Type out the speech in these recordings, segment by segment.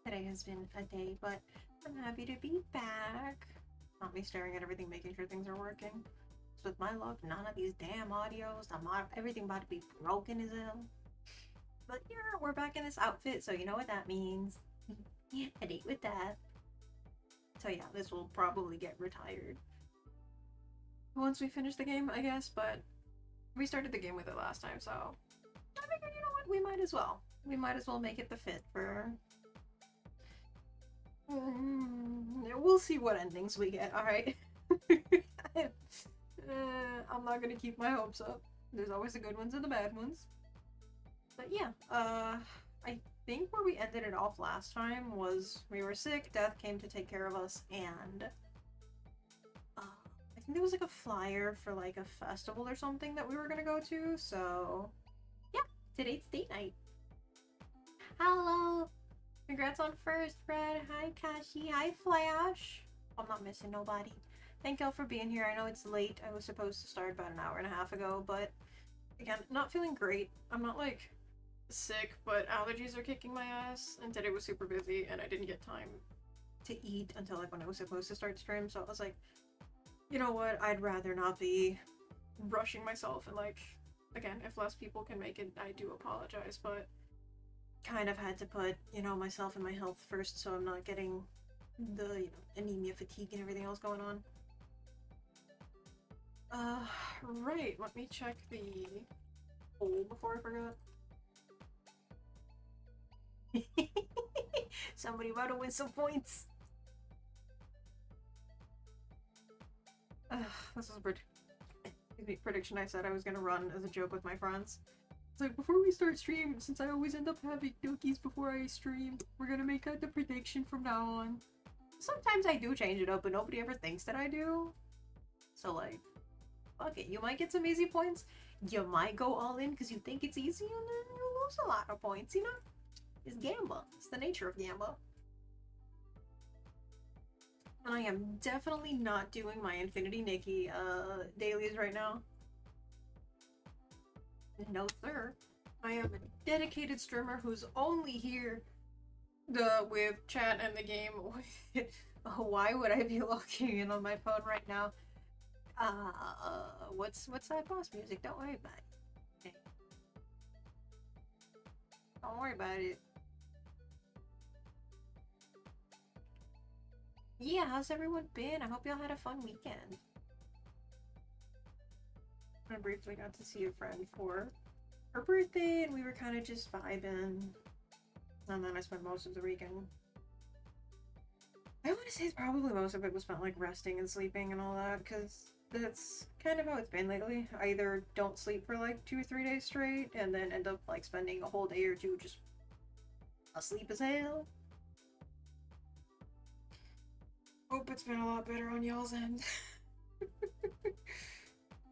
Today has been a day, but I'm happy to be back. Not me staring at everything, making sure things are working. So with my luck, none of these damn audios, everything about to be broken as hell. But yeah, we're back in this outfit, so you know what that means. A date with death. So yeah, this will probably get retired once we finish the game, I guess, but we started the game with it last time, so I figured, you know what, we might as well. We might as well make it the fit for... we'll see what endings we get, alright? I'm not gonna keep my hopes up. There's always the good ones and the bad ones. But yeah, I think where we ended it off last time was we were sick, Death came to take care of us, and I think there was like a flyer for like a festival or something that we were gonna go to, so yeah, today's date night. Hello! Congrats on first, Fred. Hi, Kashi. Hi, Flash. I'm not missing nobody. Thank y'all for being here. I know it's late. I was supposed to start about an hour and a half ago, but again, not feeling great. I'm not like sick, but allergies are kicking my ass, and today was super busy, and I didn't get time to eat until like when I was supposed to start stream, so I was like, you know what, I'd rather not be rushing myself, and like, again, if less people can make it, I do apologize, but kind of had to put, you know, myself and my health first so I'm not getting the, you know, anemia, fatigue, and everything else going on. Right, let me check the poll before I forgot. Somebody about to win some points. This is a prediction I said I was gonna run as a joke with my friends. It's like, before we start stream, since I always end up having dookies before I stream, we're gonna make out the prediction from now on. Sometimes I do change it up, but nobody ever thinks that I do. So like, fuck it, you might get some easy points, you might go all in because you think it's easy, and then you lose a lot of points, you know? It's Gamba. It's the nature of Gamba. And I am definitely not doing my Infinity Nikki dailies right now. No, sir. I am a dedicated streamer who's only here with chat and the game. Why would I be logging in on my phone right now? What's that boss music? Don't worry about it. Okay. Don't worry about it. Yeah, how's everyone been? I hope y'all had a fun weekend. I briefly got to see a friend for her birthday, and we were kind of just vibing. And then I spent most of the weekend. I want to say probably most of it was spent like resting and sleeping and all that, because that's kind of how it's been lately. I either don't sleep for like 2 or 3 days straight, and then end up like spending a whole day or two just asleep as hell. Hope it's been a lot better on y'all's end.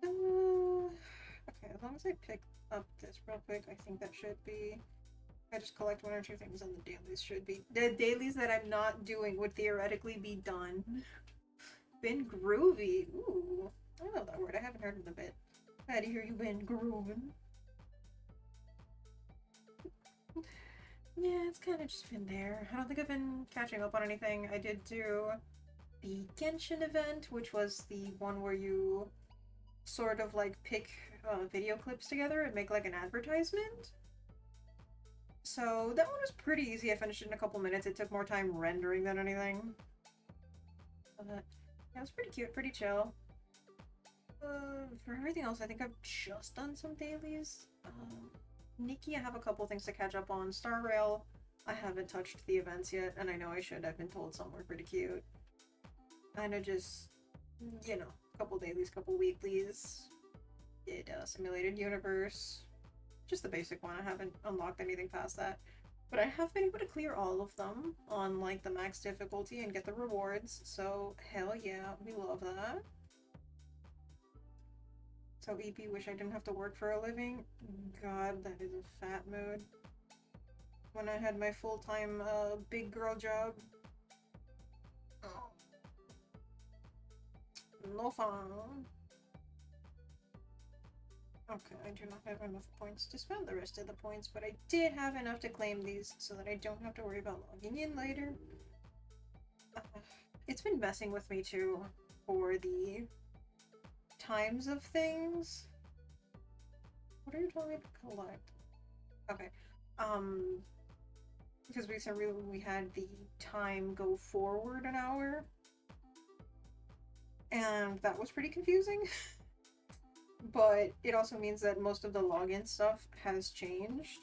Okay, as long as I pick up this real quick, I think that should be... I just collect 1 or 2 things and the dailies should be... The dailies that I'm not doing would theoretically be done. Been groovy. Ooh, I love that word. I haven't heard it in a bit. Glad to hear you been grooving. Yeah, it's kind of just been there. I don't think I've been catching up on anything. I did do the Genshin event, which was the one where you sort of like pick video clips together and make like an advertisement. So that one was pretty easy. I finished it in a couple minutes. It took more time rendering than anything. But yeah, it was pretty cute, pretty chill. For everything else, I think I've just done some dailies. Nikki, I have a couple things to catch up on. Star Rail, I haven't touched the events yet, and I know I should. I've been told some were pretty cute. Kinda just, you know, couple dailies, couple weeklies. Did Simulated Universe. Just the basic one. I haven't unlocked anything past that. But I have been able to clear all of them on, like, the max difficulty and get the rewards. So, hell yeah, we love that. So, EP, wish I didn't have to work for a living. God, that is a fat mood. When I had my full-time, big girl job. Oh. No fun. Okay, I do not have enough points to spend the rest of the points, but I did have enough to claim these so that I don't have to worry about logging in later. It's been messing with me too for the times of things. What are you telling me to collect? Okay. Because recently we had the time go forward an hour. And that was pretty confusing. But it also means that most of the login stuff has changed.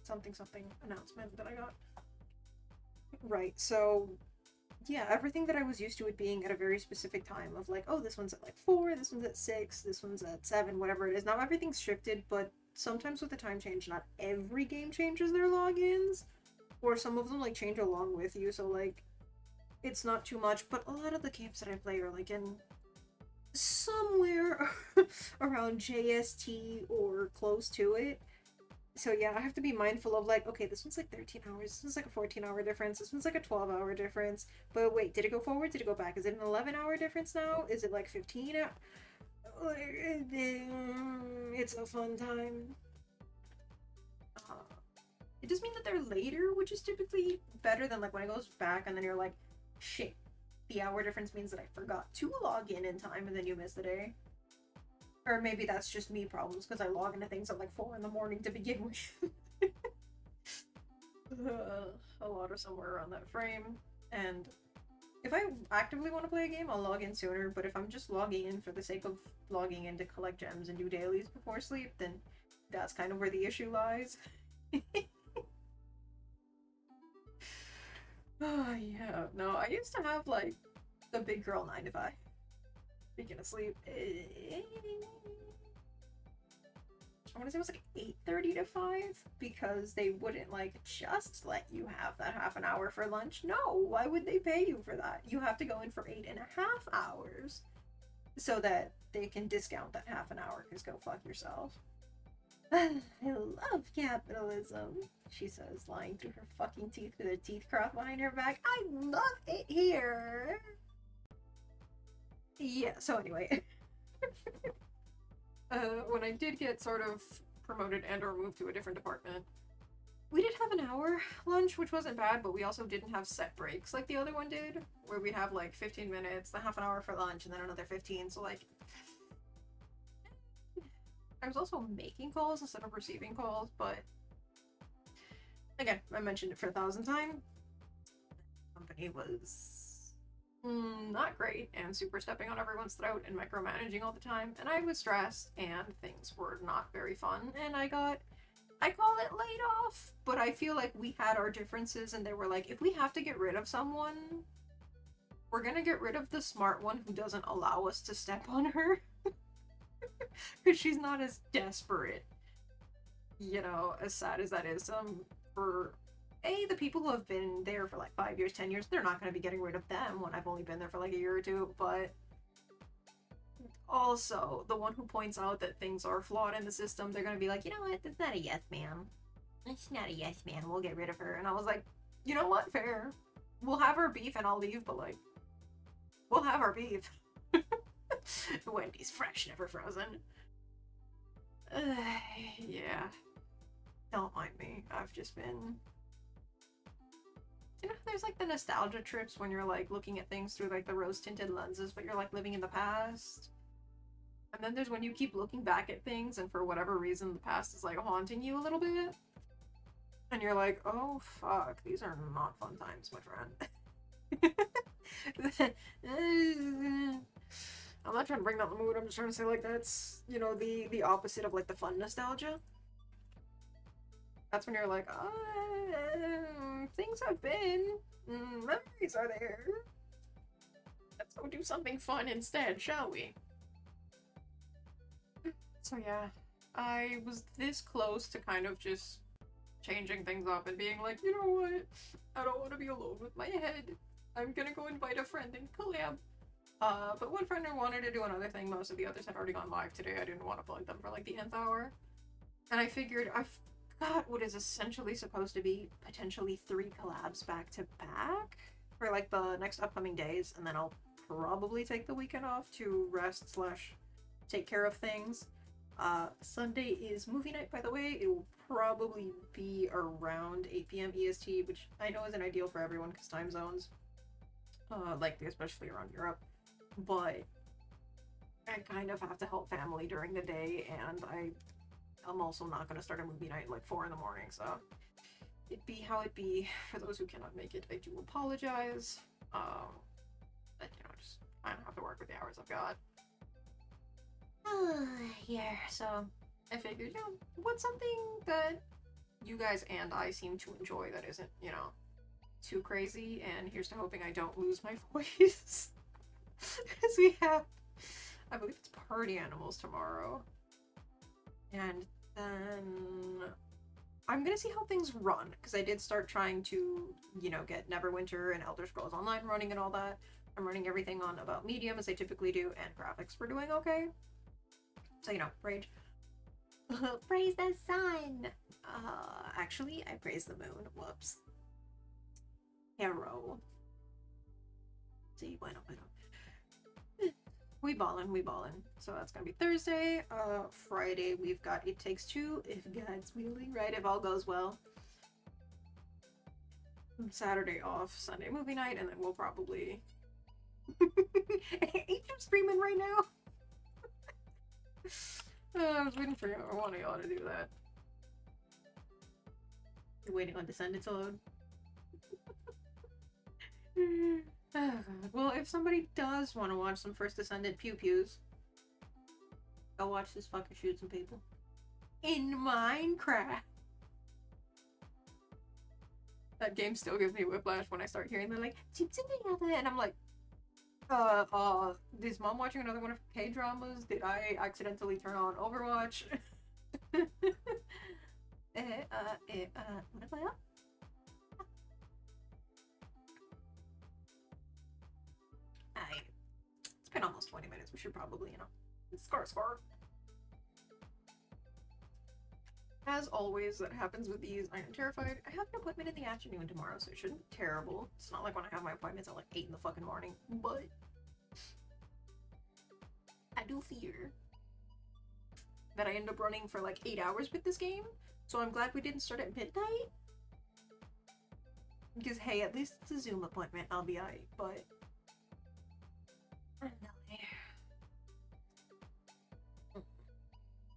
Something announcement that I got. Right, so yeah, everything that I was used to it being at a very specific time of like, oh, this one's at like 4, this one's at 6, this one's at 7, whatever it is. Now everything's shifted, but sometimes with the time change, not every game changes their logins, or some of them like change along with you, so like it's not too much, but a lot of the games that I play are like in somewhere around JST or close to it. So yeah, I have to be mindful of like, okay, this one's like 13 hours, this one's like a 14-hour difference, this one's like a 12-hour difference, but wait, did it go forward, did it go back, is it an 11-hour difference now, is it like 15 hours? It's a fun time. It does mean that they're later, which is typically better than like when it goes back and then you're like, shit, the hour difference means that I forgot to log in time and then you miss the day. Or maybe that's just me problems because I log into things at like 4 in the morning to begin with. A lot or somewhere around that frame. And if I actively want to play a game, I'll log in sooner, but if I'm just logging in for the sake of logging in to collect gems and do dailies before sleep, then that's kind of where the issue lies. Oh, yeah. No, I used to have, like, the big girl 9 to 5. Speaking of sleep. I want to say it was like 8:30 to 5 because they wouldn't like just let you have that half an hour for lunch. No, why would they pay you for that? You have to go in for 8.5 hours so that they can discount that half an hour, because go fuck yourself. I love capitalism, she says, lying through her fucking teeth with her teeth crossed behind her back. I love it here. Yeah, so anyway. When I did get sort of promoted and or moved to a different department, we did have an hour lunch, which wasn't bad, but we also didn't have set breaks like the other one did, where we'd have like 15 minutes, then half an hour for lunch, and then another 15, so like... I was also making calls instead of receiving calls, but... Again, I mentioned it for 1,000th time. The company was... not great, and super stepping on everyone's throat and micromanaging all the time, and I was stressed, and things were not very fun, and I call it laid off, but I feel like we had our differences, and they were like, if we have to get rid of someone, we're gonna get rid of the smart one who doesn't allow us to step on her. Because she's not as desperate, you know, as sad as that is, for the people who have been there for like 5 years, 10 years, they're not going to be getting rid of them when I've only been there for like a year or two, but also the one who points out that things are flawed in the system, they're going to be like, you know what, that's not a yes man. It's not a yes man, we'll get rid of her. And I was like, you know what, fair. We'll have our beef and I'll leave, but like, we'll have our beef. Wendy's fresh, never frozen. Yeah. Don't mind me. I've just been... You know, there's like the nostalgia trips when you're like looking at things through like the rose-tinted lenses, but you're like living in the past. And then there's when you keep looking back at things and for whatever reason the past is like haunting you a little bit. And you're like, oh fuck, these are not fun times, my friend. I'm not trying to bring down the mood, I'm just trying to say like that's, you know, the opposite of like the fun nostalgia. That's when you're like, things have been, memories are there. Let's go do something fun instead, shall we? So yeah, I was this close to kind of just changing things up and being like, you know what? I don't want to be alone with my head. I'm gonna go invite a friend and collab. But one friend wanted to do another thing. Most of the others had already gone live today. I didn't want to plug them for like the nth hour. And I figured I've got what is essentially supposed to be potentially 3 collabs back to back for like the next upcoming days, and then I'll probably take the weekend off to rest slash take care of things. Sunday is movie night, by the way. It will probably be around 8 p.m. EST, which I know isn't ideal for everyone because time zones. Like, especially around Europe. But I kind of have to help family during the day, and I'm also not going to start a movie night at like 4 in the morning, so it be how it be. For those who cannot make it, I do apologize. But, you know, just I don't have to work with the hours I've got. Yeah, so I figured, you know, what's something that you guys and I seem to enjoy that isn't, you know, too crazy, and here's to hoping I don't lose my voice. Because we have, I believe it's party animals tomorrow. And then I'm gonna see how things run, because I did start trying to, you know, get Neverwinter and Elder Scrolls Online running and all that. I'm running everything on about medium as I typically do, and graphics were doing okay. So, you know, rage. Praise the sun! Actually, I praise the moon. Whoops. Hero. Sí, bueno. We ballin'. So that's gonna be Thursday. Friday, we've got It Takes Two, if God's willing, right? If all goes well. Saturday off, Sunday movie night, and then we'll probably... Ain't you streaming right now? I was waiting for one of y'all to do that. You're waiting on Descendant to load? Oh, God. Well, if somebody does want to watch some First Descendant pew-pews, go watch this fucker shoot some people. In Minecraft! That game still gives me whiplash when I start hearing them like, and I'm like, is Mom watching another one of her K-dramas? Did I accidentally turn on Overwatch? What am I up? It's been almost 20 minutes. We should probably, you know, score. As always, that happens with these. I am terrified. I have an appointment in the afternoon tomorrow, so it shouldn't be terrible. It's not like when I have my appointments at like 8 in the fucking morning, but I do fear that I end up running for like 8 hours with this game, so I'm glad we didn't start at midnight. Because, hey, at least it's a Zoom appointment, I'll be alright, but...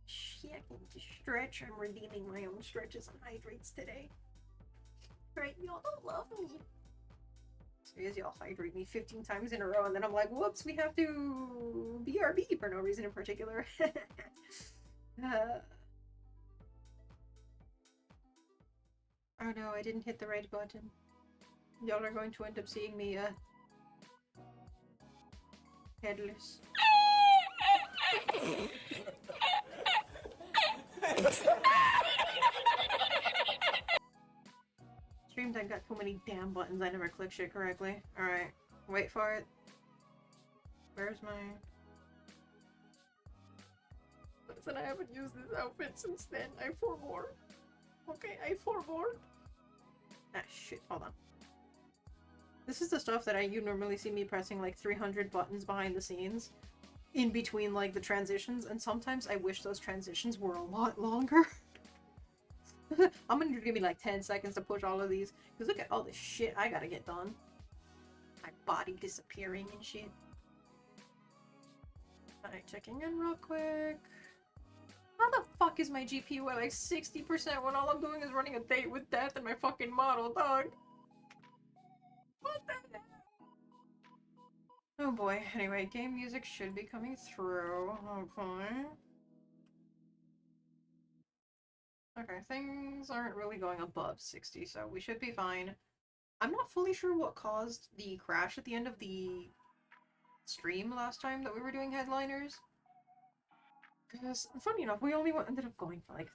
Shit, I can just stretch. I'm redeeming my own stretches and hydrates today. Right, y'all don't love me. Seriously, y'all hydrate me 15 times in a row, and then I'm like, whoops, we have to BRB for no reason in particular. Oh no, I didn't hit the right button. Y'all are going to end up seeing me, headless. Stream deck got too many damn buttons, I never clicked shit correctly. Alright, wait for it. Where's my... Listen, I haven't used this outfit since then. I forbore. Okay, I forbore. Ah, shit, hold on. This is the stuff that you normally see me pressing like 300 buttons behind the scenes. In between, like, the transitions, and sometimes I wish those transitions were a lot longer. I'm gonna give me like 10 seconds to push all of these, because look at all this shit I gotta get done. My body disappearing and shit. Alright, checking in real quick. How the fuck is my GPU at like 60% when all I'm doing is running a date with death and my fucking model, dog? What the heck? Oh boy, anyway, game music should be coming through. Okay. Okay, things aren't really going above 60, so we should be fine. I'm not fully sure what caused the crash at the end of the stream last time that we were doing headliners. Because, funny enough, we only ended up going for like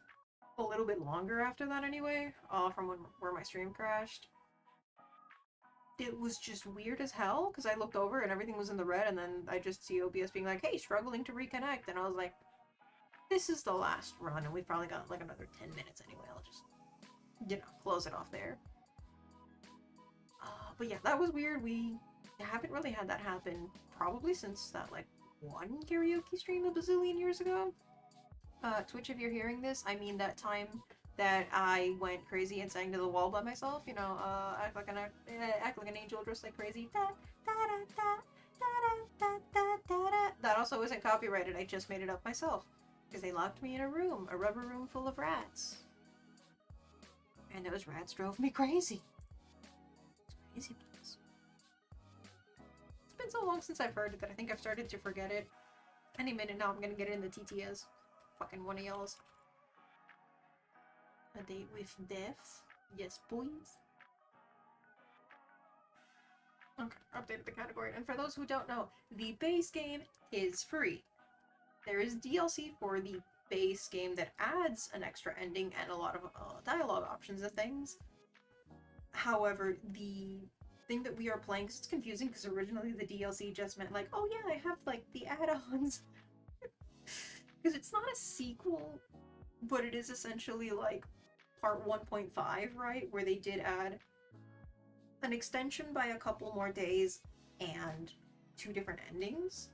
a little bit longer after that anyway, from where my stream crashed. It was just weird as hell, because I looked over and everything was in the red, and then I just see OBS being like, hey, struggling to reconnect, and I was like, this is the last run, and we've probably got like another 10 minutes anyway, I'll just, you know, close it off there. But yeah, that was weird. We haven't really had that happen probably since that, like, one karaoke stream a bazillion years ago. Twitch, if you're hearing this, I mean that time that I went crazy and sang to the wall by myself. You know, act like an angel, dressed like crazy. Da, da, da, da, da, da, da, da. That also isn't copyrighted. I just made it up myself because they locked me in a room, a rubber room full of rats, and those rats drove me crazy. It's crazy. It's been so long since I've heard it that I think I've started to forget it. Any minute now, I'm gonna get it in the TTS. Fucking one of y'all's. A date with death? Yes, please. Okay, updated the category. And for those who don't know, the base game is free. There is DLC for the base game that adds an extra ending and a lot of dialogue options and things. However, the thing that we are playing, cause it's confusing because originally the DLC just meant like, oh yeah, I have like the add-ons. Because it's not a sequel, but it is essentially like part 1.5, right? Where they did add an extension by a couple more days and 2 different endings.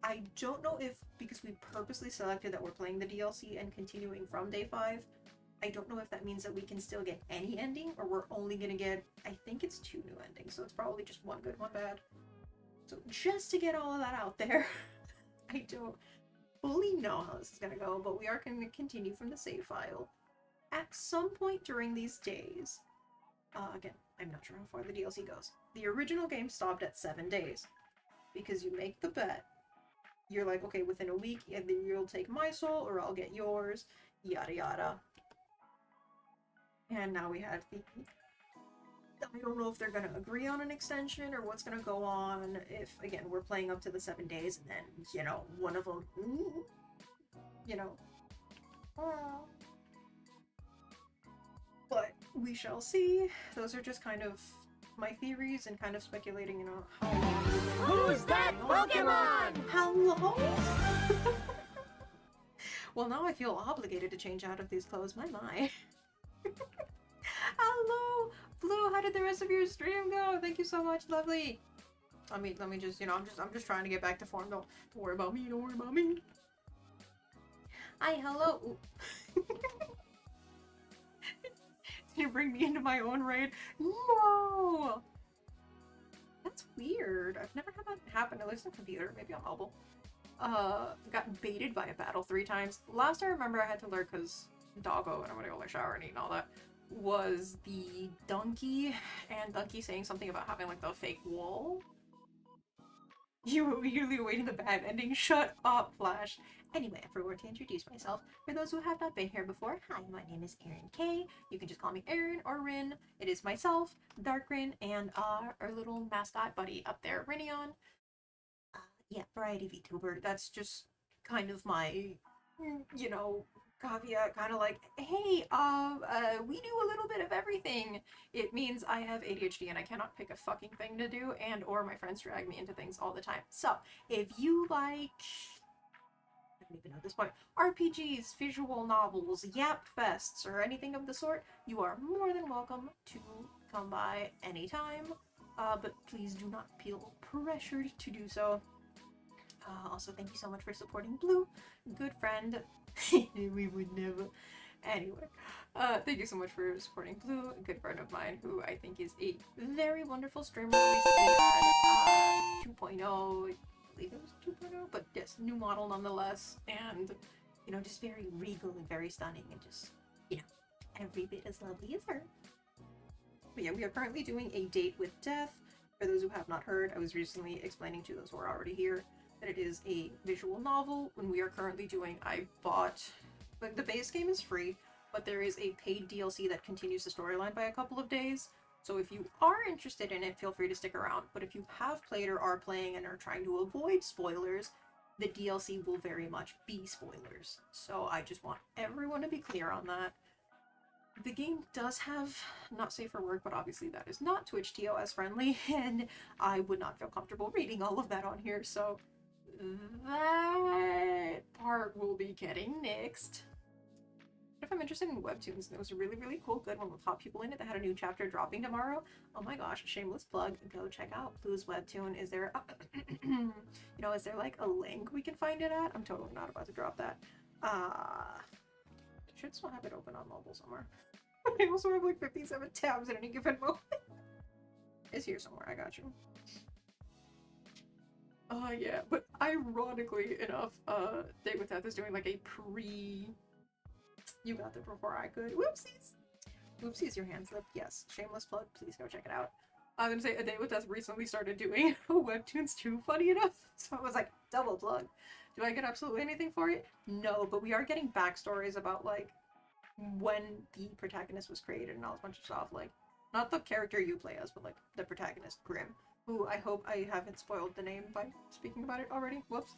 I don't know if, because we purposely selected that we're playing the DLC and continuing from day 5, I don't know if that means that we can still get any ending, or we're only gonna get, I think it's 2 new endings, so it's probably just 1 good, 1 bad. So just to get all of that out there, I don't fully know how this is gonna go, but we are going to continue from the save file. At some point during these days, again, I'm not sure how far the DLC goes. The original game stopped at 7 days, because you make the bet. You're like, okay, within a week, either you'll take my soul or I'll get yours, yada yada. And now we had the... I don't know if they're gonna agree on an extension or what's gonna go on. If, again, we're playing up to the 7 days and then, you know, one of them, you know. But we shall see. Those are just kind of my theories and kind of speculating, you know, how long. Who's that Pokemon? How long? Well, now I feel obligated to change out of these clothes. My. Hello! Blue, how did the rest of your stream go? Thank you so much, lovely. Let me just, you know, I'm just trying to get back to form. Don't worry about me, don't worry about me. Hi, hello. Did you bring me into my own raid? No! That's weird. I've never had that happen, at least on computer, maybe on mobile. Got baited by a battle 3 times. Last I remember I had to learn because doggo and I'm gonna go in the shower and eat and all that, was the donkey, and Donkey saying something about having like the fake wall. You were eagerly awaiting the bad ending. Shut up, Flash. Anyway, I forgot to introduce myself. For those who have not been here before, hi, my name is Aerin K. You can just call me Aerin or Rin. It is myself, DarkRin, and our little mascot buddy up there, Rineon. Yeah, variety VTuber. That's just kind of my, you know, caveat, kind of like, hey, we do a little bit of everything. It means I have ADHD and I cannot pick a fucking thing to do, and or my friends drag me into things all the time. So, if you like, I don't even know at this point, RPGs, visual novels, yap fests, or anything of the sort, you are more than welcome to come by anytime, but please do not feel pressured to do so. Also, thank you so much for supporting Blue, good friend. We would never. Anyway, thank you so much for supporting Blue, a good friend of mine who I think is a very wonderful streamer. Recently had 2.0, I believe it was 2.0, but yes, new model nonetheless, and, you know, just very regal and very stunning and just, you know, every bit as lovely as her. But yeah, we are currently doing A Date with Death. For those who have not heard, I was recently explaining to those who are already here that it is a visual novel. When we are currently doing, I bought, like, the base game is free, but there is a paid DLC that continues the storyline by a couple of days. So if you are interested in it, feel free to stick around. But if you have played or are playing and are trying to avoid spoilers, the DLC will very much be spoilers. So I just want everyone to be clear on that. The game does have not safe for work, but obviously that is not Twitch TOS friendly, and I would not feel comfortable reading all of that on here, so that part will be getting nixed. If I'm interested in webtoons, there was a really, really cool good one with hot people in it that had a new chapter dropping tomorrow. Oh my gosh, shameless plug. Go check out Blue's webtoon. Is there, you know, is there like a link we can find it at? I'm totally not about to drop that. Should still have it open on mobile somewhere. I also have like 57 tabs at any given moment. It's here somewhere, I got you. Yeah, but ironically enough, Day with Death is doing like a you got there before I could. Whoopsies! Whoopsies, your hand slipped. Yes, shameless plug, please go check it out. I was gonna say, A Day with Death recently started doing webtoons too, funny enough, so it was like, double plug. Do I get absolutely anything for it? No, but we are getting backstories about like when the protagonist was created and all this bunch of stuff, like, not the character you play as, but like the protagonist, Grim, who I hope I haven't spoiled the name by speaking about it already. Whoops.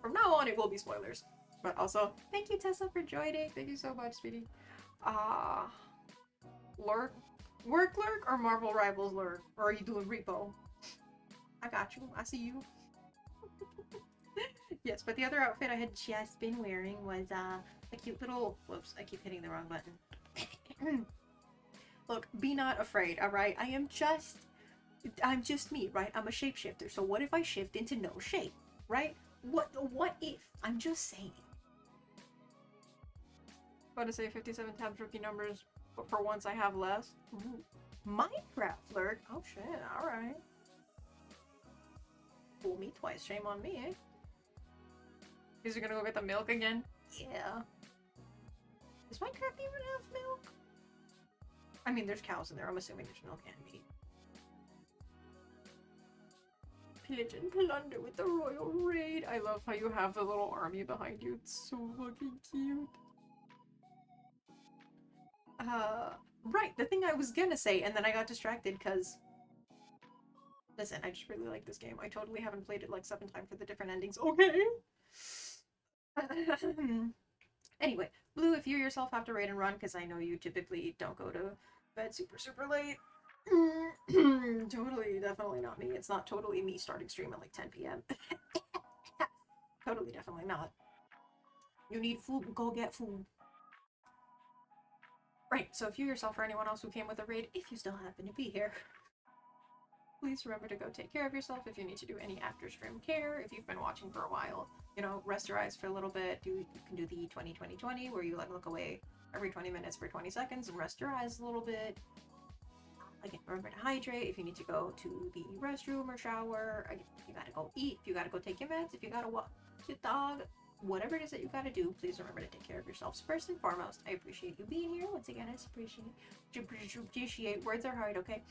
From now on, it will be spoilers. But also, thank you, Tessa, for joining. Thank you so much, sweetie. Lurk? Work Lurk or Marvel Rivals Lurk? Or are you doing Repo? I got you. I see you. Yes, but the other outfit I had just been wearing was a cute little... Whoops, I keep hitting the wrong button. Look, be not afraid, alright? I'm just me, right? I'm a shapeshifter, so what if I shift into no shape, right? What if? I'm just saying. About to say 57 tabs rookie numbers, but for once I have less. Ooh. Minecraft Lurk? Oh shit, alright. Fool me twice, shame on me, eh? Is you gonna go get the milk again? Yeah. Does Minecraft even have milk? I mean, there's cows in there. I'm assuming there's milk and meat. Pillage and plunder with the royal raid. I love how you have the little army behind you. It's so fucking cute. Right, the thing I was gonna say, and then I got distracted because... Listen, I just really like this game. I totally haven't played it like 7 times for the different endings. Okay! Anyway, Blue, if you yourself have to raid and run, because I know you typically don't go to bed super, super late. Totally, definitely not me. It's not totally me starting stream at like 10 p.m. Totally, definitely not. You need food, go get food. Right, so if you yourself or anyone else who came with a raid, if you still happen to be here, please remember to go take care of yourself if you need to do any after stream care. If you've been watching for a while, you know, rest your eyes for a little bit. You can do the 20-20-20 where you like look away every 20 minutes for 20 seconds and rest your eyes a little bit. Again, remember to hydrate. If you need to go to the restroom or shower, again, if you gotta go eat, if you gotta go take your meds, if you gotta walk your dog, whatever it is that you gotta do, please remember to take care of yourselves first and foremost. I appreciate you being here. Once again, I appreciate words are hard, okay?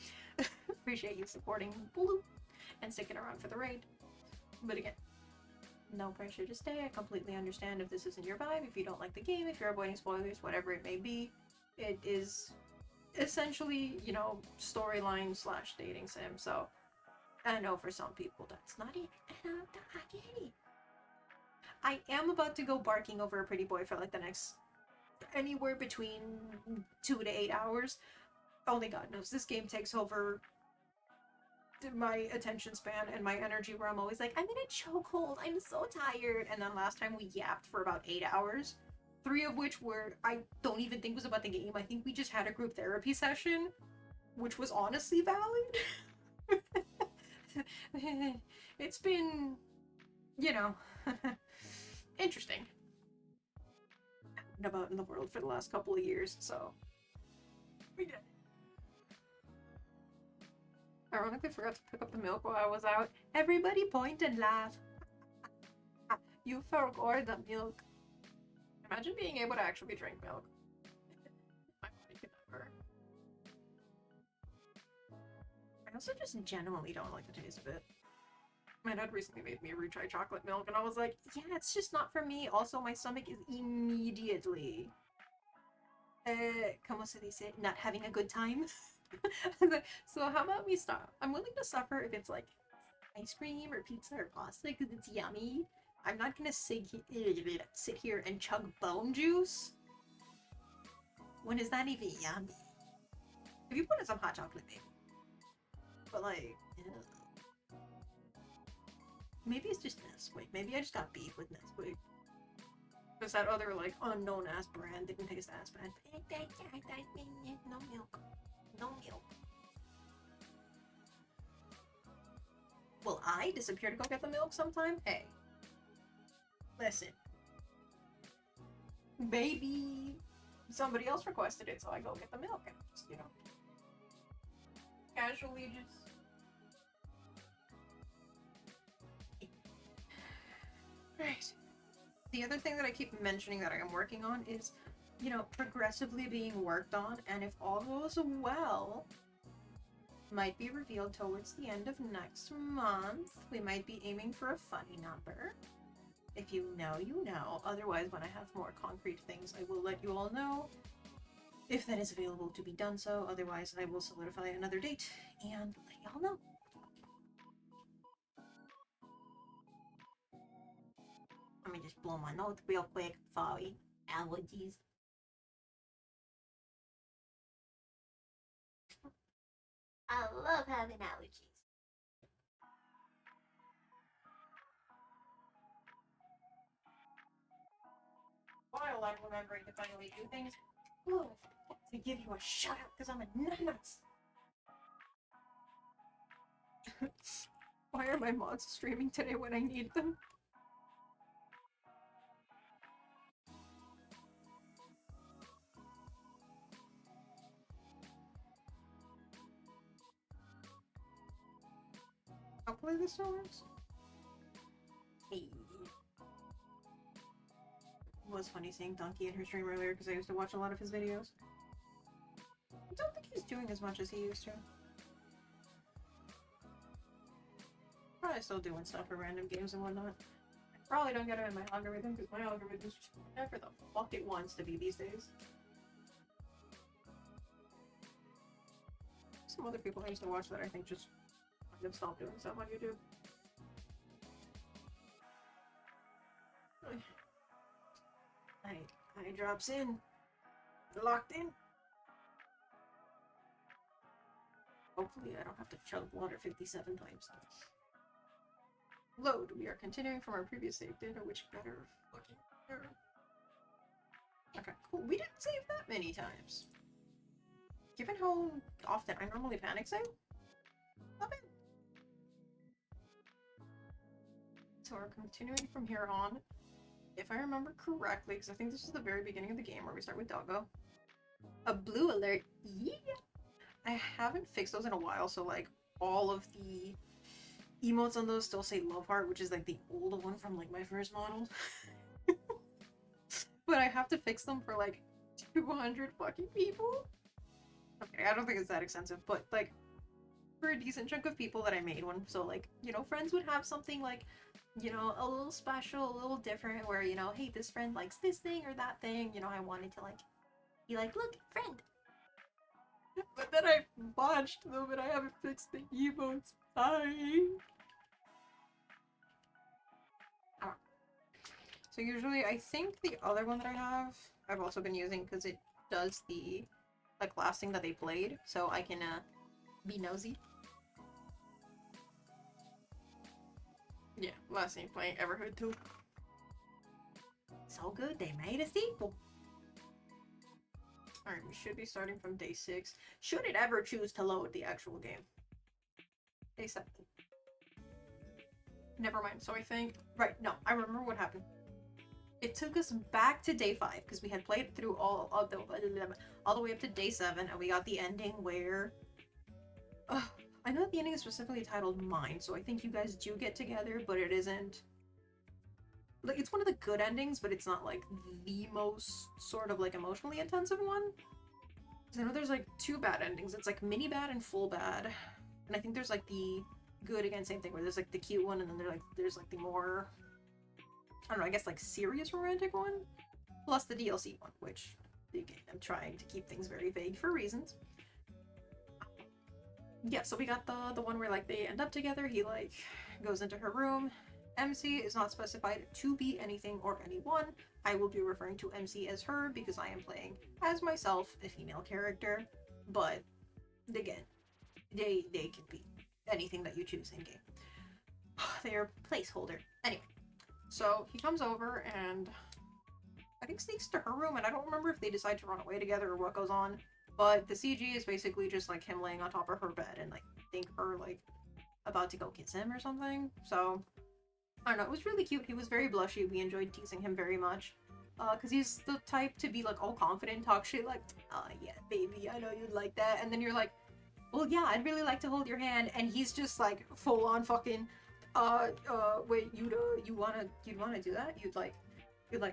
Appreciate you supporting Blue and sticking around for the raid. But again, no pressure to stay. I completely understand if this isn't your vibe, if you don't like the game, if you're avoiding spoilers, whatever it may be. It is essentially, you know, storyline / dating sim, so I know for some people that's not it, and I get it. I am about to go barking over a pretty boy for like the next anywhere between 2 to 8 hours. Only God knows. This game takes over my attention span and my energy where I'm always like, I'm in a chokehold, I'm so tired. And then last time we yapped for about 8 hours. 3 of which were, I don't even think was about the game. I think we just had a group therapy session, which was honestly valid. It's been, you know, interesting about in the world for the last couple of years, so we did. Ironically, forgot to pick up the milk while I was out. Everybody point and laugh. You forgot the milk. Imagine being able to actually drink milk. My body could never. I also just genuinely don't like the taste of it. My dad recently made me retry chocolate milk, and I was like, yeah, it's just not for me. Also, my stomach is immediately... como se dice? Not having a good time. So how about we stop? I'm willing to suffer if it's like ice cream or pizza or pasta because it's yummy. I'm not gonna sit here and chug bone juice. When is that even yummy? If you put in some hot chocolate, maybe. But like, maybe it's just Nesquik. Maybe I just got beef with Nesquik. Because that other, like, unknown-ass brand didn't taste as bad. No milk. No milk. Will I disappear to go get the milk sometime? Hey. Listen. Maybe somebody else requested it, so I go get the milk and just, you know, casually just... Right. The other thing that I keep mentioning that I am working on is, you know, progressively being worked on, and if all goes well, might be revealed towards the end of next month. We might be aiming for a funny number. If you know, you know. Otherwise, when I have more concrete things, I will let you all know if that is available to be done so. Otherwise, I will solidify another date and let y'all know. Let me just blow my nose real quick. Sorry. Allergies. I love having allergies. While I'm remembering to finally do things, ooh, to give you a shout out because I'm a nuts. Why are my mods streaming today when I need them? Hopefully this still works. Hey. It was funny seeing Donkey in her stream earlier because I used to watch a lot of his videos. I don't think he's doing as much as he used to. Probably still doing stuff for random games and whatnot. I probably don't get him in my algorithm because my algorithm is just whatever the fuck it wants to be these days. Some other people I used to watch that I think just kind of stopped doing stuff on YouTube. I drops in. Locked in. Hopefully I don't have to chug water 57 times. Load. We are continuing from our previous save data, which better fucking error. Okay, cool. We didn't save that many times. Given how often I normally panic save, not bad. So we're continuing from here on. If I remember correctly, because I think this is the very beginning of the game where we start with Doggo. A blue alert. Yeah! I haven't fixed those in a while, so like all of the emotes on those still say love heart, which is like the old one from like my first model. But I have to fix them for like 200 fucking people. Okay, I don't think it's that expensive, but like for a decent chunk of people that I made one, so like, you know, friends would have something like, you know, a little special, a little different, where, you know, hey, this friend likes this thing or that thing, you know, I wanted to like be like, look, friend. But then I botched them and I haven't fixed the emotes. Bye. Oh. So usually I think the other one that I have, I've also been using because it does the like last thing that they played, so I can be nosy. Yeah, last thing playing Aerheads 2. So good, they made a sequel. Alright, we should be starting from day 6. Should it ever choose to load the actual game? Day 7. Never mind, so I think... Right, no, I remember what happened. It took us back to day 5, because we had played through all the way up to day 7, and we got the ending where... I know the ending is specifically titled Mine, so I think you guys do get together, but it isn't... Like, it's one of the good endings, but it's not, like, the most sort of, like, emotionally intensive one. Because I know there's, like, 2 bad endings. It's, like, mini bad and full bad. And I think there's, like, the good, again, same thing, where there's, like, the cute one, and then there's, like, the more... I don't know, I guess, like, serious romantic one? Plus the DLC one, which, again, I'm trying to keep things very vague for reasons. Yeah, so we got the one where, like, they end up together, he, like, goes into her room. MC is not specified to be anything or anyone. I will be referring to MC as her because I am playing as myself, a female character. But, again, they can be anything that you choose in-game. They are placeholder. Anyway, so he comes over and I think, sneaks to her room, and I don't remember if they decide to run away together or what goes on. But the CG is basically just like him laying on top of her bed and like I think her like about to go kiss him or something. So I don't know. It was really cute. He was very blushy. We enjoyed teasing him very much. Because he's the type to be like all confident, talk shit like, oh yeah, baby, I know you'd like that. And then you're like, well, yeah, I'd really like to hold your hand. And he's just like full on fucking, wait, you'd wanna do that? You'd like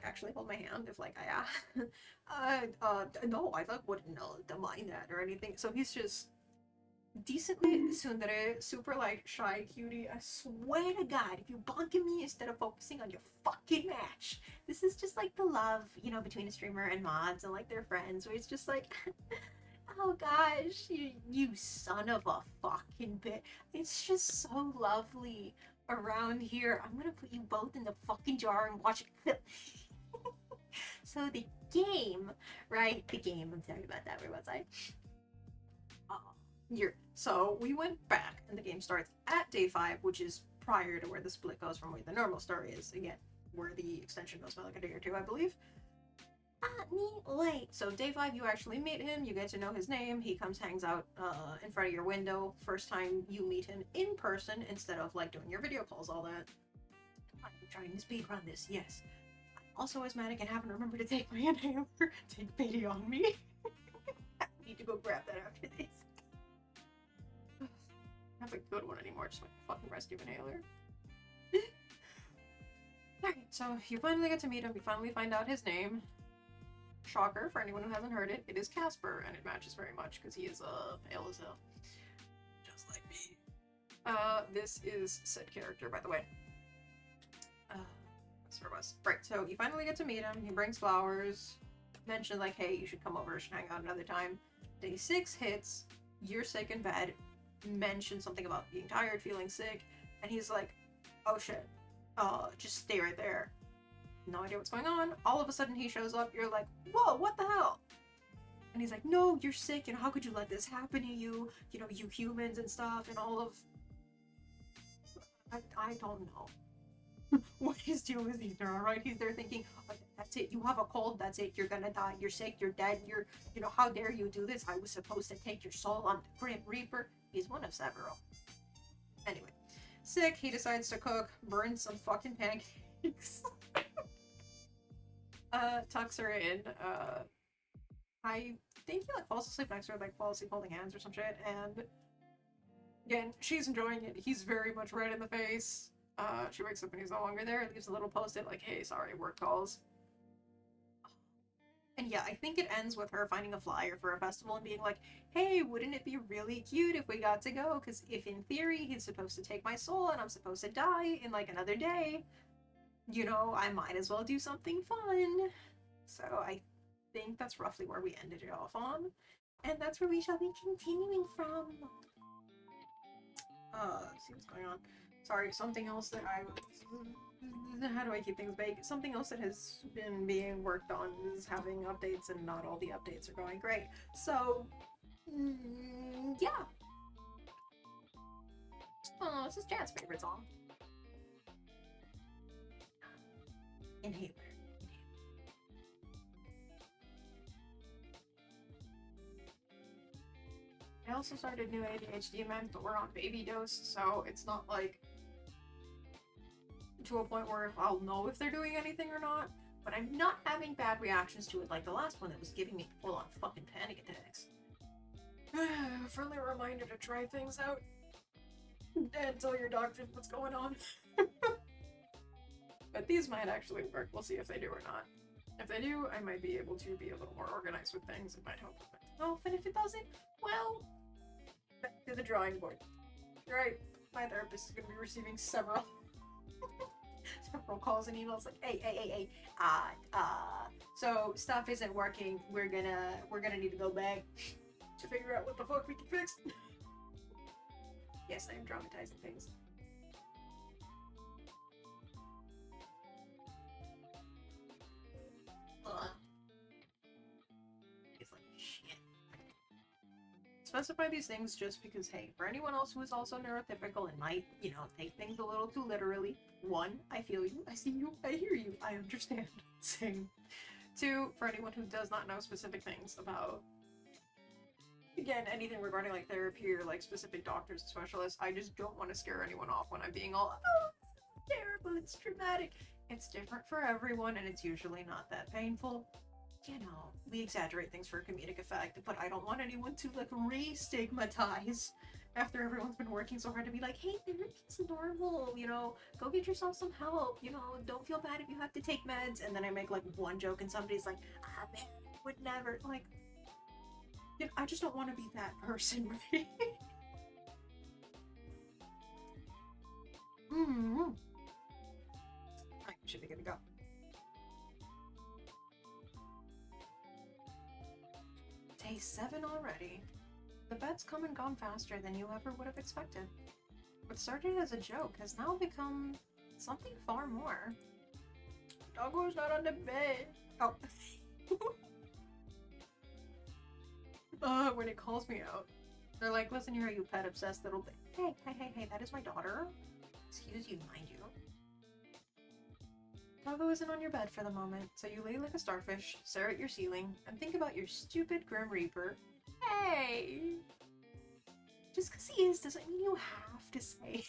actually hold my hand if like no, I like wouldn't mind that or anything. So he's just decently tsundere, super like shy cutie. I swear to God, if you bonk at me instead of focusing on your fucking match, this is just like the love, you know, between a streamer and mods and like their friends, where it's just like, oh gosh, you son of a fucking bit. It's just so lovely around here. I'm gonna put you both in the fucking jar and watch it. So the game, right? The game. I'm sorry about that. Where was I? So we went back, and the game starts at day 5, which is prior to where the split goes from where the normal story is. Again, where the extension goes by like a day or two, I believe. Wait. So day 5, you actually meet him. You get to know his name. He comes, hangs out in front of your window. First time you meet him in person instead of like doing your video calls, all that. I'm trying to speedrun this. Yes. I'm also asthmatic and haven't remembered to take my inhaler. Take pity on me. I need to go grab that after this. Not a good one anymore, just my fucking rescue inhaler. Alright, so you finally get to meet him, you finally find out his name. Shocker, for anyone who hasn't heard it, it is Casper, and it matches very much, because he is pale as hell. Just like me. This is said character, by the way. That's where it was. Right, so you finally get to meet him, he brings flowers, mentions like, hey, you should come over, should hang out another time. Day 6 hits, you're sick in bed, mention something about being tired, feeling sick, and he's like, oh shit, just stay right there. No idea what's going on. All of a sudden he shows up, you're like, whoa, what the hell? And he's like, no, you're sick, and how could you let this happen to you? You know, you humans and stuff, and all of... I don't know. What he's doing is he's there, alright? He's there thinking, oh, that's it, you have a cold, that's it, you're gonna die, you're sick, you're dead, you know, how dare you do this? I was supposed to take your soul on the Grim Reaper. He's one of several. Anyway, sick, he decides to cook, burns some fucking pancakes. Tucks her in, I think he like falls asleep next to her, like falls asleep holding hands or some shit, and again, she's enjoying it. He's very much red in the face. She wakes up and he's no longer there, leaves a little post-it like, hey, sorry, work calls. And yeah, I think it ends with her finding a flyer for a festival and being like, hey, wouldn't it be really cute if we got to go? Because if in theory he's supposed to take my soul and I'm supposed to die in like another day, you know, I might as well do something fun. So I think that's roughly where we ended it off on. And that's where we shall be continuing from. Let's see what's going on. Sorry, something else that how do I keep things vague? Something else that has been being worked on is having updates, and not all the updates are going great. So, yeah. Oh, this is Chad's favorite song. Inhaler. I also started new ADHD meds, but we're on baby dose, so it's not like to a point where I'll know if they're doing anything or not, but I'm not having bad reactions to it like the last one that was giving me full-on fucking panic attacks. Friendly reminder to try things out and tell your doctors what's going on. But these might actually work. We'll see if they do or not. If they do, I might be able to be a little more organized with things. It might help with mental health, and if it doesn't, well, back to the drawing board. You're right, my therapist is going to be receiving several calls and emails like, hey, so stuff isn't working. We're gonna need to go back to figure out what the fuck we can fix. Yes, I am dramatizing things. It's like shit. Specify these things just because, hey, for anyone else who is also neurotypical and might, you know, take things a little too literally, 1, I feel you, I see you, I hear you, I understand. Same. Two, for anyone who does not know specific things about, again, anything regarding like therapy or like specific doctors and specialists, I just don't want to scare anyone off when I'm being all, oh, it's terrible, it's traumatic. It's different for everyone, and it's usually not that painful. You know, we exaggerate things for comedic effect, but I don't want anyone to like re-stigmatize after everyone's been working so hard to be like, hey, therapy's normal, you know, go get yourself some help, you know, don't feel bad if you have to take meds. And then I make like one joke and somebody's like, ah, man, I would never. Like, you know, I just don't want to be that person. I should be good to go. Day 7 already. The bet's come and gone faster than you ever would have expected. What started as a joke has now become something far more. Doggo's not on the bed. Oh. When it calls me out. They're like, listen here, you pet obsessed little bit. Hey, that is my daughter. Excuse you, mind you. Doggo isn't on your bed for the moment, so you lay like a starfish, stare at your ceiling, and think about your stupid Grim Reaper. Hey! Just because he is doesn't mean you have to say.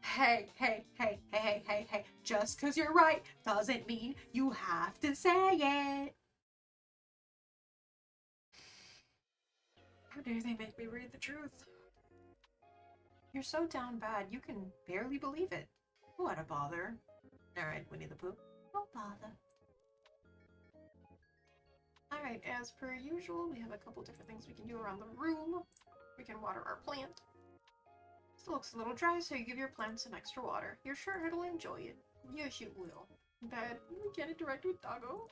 Hey. Just because you're right doesn't mean you have to say it. How dare they make me read the truth? You're so down bad, you can barely believe it. What a bother. Alright, Winnie the Pooh. No bother. Alright, as per usual, we have a couple different things we can do around the room. We can water our plant. Still looks a little dry, so you give your plant some extra water. You're sure it'll enjoy it. Yes, it will. Bad. We can't interact with Doggo.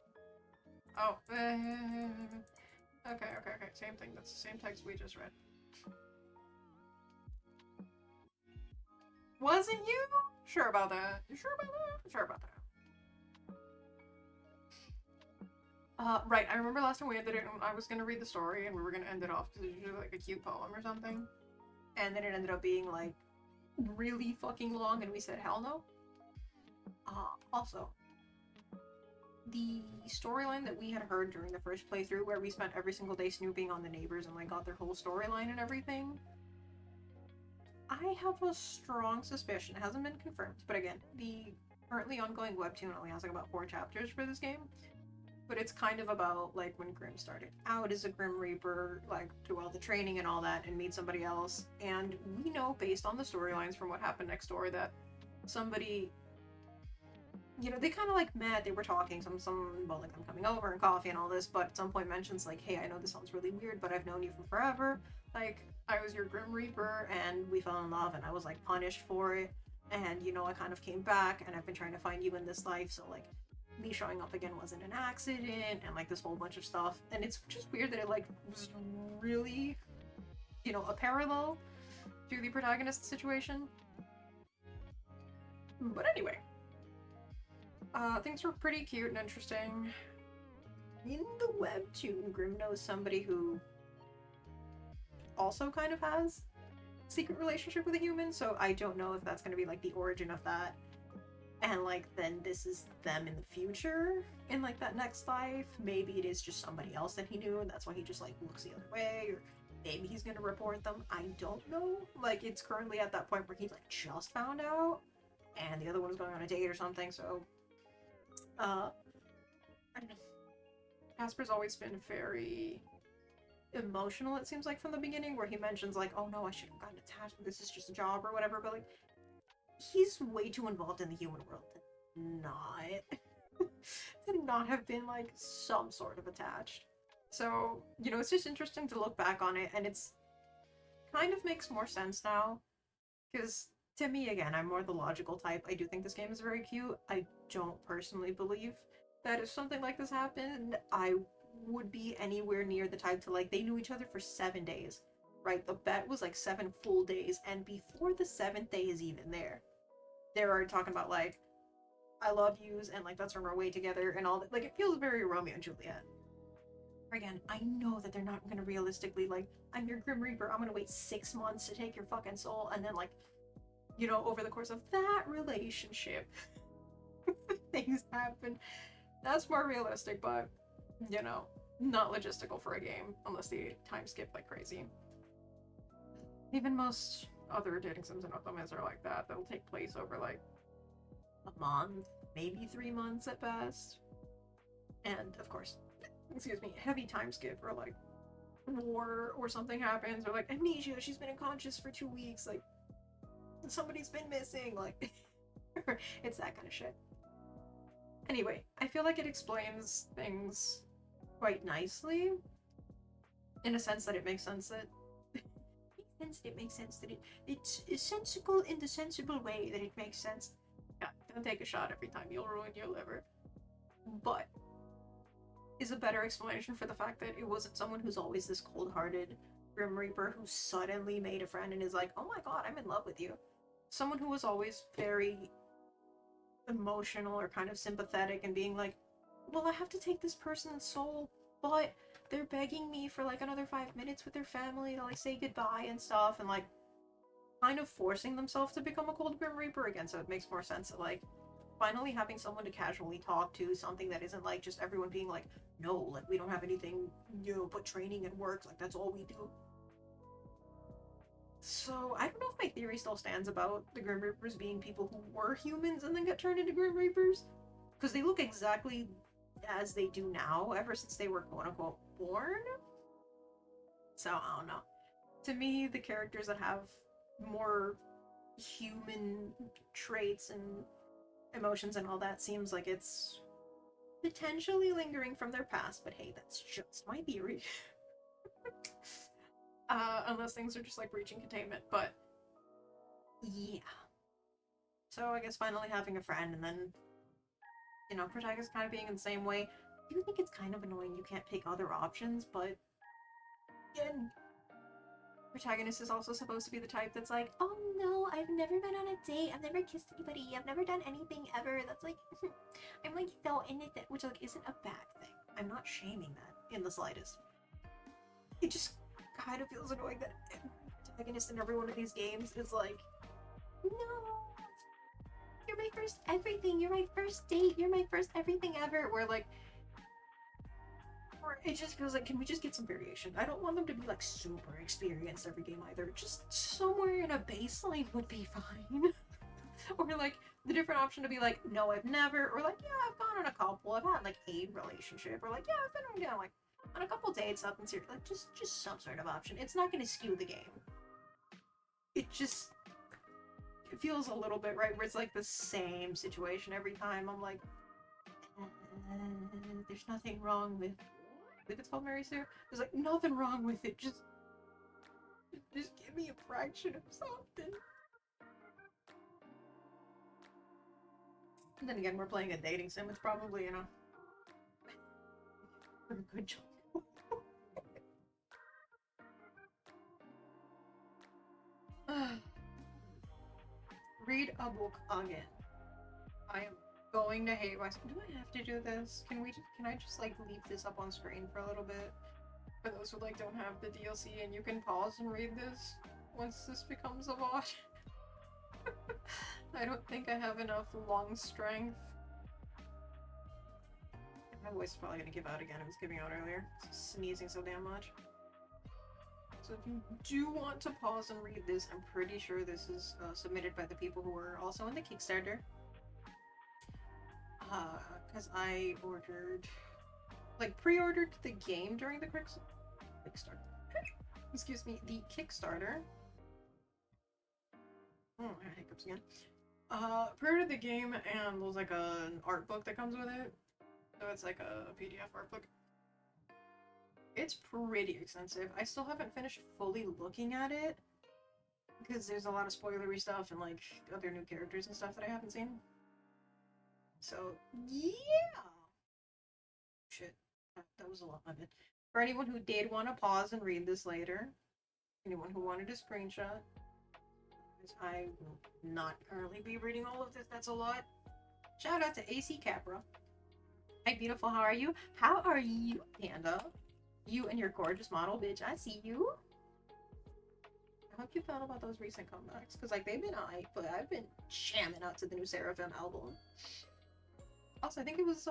Oh. Okay. Same thing. That's the same text we just read. Wasn't you? Sure about that. You sure about that? Sure about that. Right, I remember last time we ended it and I was gonna read the story and we were gonna end it off because it was usually like a cute poem or something. And then it ended up being like really fucking long and we said hell no. Also, the storyline that we had heard during the first playthrough where we spent every single day snooping on the neighbors and like got their whole storyline and everything, I have a strong suspicion, it hasn't been confirmed, but again, the currently ongoing webtoon only has like about 4 chapters for this game, but it's kind of about like when Grimm started out as a Grim Reaper, like do all the training and all that and meet somebody else, and we know based on the storylines from what happened next door that somebody, you know, they kind of like met, they were talking, some about like them coming over and coffee and all this, but at some point mentions like, hey, I know this sounds really weird, but I've known you for forever, like, I was your Grim Reaper, and we fell in love, and I was like punished for it, and you know, I kind of came back, and I've been trying to find you in this life, so like, me showing up again wasn't an accident, and like this whole bunch of stuff, and it's just weird that it like was really, you know, a parallel to the protagonist situation. But anyway, things were pretty cute and interesting. In the webtoon, Grimm knows somebody who also kind of has a secret relationship with a human, so I don't know if that's going to be like the origin of that. And like then this is them in the future in like that next life. Maybe it is just somebody else that he knew and that's why he just like looks the other way, or maybe he's gonna report them. I don't know. Like it's currently at that point where he like just found out and the other one's going on a date or something, so I don't know. Casper's always been very emotional, it seems like, from the beginning, where he mentions like, oh no, I shouldn't have gotten attached, this is just a job or whatever, but like he's way too involved in the human world to not have been like some sort of attached. So, you know, it's just interesting to look back on it, and it's kind of makes more sense now, because to me, again, I'm more the logical type. I do think this game is very cute. I don't personally believe that if something like this happened, I would be anywhere near the type to like, they knew each other for 7 days, right? The bet was like 7 full days, and before the 7th day is even there, they're already talking about like, I love yous, and like let's run our way together and all that. Like it feels very Romeo and Juliet. Again, I know that they're not gonna realistically like, I'm your Grim Reaper, I'm gonna wait 6 months to take your fucking soul, and then like, you know, over the course of that relationship things happen. That's more realistic, but, you know, not logistical for a game, unless they time skip like crazy. Even most other dating sims and ottomans are like that. That'll take place over, like, a month, maybe 3 months at best. And, of course, excuse me, heavy time skip, or, like, war or something happens, or, like, amnesia, she's been unconscious for 2 weeks, like, somebody's been missing, like, it's that kind of shit. Anyway, I feel like it explains things quite nicely, in a sense that it makes sense that it's sensible in the sensible way that it makes sense. Yeah, don't take a shot every time, you'll ruin your liver. But is a better explanation for the fact that it wasn't someone who's always this cold-hearted Grim Reaper who suddenly made a friend and is like, oh my god, I'm in love with you. Someone who was always very emotional or kind of sympathetic and being like, well, I have to take this person's soul, but they're begging me for like another 5 minutes with their family to like say goodbye and stuff, and like kind of forcing themselves to become a cold Grim Reaper again. So it makes more sense that like finally having someone to casually talk to, something that isn't like just everyone being like, no, like we don't have anything, you know, but training and work, like that's all we do. So I don't know if my theory still stands about the Grim Reapers being people who were humans and then got turned into Grim Reapers, because they look exactly as they do now ever since they were quote-unquote born. So I don't know. To me, the characters that have more human traits and emotions and all that seems like it's potentially lingering from their past, but hey, that's just my theory. Unless things are just like breaching containment, but yeah. So I guess finally having a friend, and then, you know, protagonist kind of being in the same way. I do think it's kind of annoying you can't pick other options, but again, protagonist is also supposed to be the type that's like, oh no, I've never been on a date, I've never kissed anybody, I've never done anything ever. That's like, I'm like so innocent, which like isn't a bad thing. I'm not shaming that in the slightest. It just kind of feels annoying that protagonist in every one of these games is like, no, you're my first everything, you're my first date, you're my first everything ever. Where like, or it just feels like, can we just get some variation? I don't want them to be like super experienced every game either. Just somewhere in a baseline would be fine. Or like the different option to be like, no, I've never, or like, yeah, I've gone on a couple, I've had like a relationship, or like, yeah, I've been on, like on a couple dates up and serious, like just some sort of option. It's not going to skew the game. It feels a little bit right where it's like the same situation every time. I'm like, there's nothing wrong with it's called Mary Sue. There's like nothing wrong with it. Just give me a fraction of something. And then again, we're playing a dating sim. It's probably, you know, a good job. Read a book again. I am going to hate myself. Do I have to do this? Can I just like leave this up on screen for a little bit? For those who like don't have the DLC, and you can pause and read this once this becomes a bot. I don't think I have enough lung strength. My voice is probably gonna give out again. It was giving out earlier. It's sneezing so damn much. So if you do want to pause and read this, I'm pretty sure this is submitted by the people who were also in the Kickstarter. Because I ordered, like, pre-ordered the game during the Kickstarter. Excuse me, the Kickstarter. Oh, I had hiccups again. Pre-ordered the game, and there's like an art book that comes with it. So it's like a PDF art book. It's pretty extensive. I still haven't finished fully looking at it, because there's a lot of spoilery stuff and like other new characters and stuff that I haven't seen. So, yeah! Shit. That was a lot of it. For anyone who did want to pause and read this later, anyone who wanted a screenshot, because I will not currently be reading all of this, that's a lot. Shout out to AC Capra. Hi, beautiful, how are you? How are you, Panda? You and your gorgeous model, bitch, I see you. I hope you felt about those recent comebacks, because like they've been alright, but I've been jamming out to the new Seraphim album. Also, I think it was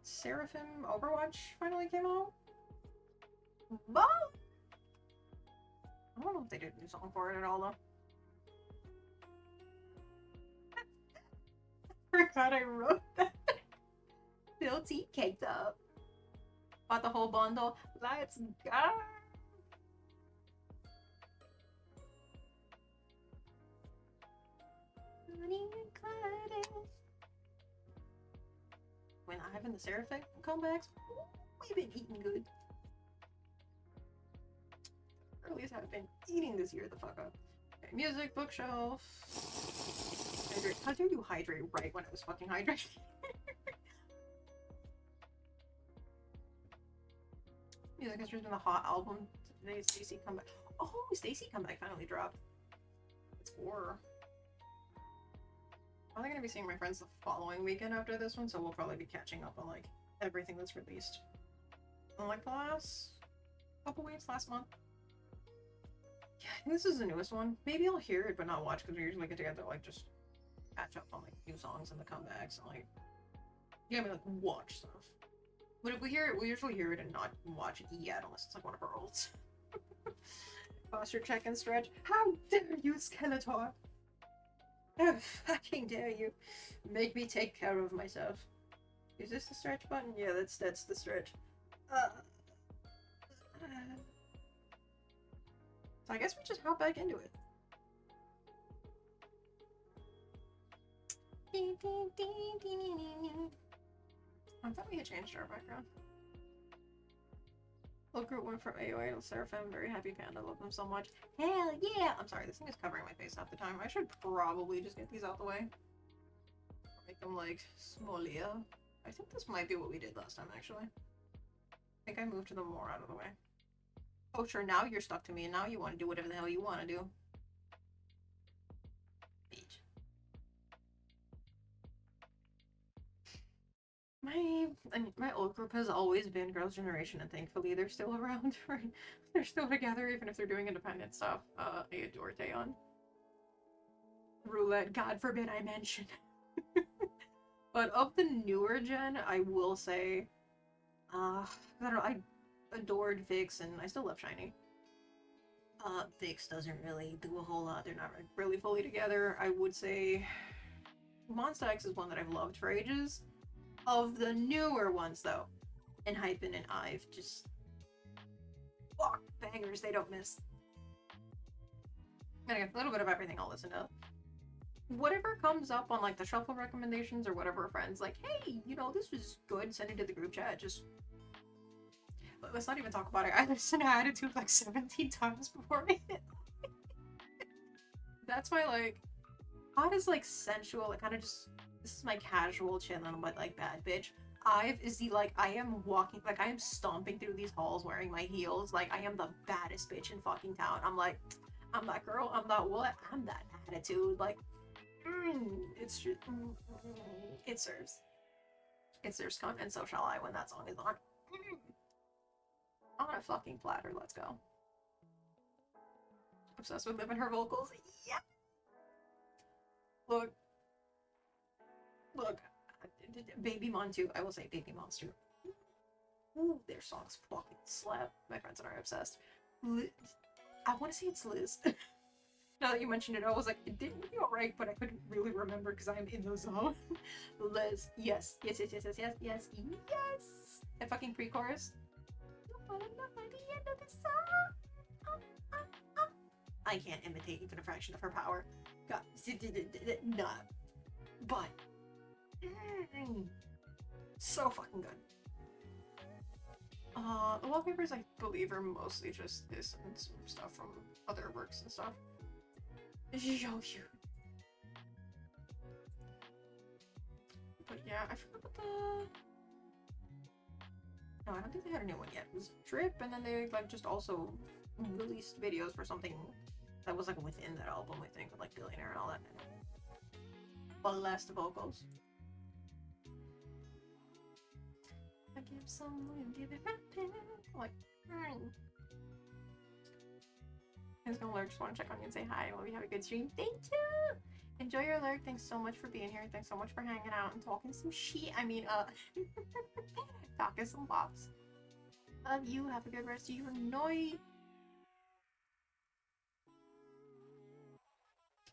Seraphim Overwatch finally came out. But I don't know if they did a new song for it at all though. Forgot I wrote that. Guilty caked up. Bought the whole bundle. Let's go. When I've been the Seraphim comebacks, we've been eating good. Or at least I've been eating this year the fuck up. Okay, music, bookshelf. Hydrate. How dare you hydrate right when I was fucking hydrating? Music has just been the hot album. Today's Stacy comeback. Oh, Stacy comeback finally dropped. It's 4. I'm gonna be seeing my friends the following weekend after this one, so we'll probably be catching up on like everything that's released in like the last couple weeks, last month. Yeah, I think this is the newest one. Maybe I'll hear it but not watch because we usually get together like just catch up on like new songs and the comebacks and like yeah, I mean like watch stuff. But if we hear it, we usually hear it and not watch it yet unless it's like one of our olds. Posture check and stretch. How dare you, Skeletor? How fucking dare you make me take care of myself? Is this the stretch button? Yeah, that's the stretch. So I guess we just hop back into it. I thought we had changed our background. Little group went from AOA to Seraphim. Very happy panda. Love them so much. Hell yeah! I'm sorry, this thing is covering my face half the time. I should probably just get these out the way. Make them like smaller. I think this might be what we did last time actually. I think I moved them more out of the way. Oh sure, now you're stuck to me and now you want to do whatever the hell you want to do. Beach. My old group has always been Girls' Generation, and thankfully they're still around. Right? They're still together even if they're doing independent stuff. I adore Taeyeon. Roulette, God forbid I mention. But of the newer gen, I will say, I don't know, I adored Vix, and I still love Shiny. Vix doesn't really do a whole lot. They're not really fully together. I would say Monsta X is one that I've loved for ages. Of the newer ones, though, and Hypen and Ive, just fuck bangers, they don't miss. And again, a little bit of everything I'll listen to. Whatever comes up on like the shuffle recommendations or whatever, friends like, hey, you know, this was good, send it to the group chat. Just let's not even talk about it. I listened to Attitude like 17 times before I hit. That's my like hot is like sensual, like kind of just. This is my casual chillin' but like bad bitch. Ive is the like I am walking like I am stomping through these halls wearing my heels like I am the baddest bitch in fucking town. I'm like I'm that girl. I'm that what? I'm that attitude. Like it's just it serves. It serves cunt and so shall I when that song is on. On a fucking platter. Let's go. Obsessed with living her vocals. Yep. Look. Look, Baby Mon too. I will say Baby Monster. Ooh, their songs fucking slap. My friends and I are obsessed. I want to say it's Liz. Now that you mentioned it, I was like, it didn't feel right, but I couldn't really remember because I'm in the zone. Liz, yes. Yes, yes, yes, yes, yes, yes, yes. That fucking pre-chorus. I can't imitate even a fraction of her power. God, not. But so fucking good. The wallpapers I believe are mostly just this and some stuff from other works and stuff. Yo. But yeah, I forgot about the. No, I don't think they had a new one yet. It was Drip, and then they like just also released videos for something that was like within that album, I think, with like Billionaire and all that. Blast vocals. I give someone, give it back. Like, I was gonna just want to check on you and say hi while we have a good stream. Thank you! Enjoy your alert. Thanks so much for being here. Thanks so much for hanging out and talking some shit. I mean, talking some bops. Love you. Have a good rest of your night.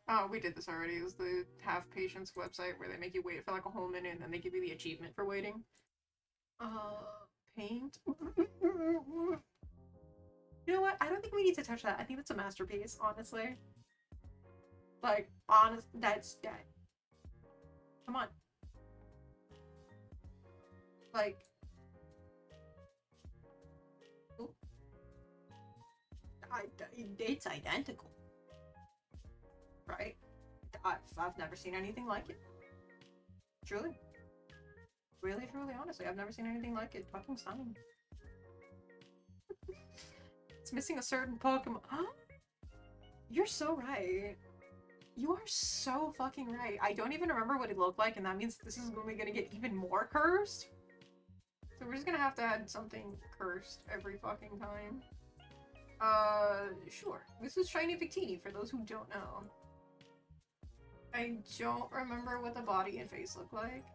Oh, we did this already. It was the Have Patience website where they make you wait for like a whole minute and then they give you the achievement for waiting. Paint. You know what? I don't think we need to touch that. I think that's a masterpiece, honestly. Like, honest, that's dead. Come on. Like, ooh. It's identical. Right? I've never seen anything like it. Truly. Really, truly, honestly, I've never seen anything like it. Fucking stunning. It's missing a certain Pokemon. Huh? You're so right. You are so fucking right. I don't even remember what it looked like, and that means this is only gonna get even more cursed. So we're just gonna have to add something cursed every fucking time. Sure. This is Shiny Victini, for those who don't know. I don't remember what the body and face look like.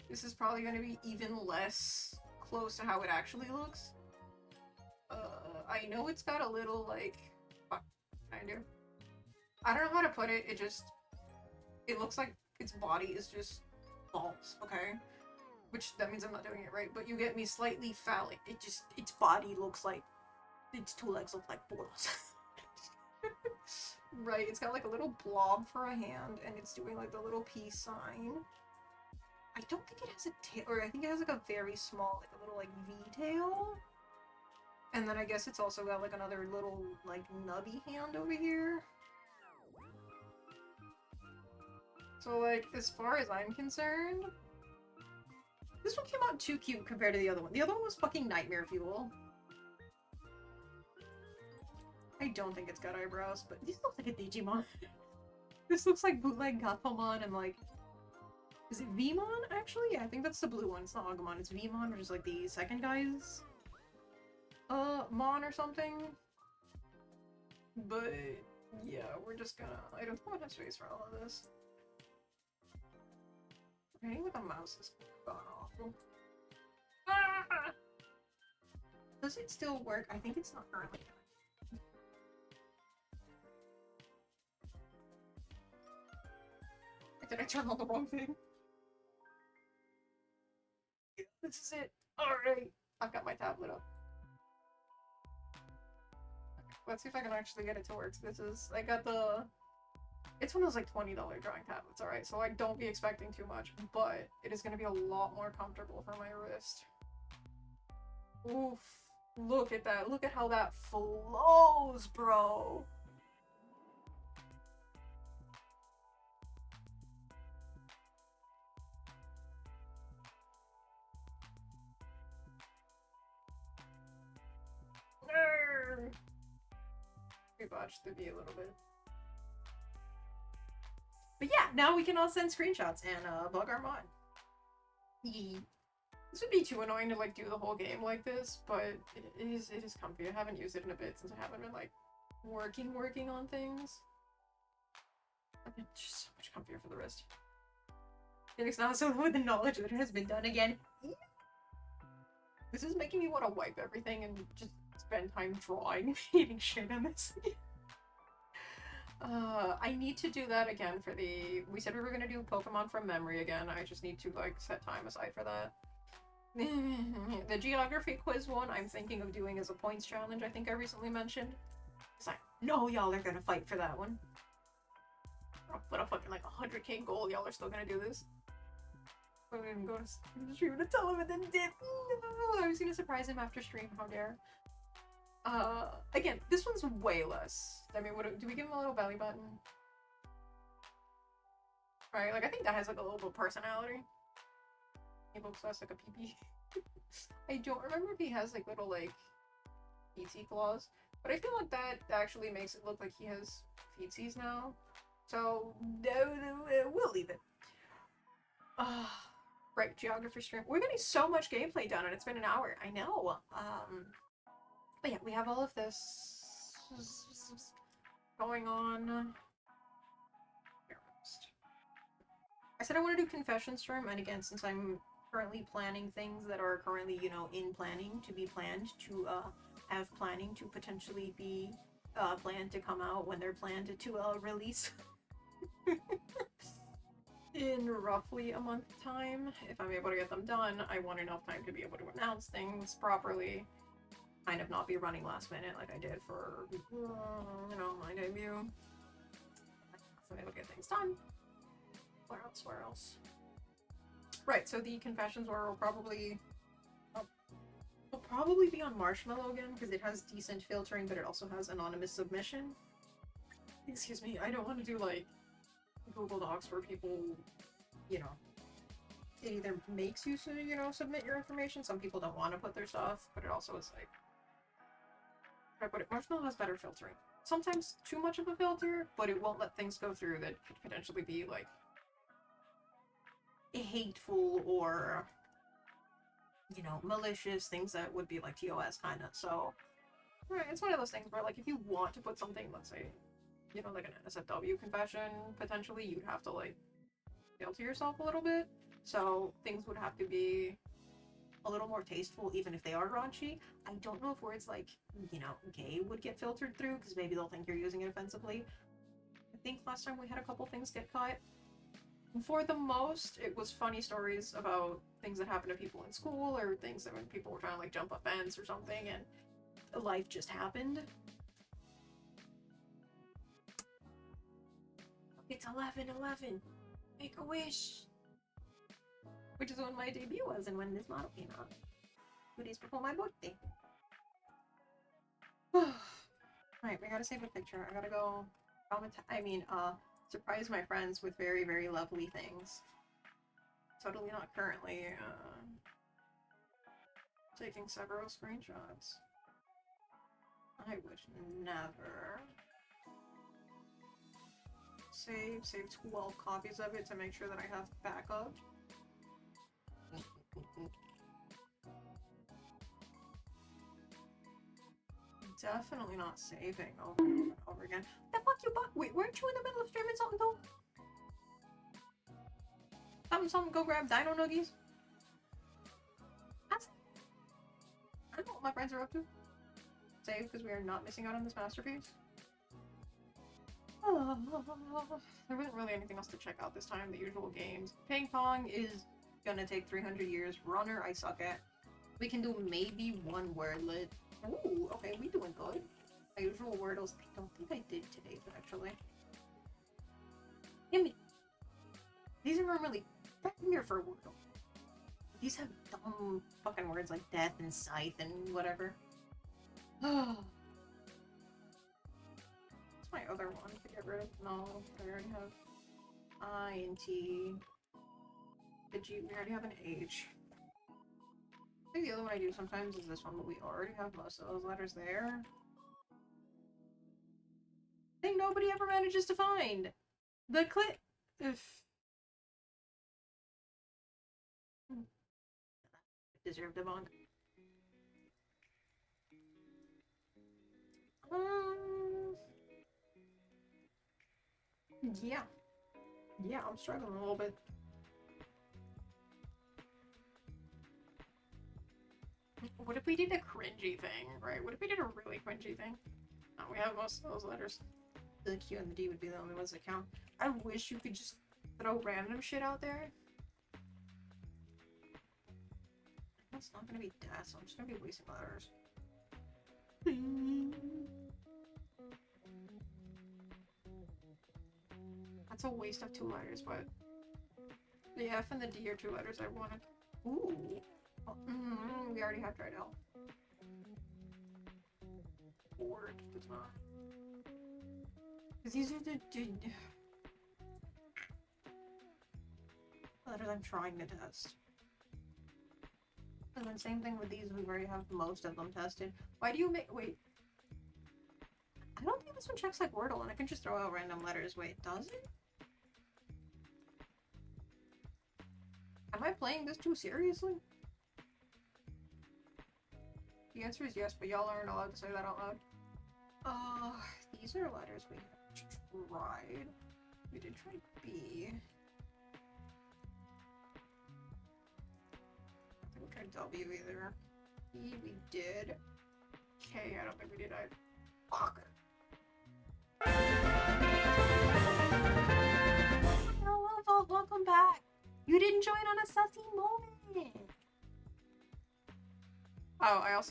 This is probably gonna be even less close to how it actually looks. I know it's got a little, like... What can I do? I don't know how to put it, it looks like its body is just balls, okay? Which, that means I'm not doing it right, but you get me slightly phallic. Its body looks like, its two legs look like balls. Right, it's got like a little blob for a hand, and it's doing like the little peace sign. I don't think it has a tail, or I think it has like a very small, like a little like V-tail. And then I guess it's also got like another little like nubby hand over here. So like, as far as I'm concerned, this one came out too cute compared to the other one. The other one was fucking nightmare fuel. I don't think it's got eyebrows, but this looks like a Digimon. This looks like bootleg Gatomon and like... Is it Vmon, actually? Yeah, I think that's the blue one. It's not Agumon, it's Vmon, which is like the second guy's... Mon or something. But, yeah, we're just gonna... I don't think I have space for all of this. Hitting with a mouse is gone awful. Ah! Does it still work? I think it's not currently. Did I turn on the wrong thing? Yeah, this is it. Alright. I've got my tablet up. Okay, let's see if I can actually get it to work. So this is... I got the... It's one of those like $20 drawing tablets, alright? So like, don't be expecting too much, but it is going to be a lot more comfortable for my wrist. Oof. Look at that. Look at how that flows, bro. We botched the V a little bit. But yeah, now we can all send screenshots and bug our mod. This would be too annoying to like do the whole game like this, but it is comfy. I haven't used it in a bit since I haven't been like working on things. It's just so much comfier for the wrist. It's not so with the knowledge that it has been done again. This is making me want to wipe everything and just spend time drawing and eating shit on this. I need to do that again for the... We said we were gonna do Pokemon from memory again. I just need to, like, set time aside for that. The geography quiz one I'm thinking of doing as a points challenge, I think I recently mentioned. It's like, no, y'all are gonna fight for that one. I'll put a fucking, like, 100k goal, y'all are still gonna do this. I didn't go to stream to tell him and then did. No, I was gonna surprise him after stream, how dare. Again, this one's way less. I mean, do we give him a little belly button? Right, like, I think that has, like, a little bit of personality. He looks less like a pee-pee. I don't remember if he has, like, little, like, feetsies claws. But I feel like that actually makes it look like he has feetsies now. So, we'll leave it. Right, geography stream. We're getting so much gameplay done, and it's been an hour. I know. But yeah, we have all of this going on. I said I want to do confession stream, and again, since I'm currently planning things that are currently, you know, in planning to be planned, to have planning to potentially be planned to come out when they're planned to release in roughly a month's time. If I'm able to get them done, I want enough time to be able to announce things properly, kind of not be running last minute like I did for, you know, my debut. So able to get things done. Where else? Where else? Right, so the confessions were will probably be on Marshmallow again, because it has decent filtering, but it also has anonymous submission. Excuse me, I don't want to do, like, Google Docs where people, you know, it either makes you, you know, submit your information. Some people don't want to put their stuff, but it also is like, how do I put it? Marshmallow has better filtering. Sometimes too much of a filter, but it won't let things go through that could potentially be, like, hateful or, you know, malicious, things that would be like TOS kind of. So, right, it's one of those things where, like, if you want to put something, let's say, you know, like an NSFW confession, potentially, you'd have to, like, filter yourself a little bit. So things would have to be a little more tasteful, even if they are raunchy. I don't know if words like, you know, gay would get filtered through, because maybe they'll think you're using it offensively. I think last time we had a couple things get cut. For the most, it was funny stories about things that happened to people in school, or things that when people were trying to, like, jump a fence or something, and life just happened. It's 11/11. Make a wish. Which is when my debut was, and when this model came out. 2 days before my birthday. Alright, we gotta save a picture. I gotta go surprise my friends with very, very lovely things. Totally not currently, taking several screenshots. I would never. Save 12 copies of it to make sure that I have backup. Definitely not saving over and over again. The fuck you bought? Wait, weren't you in the middle of streaming something though? Something, go grab Dino Nuggies? I don't know what my friends are up to. Save, because we are not missing out on this masterpiece. There wasn't really anything else to check out this time. The usual games. Ping pong is gonna take 300 years. Runner, I suck at. We can do maybe one wordlet. Ooh, okay, we doing good. My usual wordles, I don't think I did today, actually. Damn it. These are normally here for a wordle. These have dumb fucking words like death and scythe and whatever. What's my other one to get rid of? No, I already have I and T. The G, we already have an H. I think the other one I do sometimes is this one, but we already have most of those letters there. I think nobody ever manages to find the clip. If deserve the bond. Yeah. Yeah, I'm struggling a little bit. What if we did a cringy thing, right? What if we did a really cringy thing? No, we have most of those letters. The Q and the D would be the only ones that count. I wish you could just throw random shit out there. That's not gonna be death, so I'm just gonna be wasting letters. That's a waste of 2 letters, but the F and the D are 2 letters I wanted. Ooh. We already have tried L. Board does not. Because these are the letters I'm trying to test. And then same thing with these, we already have most of them tested. Why do you make- wait. I don't think this one checks like Wordle, and I can just throw out random letters. Wait, does it? Am I playing this too seriously? The answer is yes, but y'all aren't allowed to say that out loud. These are letters we tried. We did try B. Or W either. E we did. K, I don't think we did either. Fuck. Hello, welcome back. You didn't join on a sussy moment. Oh, I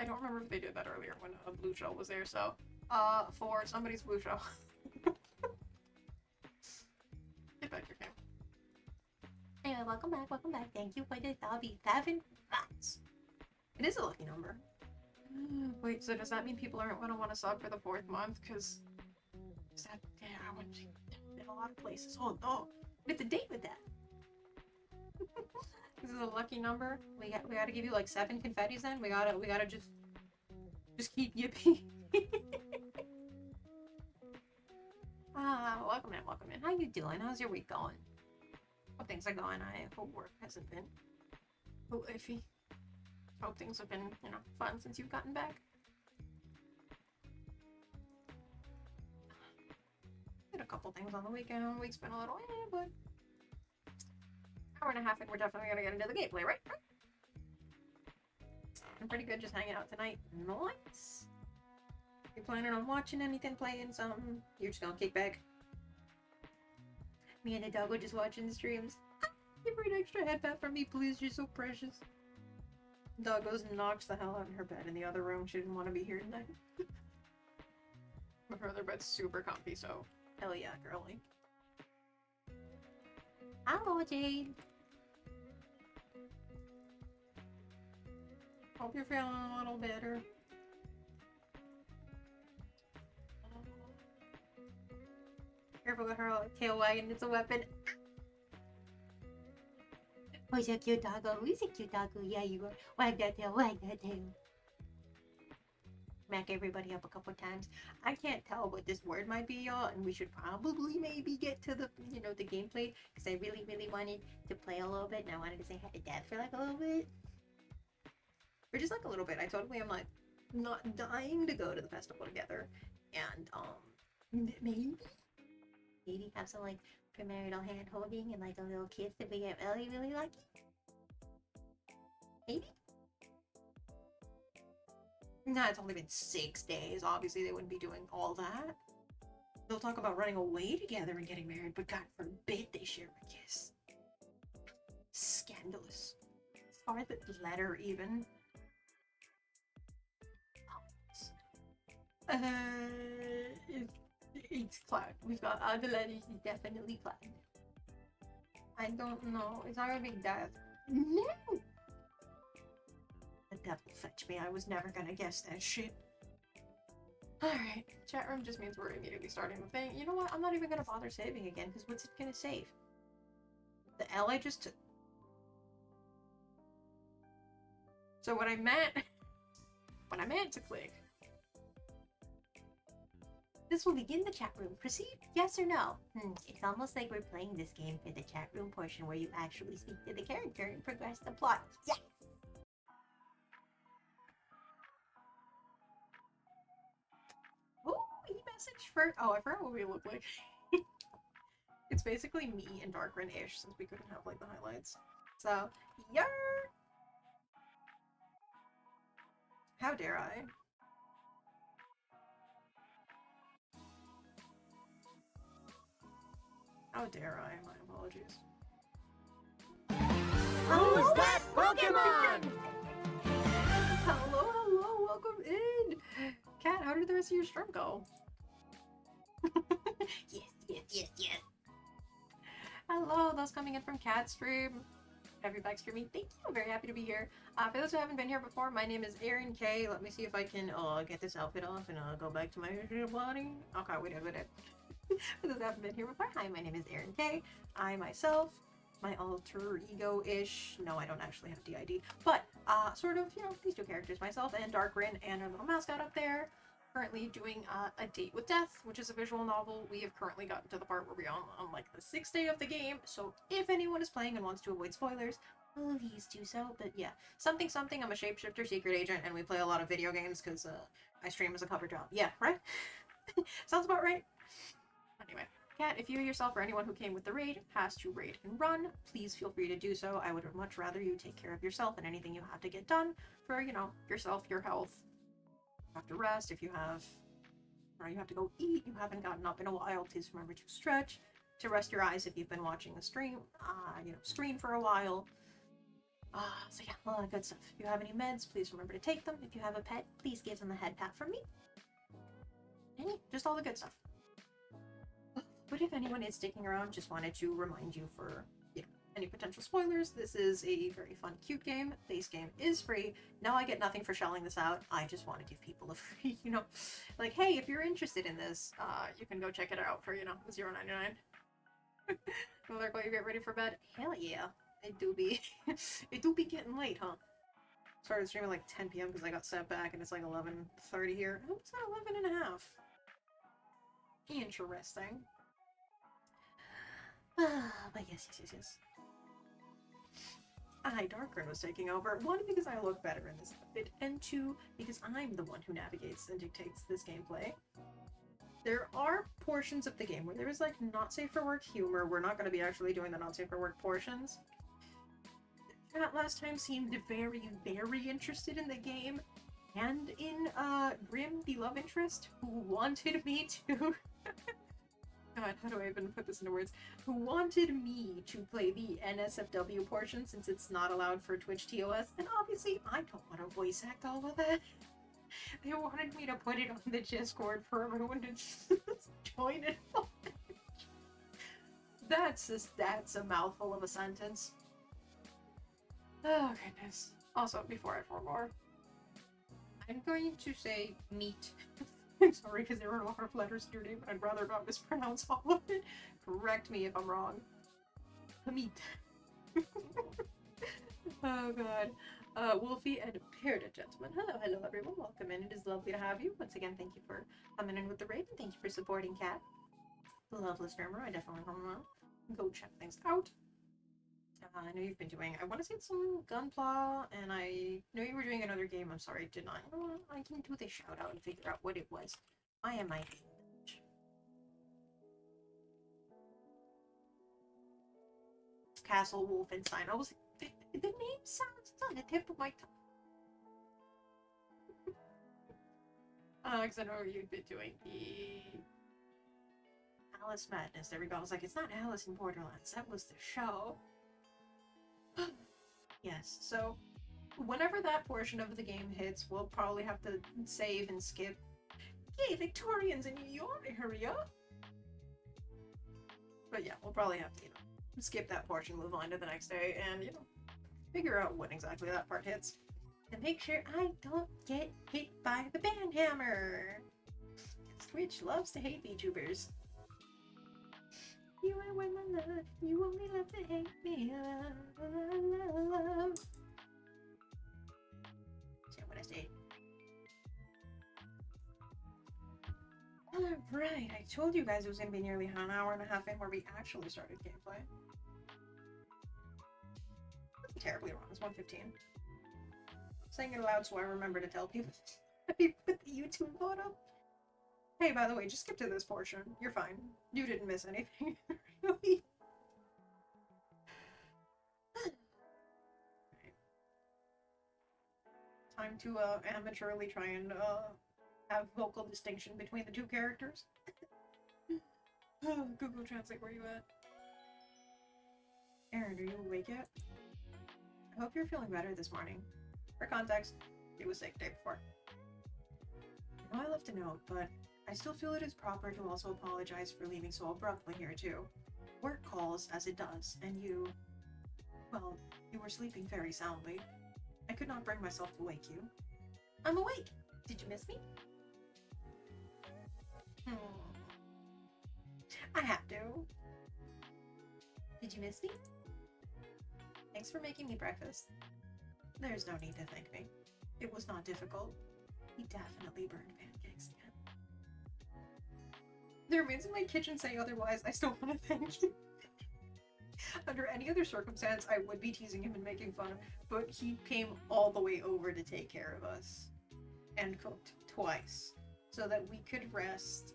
don't remember if they did that earlier when a blue shell was there, so, for somebody's blue shell. Get back your game. Anyway, welcome back. Thank you for the hobby. 7 rats. It is a lucky number. Wait, so does that mean people aren't gonna want to sub for the 4th month? Cause that, yeah, I went in a lot of places. Oh no, it's a date with that. This is a lucky number. We gotta give you like 7 confettis then. We gotta just keep yipping. Welcome in. How you doing? How's your week going? Hope things are going. I hope work hasn't been iffy. Hope things have been, you know, fun since you've gotten back. Did a couple things on the weekend. Week's been a little but hour and a half in, we're definitely gonna get into the gameplay, right? I'm pretty good just hanging out tonight. Nice. You planning on watching anything, playing something? You're just gonna kick back? Me and the dog were just watching the streams. Give her an extra head pat from me, please. You're so precious. Dog goes and knocks the hell out of her bed in the other room. She didn't want to be here tonight. But her other bed's super comfy, so hell yeah, girly. Hello, Jade. Hope you're feeling a little better. Careful with her tail wagging, it's a weapon. Oh, he's a cute doggo. He's a cute doggo. Yeah, you are. Wag that tail, wag that tail. Smack everybody up a couple times. I can't tell what this word might be, y'all, and we should probably maybe get to the, you know, the gameplay, because I really, really wanted to play a little bit, and I wanted to say hi to Dad for like a little bit. Or just like a little bit. I totally am like not dying to go to the festival together, and maybe have some like premarital hand holding and like a little kiss if we get really, really lucky. Maybe. Nah, it's only been 6 days. Obviously, they wouldn't be doing all that. They'll talk about running away together and getting married, but God forbid they share a kiss. Scandalous. Scarlet letter, even. It's Cloud. We've got other letters. It's definitely Cloud. I don't know. It's not gonna be death. No! The devil fetch me. I was never gonna guess that shit. Alright. Chat room just means we're immediately starting the thing. You know what? I'm not even gonna bother saving again, because what's it gonna save? The L I just took. So what I meant to click. This will begin the chat room. Proceed? Yes or no? It's almost like we're playing this game for the chat room portion where you actually speak to the character and progress the plot. Yes! Oh, e-message for... Oh, I forgot what we look like. It's basically me and DarkRin-ish since we couldn't have, like, the highlights. So, yer! How dare I? How dare I? My apologies. Who's that Pokemon? Hello, welcome in! Kat, how did the rest of your stream go? Yes. Hello, those coming in from Kat's stream. Have you back streaming? Thank you, I'm very happy to be here. For those who haven't been here before, my name is Aerin K. Let me see if I can get this outfit off and go back to my usual body. Okay, we did. For those who haven't been here before, hi, my name is Aerin K. I myself, my alter ego-ish, no, I don't actually have DID, but sort of, you know, these two characters, myself and DarkRin and our little mascot up there, currently doing A Date with Death, which is a visual novel. We have currently gotten to the part where we're on like the 6th day of the game, so if anyone is playing and wants to avoid spoilers, please do so. But yeah, something, I'm a shapeshifter secret agent, and we play a lot of video games because I stream as a cover job. Yeah, right? Sounds about right. Anyway, Cat, if you yourself or anyone who came with the raid has to raid and run, please feel free to do so. I would much rather you take care of yourself and anything you have to get done for, you know, yourself, your health. You have to rest if you have, or you have to go eat, you haven't gotten up in a while, please remember to stretch, to rest your eyes if you've been watching the stream, stream for a while. So yeah, all that good stuff. If you have any meds, please remember to take them. If you have a pet, please give them a head pat from me. And yeah, just all the good stuff. But if anyone is sticking around, just wanted to remind you for, you know, any potential spoilers, this is a very fun, cute game. Base game is free. Now I get nothing for shelling this out. I just want to give people a free, you know, like, hey, if you're interested in this, you can go check it out for, you know, $0.99. Will there you get ready for bed? Hell yeah. It do be. It do be getting late, huh? Started streaming like 10 p.m. because I got sent back and it's like 11:30 here. Oh, it's at 11 and a half. Interesting. But yes. DarkRin was taking over. One, because I look better in this outfit, and two, because I'm the one who navigates and dictates this gameplay. There are portions of the game where there is like not safe for work humor. We're not going to be actually doing the not safe for work portions. That last time seemed very, very interested in the game and in Grim, the love interest, who wanted me to God, how do I even put this into words? Who wanted me to play the NSFW portion since it's not allowed for Twitch TOS, and obviously I don't want to voice act all of that. They wanted me to put it on the Discord for everyone to just join it. That's a mouthful of a sentence. Oh goodness. Also, before I forget, I'm going to say meat. I'm sorry, because there were a lot of letters in your name, but I'd rather not mispronounce all of it. Correct me if I'm wrong. Meat. Oh god. Wolfie and Bearded Gentleman. Hello everyone. Welcome in. It is lovely to have you. Once again, thank you for coming in with the raid, and thank you for supporting Cat. The loveless streamer. I definitely want to go check things out. I know you've been doing, I want to say some Gunpla, and I know you were doing another game. I'm sorry, I did not. You know what? I can do the shout out and figure out what it was. Why am I Castle Wolfenstein? I was like, the name sounds on the tip of my tongue. Because I know you've been doing the Alice Madness. There we go. I was like, it's not Alice in Borderlands. That was the show. Yes, so whenever that portion of the game hits, we'll probably have to save and skip. Yay, Victorians in your area! But yeah, we'll probably have to, you know, skip that portion, move on to the next day, and, you know, figure out when exactly that part hits. And make sure I don't get hit by the banhammer! Twitch loves to hate VTubers. You are when I love, you only love to hate me. Love. So what I say? Alright, I told you guys it was gonna be nearly an hour and a half in where we actually started gameplay. That's terribly wrong, it's 1:15. Saying it aloud so I remember to tell people I put the YouTube vote up. Hey, by the way, just skip to this portion. You're fine. You didn't miss anything, really. Time to amateurly try and have vocal distinction between the two characters. Google Translate, where you at? Aerin, are you awake yet? I hope you're feeling better this morning. For context, he was sick the day before. I know I left a note, but I still feel it is proper to also apologize for leaving so abruptly here too. Work calls as it does, and you... well, you were sleeping very soundly. I could not bring myself to wake you. I'm awake! Did you miss me? I have to. Did you miss me? Thanks for making me breakfast. There's no need to thank me. It was not difficult. He definitely burned pancakes again. The remains in my kitchen say otherwise. I still want to thank you. Under any other circumstance, I would be teasing him and making fun of him, but he came all the way over to take care of us. And cooked twice. So that we could rest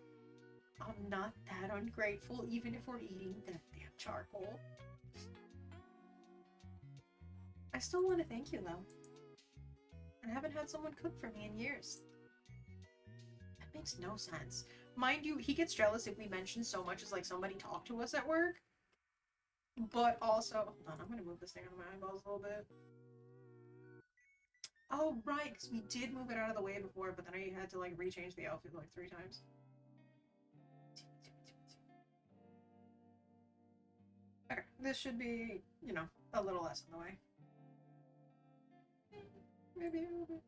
I'm not that ungrateful, even if we're eating that damn charcoal. I still want to thank you, though. I haven't had someone cook for me in years. That makes no sense. Mind you, he gets jealous if we mention so much as, like, somebody talk to us at work. But also... Hold on, I'm gonna move this thing out of my eyeballs a little bit. Oh, right, because we did move it out of the way before, but then I had to, like, rechange the outfit, like, 3 times. Okay, this should be, you know, a little less in the way. Maybe a little bit.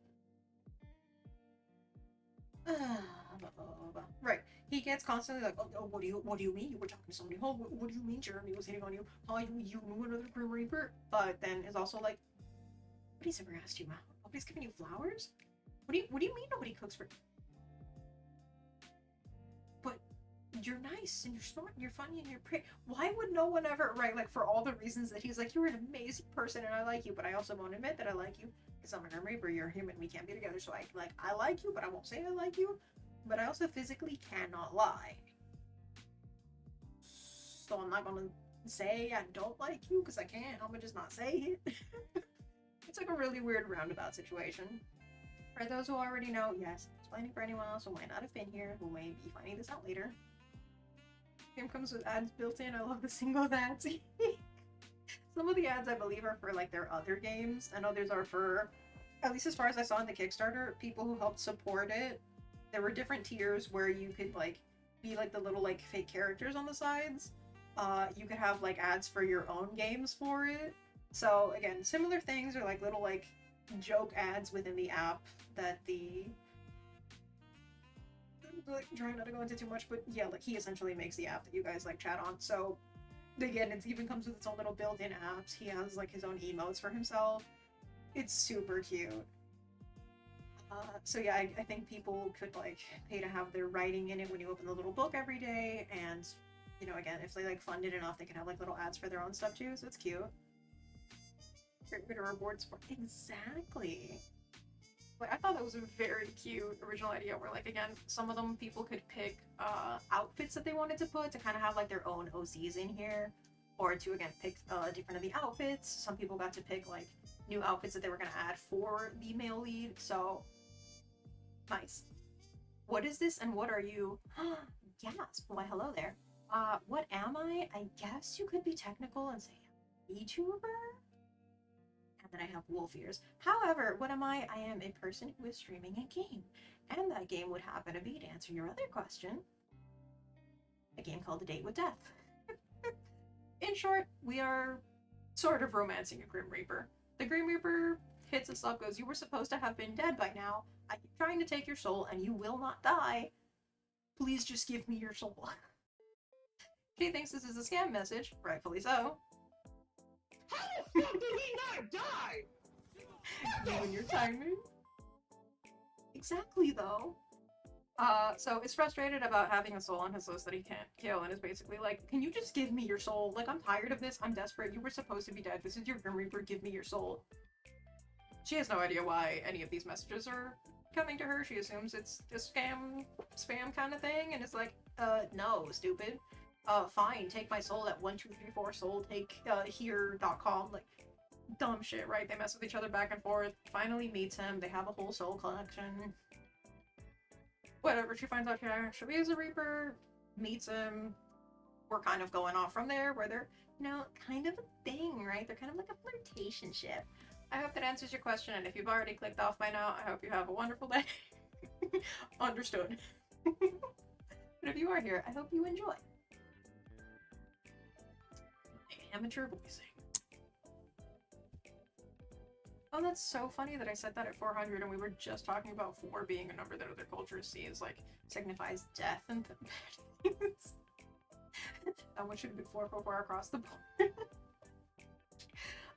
Right. He gets constantly like, oh, what do you mean you were talking to somebody? Oh, what do you mean Jeremy was hitting on you? Oh, you knew another Grim Reaper? But then is also like, nobody's ever asked you out. Nobody's giving you flowers? What do you mean nobody cooks for you? But you're nice and you're smart and you're funny and you're pretty. Why would no one ever, right, like for all the reasons that he's like, you're an amazing person and I like you, but I also won't admit that I like you. Because I'm a Grim Reaper, you're a human, we can't be together, so I like you, but I won't say I like you. But I also physically cannot lie. So I'm not gonna say I don't like you, because I can't, I'm gonna just not say it. It's like a really weird roundabout situation. For those who already know, yes, explaining for anyone else who might not have been here, who may be finding this out later. Game comes with ads built in, I love the single ads. Some of the ads, I believe, are for, like, their other games, and others are for, at least as far as I saw in the Kickstarter, people who helped support it. There were different tiers where you could, like, be, like, the little, like, fake characters on the sides. You could have, like, ads for your own games for it. So, again, similar things are, like, little, like, joke ads within the app that the... Like, trying not to go into too much, but yeah, like, he essentially makes the app that you guys, like, chat on, so... Again, it even comes with its own little built-in apps. He has, like, his own emotes for himself. It's super cute. So yeah, I think people could, like, pay to have their writing in it when you open the little book every day, and, you know, again, if they, like, fund it enough, they can have, like, little ads for their own stuff, too, so it's cute. Great bit of rewards for... Exactly! Like, I thought that was a very cute original idea where, like, again, some of them people could pick outfits that they wanted to put to kind of have, like, their own OCs in here, or to, again, pick different of the outfits. Some people got to pick, like, new outfits that they were going to add for the male lead, so nice. What is this and what are you? Gasp. Why, hello there. What am I? I guess you could be technical and say VTuber? That I have wolf ears. However, what am I? I am a person who is streaming a game. And that game would happen to be, to answer your other question, a game called A Date with Death. In short, we are sort of romancing a Grim Reaper. The Grim Reaper hits us up, goes, you were supposed to have been dead by now. I keep trying to take your soul and you will not die. Please just give me your soul. She thinks this is a scam message, rightfully so. How the fuck did he not die? You and your timing. Exactly, though. So is frustrated about having a soul on his list that he can't kill, and is basically like, can you just give me your soul? Like, I'm tired of this, I'm desperate, you were supposed to be dead, this is your Grim Reaper, give me your soul. She has no idea why any of these messages are coming to her. She assumes it's a spam kind of thing, and it's like, no, stupid. Fine, take my soul at 1234 soul take here.com. Like, dumb shit, right? They mess with each other back and forth. Finally meets him. They have a whole soul collection. Whatever, she finds out she actually is a Reaper, meets him. We're kind of going off from there, where they're, you know, kind of a thing, right? They're kind of like a flirtationship. I hope that answers your question, and if you've already clicked off by now, I hope you have a wonderful day. Understood. But if you are here, I hope you enjoy. Amateur voicing. Oh, that's so funny that I said that at 400 and we were just talking about 4 being a number that other cultures see as, like, signifies death and things. That one should have been 444 across the board.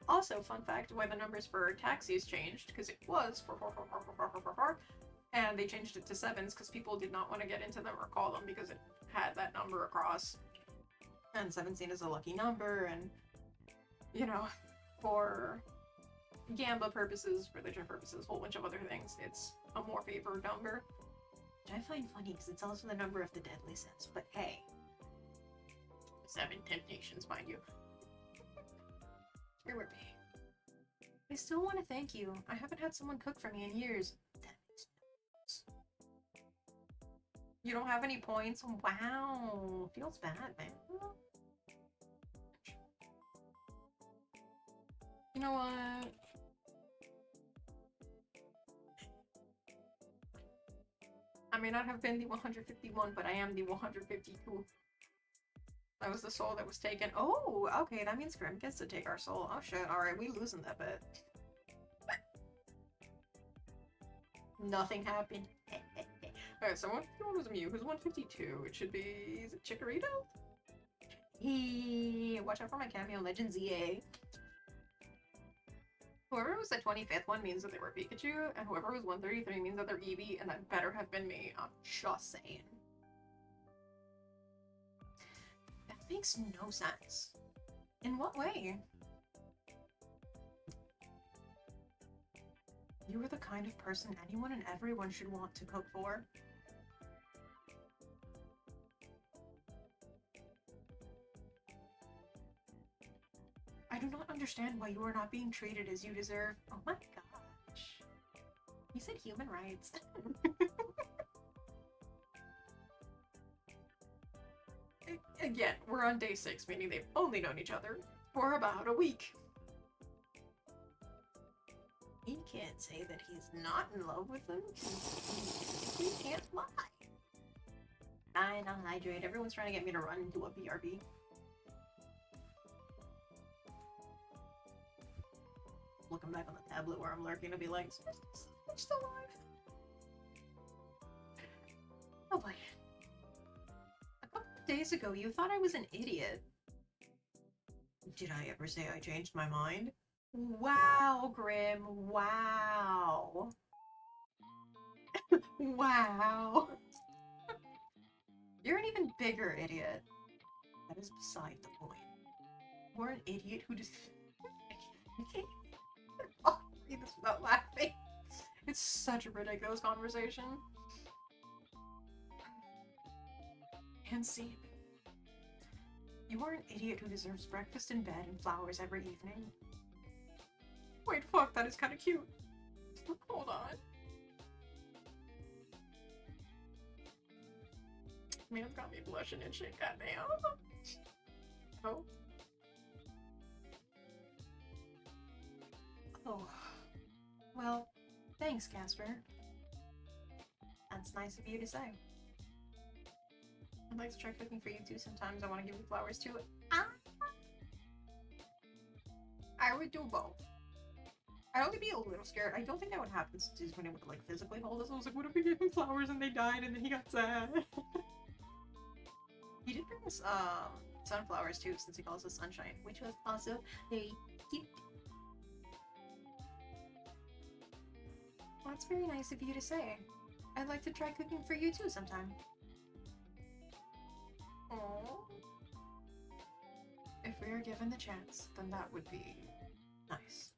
Also, fun fact, when the numbers for taxis changed, because it was 4444444, and they changed it to 7s because people did not want to get into them or call them because it had that number across. And 17 is a lucky number, and, you know, for Gamba purposes, religion purposes, a whole bunch of other things, it's a more favored number. Which I find funny because it's also the number of the deadly sins, but hey. 7 temptations, mind you. Here we're being. I still want to thank you. I haven't had someone cook for me in years. That makes no sense. You don't have any points? Wow. Feels bad, man. You know what? I may not have been the 151, but I am the 152. That was the soul that was taken. Oh, okay, that means Grim gets to take our soul. Oh shit, alright, we losing that bit. Nothing happened. Alright, so 151 was a Mew. Who's 152? It should be... is it Chikorito? Hey, watch out for my cameo, Legend ZA. Whoever was the 25th one means that they were Pikachu, and whoever was 133 means that they're Eevee, and that better have been me. I'm just saying. That makes no sense. In what way? You are the kind of person anyone and everyone should want to cook for. I do not understand why you are not being treated as you deserve. Oh my gosh. You said human rights. Again, we're on day 6, meaning they've only known each other for about a week. He can't say that he's not in love with them. He can't lie. Fine, I'll hydrate. Everyone's trying to get me to run into a BRB. Looking back on the tablet where I'm lurking to be like, I'm still alive. Oh boy. A couple of days ago, you thought I was an idiot. Did I ever say I changed my mind? Wow, Grim. Wow. Wow. You're an even bigger idiot. That is beside the point. You're an idiot who just... I can't read this without laughing. It's such a ridiculous conversation. And see. You are an idiot who deserves breakfast in bed and flowers every evening. Wait, fuck, that is kind of cute. Hold on. Man's got me blushing and shit, goddamn. Oh. Oh. Well, thanks, Casper. That's nice of you to say. I'd like to try cooking for you too sometimes. I want to give you flowers too. Ah! I would do both. I'd only be a little scared. I don't think that would happen since he's been able to like physically hold us. I was like, what if we gave him flowers and they died and then he got sad? He did bring us sunflowers too, since he calls us Sunshine, which was also very cute. Well, that's very nice of you to say. I'd like to try cooking for you too sometime. Aww. If we are given the chance, then that would be nice.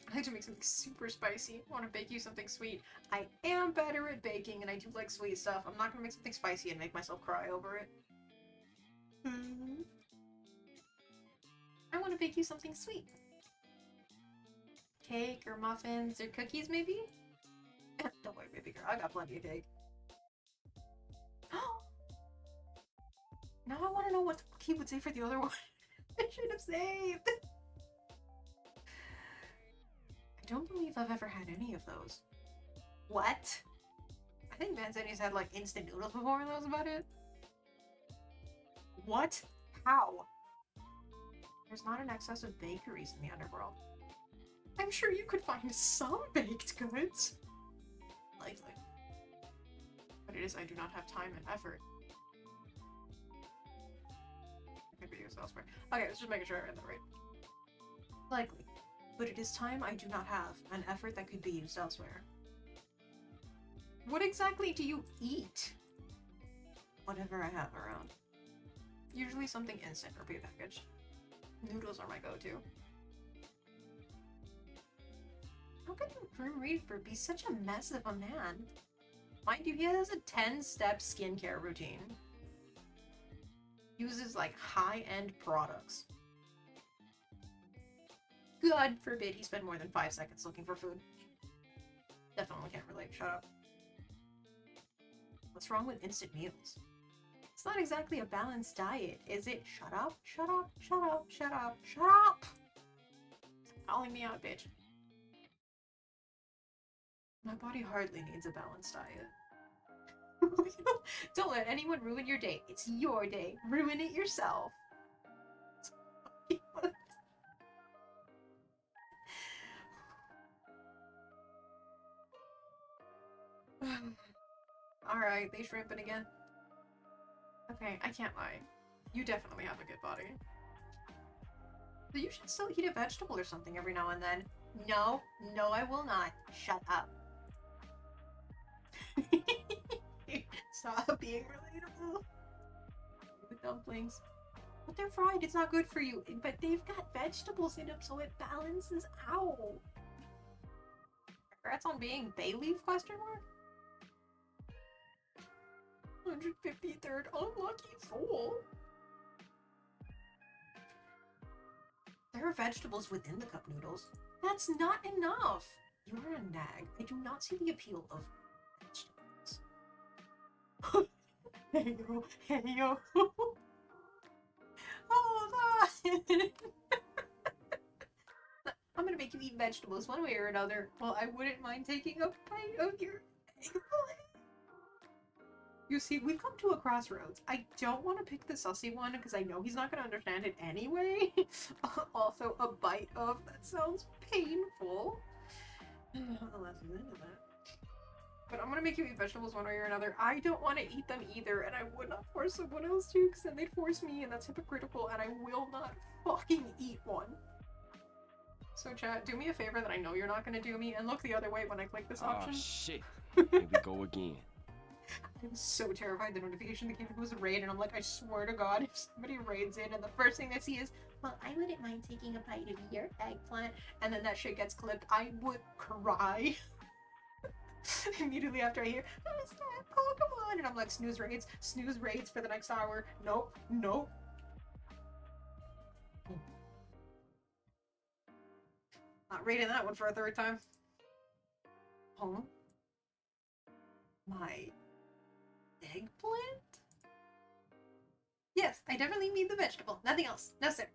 I like to make something super spicy. I want to bake you something sweet. I am better at baking and I do like sweet stuff. I'm not going to make something spicy and make myself cry over it. I want to bake you something sweet. Cake or muffins or cookies maybe? Don't worry, baby girl. I got plenty of cake. Now I want to know what he would say for the other one. I should have saved. I don't believe I've ever had any of those. What? I think Ben said he's had like instant noodles before and that was about it. What? How? There's not an excess of bakeries in the underworld. I'm sure you could find some baked goods. Likely. But it is I do not have time and effort. I could be used elsewhere. Okay, let's just make sure I read that right. Likely. But it is time I do not have, an effort that could be used elsewhere. What exactly do you eat? Whatever I have around. Usually something instant or prepackaged. Noodles are my go-to. How could the Grim Reaper be such a mess of a man? Mind you, he has a 10-step skincare routine. Uses, like, high-end products. God forbid he spend more than 5 seconds looking for food. Definitely can't relate. Shut up. What's wrong with instant meals? It's not exactly a balanced diet, is it? Shut up, shut up, shut up, shut up, shut up! Stop calling me out, bitch. My body hardly needs a balanced diet. Don't let anyone ruin your day. It's your day. Ruin it yourself. Alright, they shrimping again. Okay, I can't lie. You definitely have a good body. But you should still eat a vegetable or something every now and then. No, no I will not. Shut up. Stop being relatable. With dumplings. But they're fried, it's not good for you. But they've got vegetables in them, so it balances out. Congrats on being bay leaf, question mark? 153rd unlucky fool. There are vegetables within the cup noodles. That's not enough. You are a nag. I do not see the appeal of vegetables. Hey yo, hey yo. Hold on. I'm gonna make you eat vegetables one way or another. Well, I wouldn't mind taking a bite of your eggplant. You see, we've come to a crossroads. I don't want to pick the sussy one because I know he's not going to understand it anyway. Also, a bite of, that sounds painful. Alas, I'm into that. But I'm going to make you eat vegetables one way or another. I don't want to eat them either, and I would not force someone else to because then they'd force me, and that's hypocritical, and I will not fucking eat one. So chat, do me a favor that I know you're not going to do me, and look the other way when I click this option. Oh shit, here we go again. I'm so terrified the notification that came up was a raid, and I'm like, I swear to God, if somebody raids in and the first thing they see is, well, I wouldn't mind taking a bite of your eggplant, and then that shit gets clipped, I would cry. Immediately after I hear, oh, it's that Pokemon, and I'm like, snooze raids for the next hour. Nope, nope. Not raiding that one for a third time. Home? My eggplant? Yes, I definitely mean the vegetable. Nothing else. No, sir.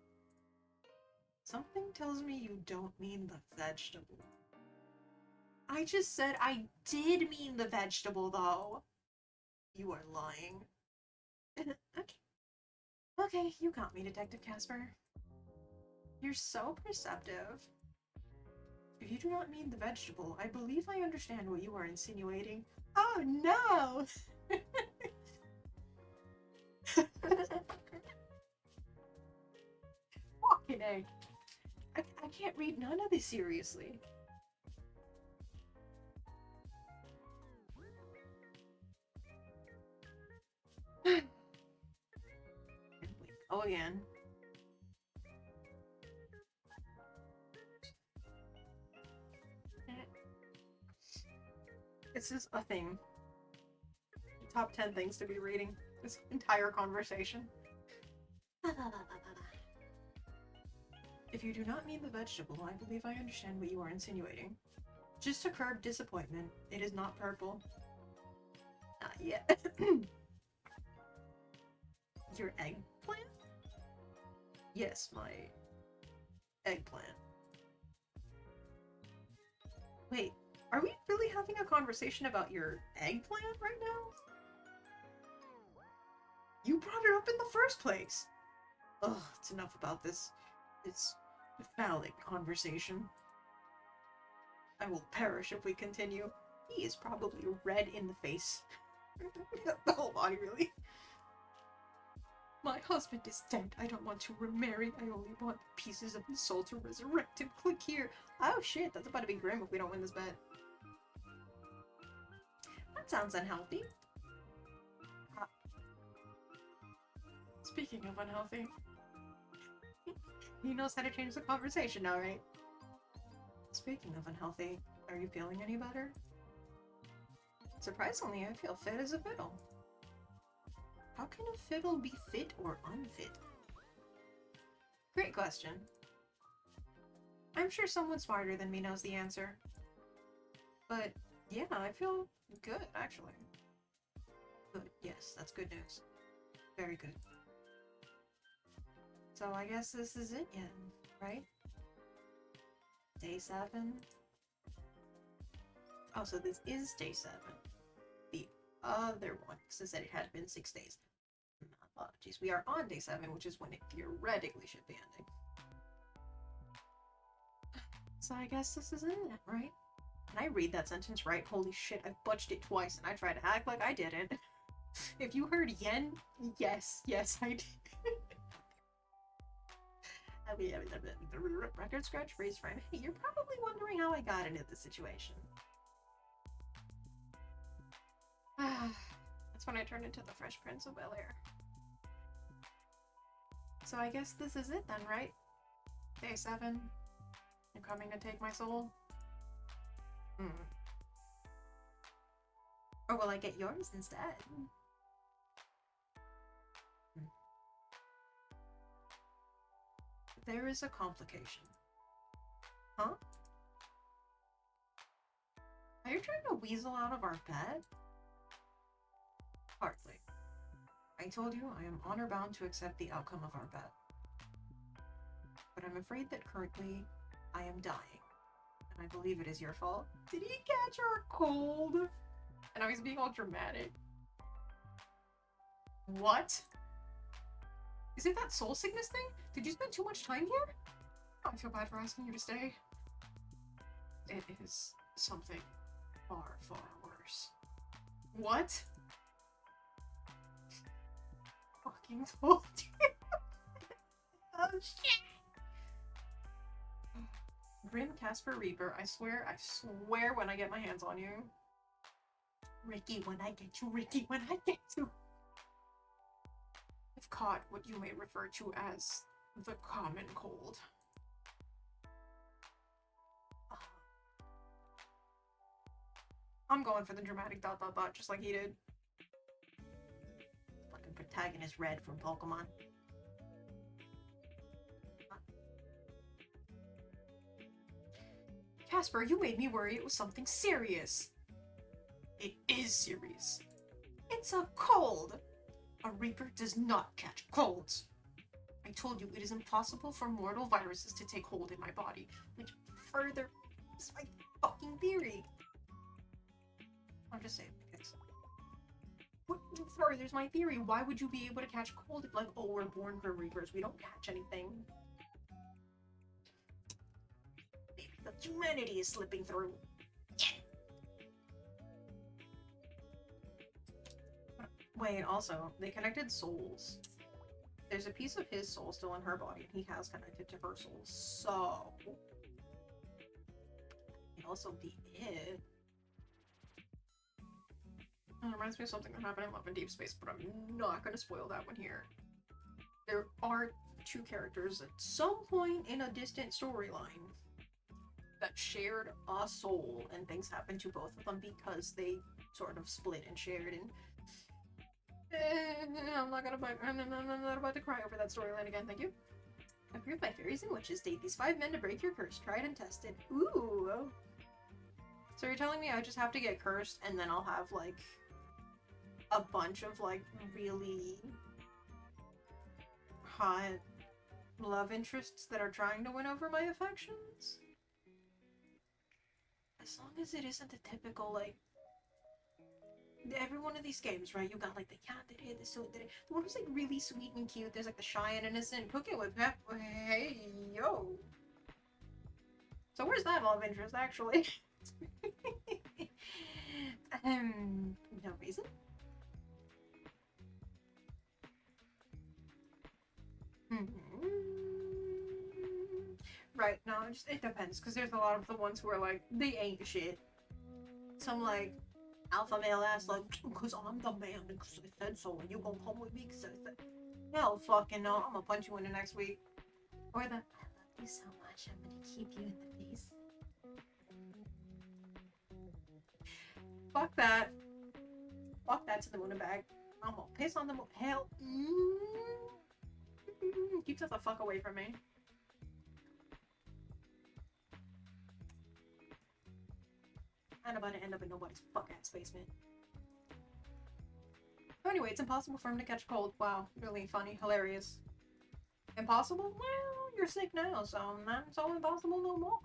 Something tells me you don't mean the vegetable. I just said I did mean the vegetable, though. You are lying. Okay. Okay, you got me, Detective Casper. You're so perceptive. If you do not mean the vegetable, I believe I understand what you are insinuating. Oh no! Fucking egg. I can't read none of this seriously. Oh, again. This is a thing. Top 10 things to be reading this entire conversation. If you do not mean the vegetable, I believe I understand what you are insinuating. Just to curb disappointment, it is not purple. Not yet. Your eggplant? Yes, my eggplant. Wait, are we really having a conversation about your eggplant right now? You brought it up in the first place! Ugh, it's enough about this phallic conversation. I will perish if we continue. He is probably red in the face. The whole body, really. My husband is dead. I don't want to remarry. I only want pieces of his soul to resurrect him. Click here. Oh shit, that's about to be grim if we don't win this bet. That sounds unhealthy. Speaking of unhealthy, he knows how to change the conversation now, right? Speaking of unhealthy, are you feeling any better? Surprisingly, I feel fit as a fiddle. How can a fiddle be fit or unfit? Great question. I'm sure someone smarter than me knows the answer. But yeah, I feel good, actually. Good, yes, that's good news. Very good. So I guess this is it yet, right? Day 7. Oh, so this is day 7. The other one, because it said it had been 6 days. Apologies. We are on day 7, which is when it theoretically should be ending. So I guess this is it, right? Can I read that sentence right? Holy shit, I've butched it twice and I tried to act like I didn't. If you heard yen, yes, I did. Record scratch, freeze frame. Hey, you're probably wondering how I got into this situation. That's when I turned into the Fresh Prince of Bel-Air. So I guess this is it then, right? Day 7. You're coming to take my soul? Or will I get yours instead? There is a complication. Huh? Are you trying to weasel out of our bed? Hardly. I told you I am honor-bound to accept the outcome of our bet. But I'm afraid that currently I am dying. And I believe it is your fault. Did he catch our cold? And now he's being all dramatic. What? Is it that soul sickness thing? Did you spend too much time here? I feel bad for asking you to stay. It is something far, far worse. What? Fucking told you. Oh shit. Grim Casper Reaper, I swear when I get my hands on you. Ricky, when I get you, Ricky, when I get you. I've caught what you may refer to as the common cold. I'm going for the dramatic ... just like he did. Fucking protagonist Red from Pokemon. Casper, you made me worry it was something serious. It is serious. It's a cold. A Reaper does not catch colds. I told you it is impossible for mortal viruses to take hold in my body, which further is my fucking theory. I'm just saying, guys. What furthers my theory? Why would you be able to catch a cold if, like, oh, we're born Grim Reapers, we don't catch anything? Maybe the humanity is slipping through. Wait, also, they connected souls. There's a piece of his soul still in her body, and he has connected to her soul, so... It also be it. It reminds me of something that happened in Love in Deep Space, but I'm not going to spoil that one here. There are 2 characters at some point in a distant storyline that shared a soul, and things happened to both of them because they sort of split and shared, and I'm not about to cry over that storyline again, thank you. Approved by fairies and witches, date these 5 men to break your curse, tried and tested. Ooh. So you're telling me I just have to get cursed and then I'll have, like, a bunch of, like, really hot love interests that are trying to win over my affections? As long as it isn't the typical, like, every one of these games, right? You got, like, the yandere, the sundere, the one who's, like, really sweet and cute. There's, like, the shy and innocent cooking with pep. Hey, yo. So where's that love interest, actually? No reason? Right, no, it depends, because there's a lot of the ones who are, like, they ain't shit. Some, like, alpha male ass, like, because I'm the man, because I said so, and you gonna come with me because I said... Hell fucking no, I'm gonna punch you in the next week. Or the, I love you so much, I'm gonna keep you in the face. Fuck that. Fuck that to the moon and back. I'm gonna piss on the moon. Hell. Keep that the fuck away from me. I'm about to end up in nobody's fuck ass basement. So anyway, it's impossible for him to catch a cold. Wow, really funny, hilarious. Impossible? Well, you're sick now, so that's all impossible no more.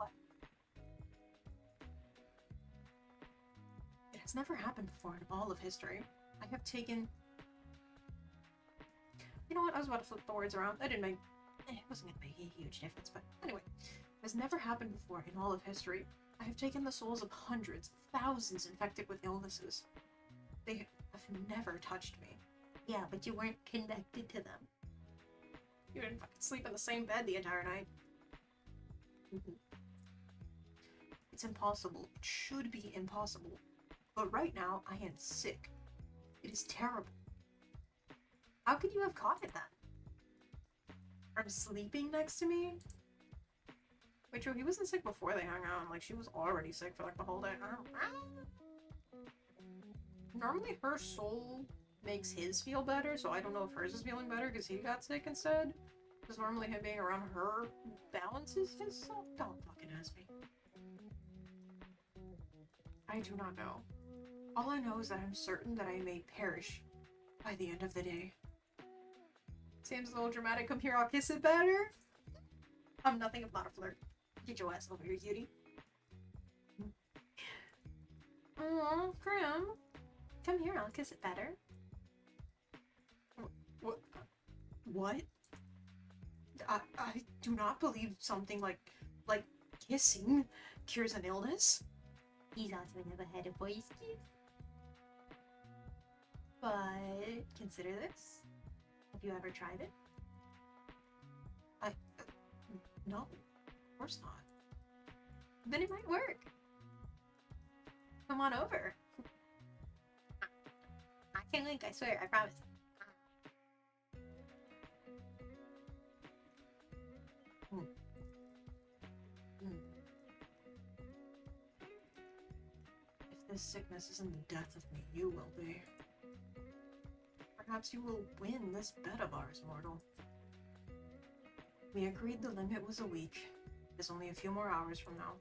It has never happened before in all of history. I have taken... You know what? I was about to flip the words around. That didn't make... It wasn't going to make a huge difference, but anyway. It has never happened before in all of history. I have taken the souls of hundreds, thousands infected with illnesses. They have never touched me. Yeah, but you weren't connected to them. You didn't fucking sleep in the same bed the entire night. It's impossible. It should be impossible. But right now, I am sick. It is terrible. How could you have caught it then? From sleeping next to me? Wait, true, he wasn't sick before they hung out. Like, she was already sick for, like, the whole day. Normally, her soul makes his feel better, so I don't know if hers is feeling better because he got sick instead. Because normally him being around her balances his soul. Don't fucking ask me. I do not know. All I know is that I'm certain that I may perish by the end of the day. Seems a little dramatic. Come here, I'll kiss it better. I'm nothing if not a flirt. Get your ass over here, cutie. Aww, Grim. Come here, I'll kiss it better. What? What? I do not believe something like kissing cures an illness. He's also never had a boy's kiss. But consider this. Have you ever tried it? No, of course not. Then it might work. Come on over. I can't link, I swear, I promise. If this sickness isn't the death of me, you will be. Perhaps you will win this bet of ours, mortal. We agreed the limit was a week. It's only a few more hours from now.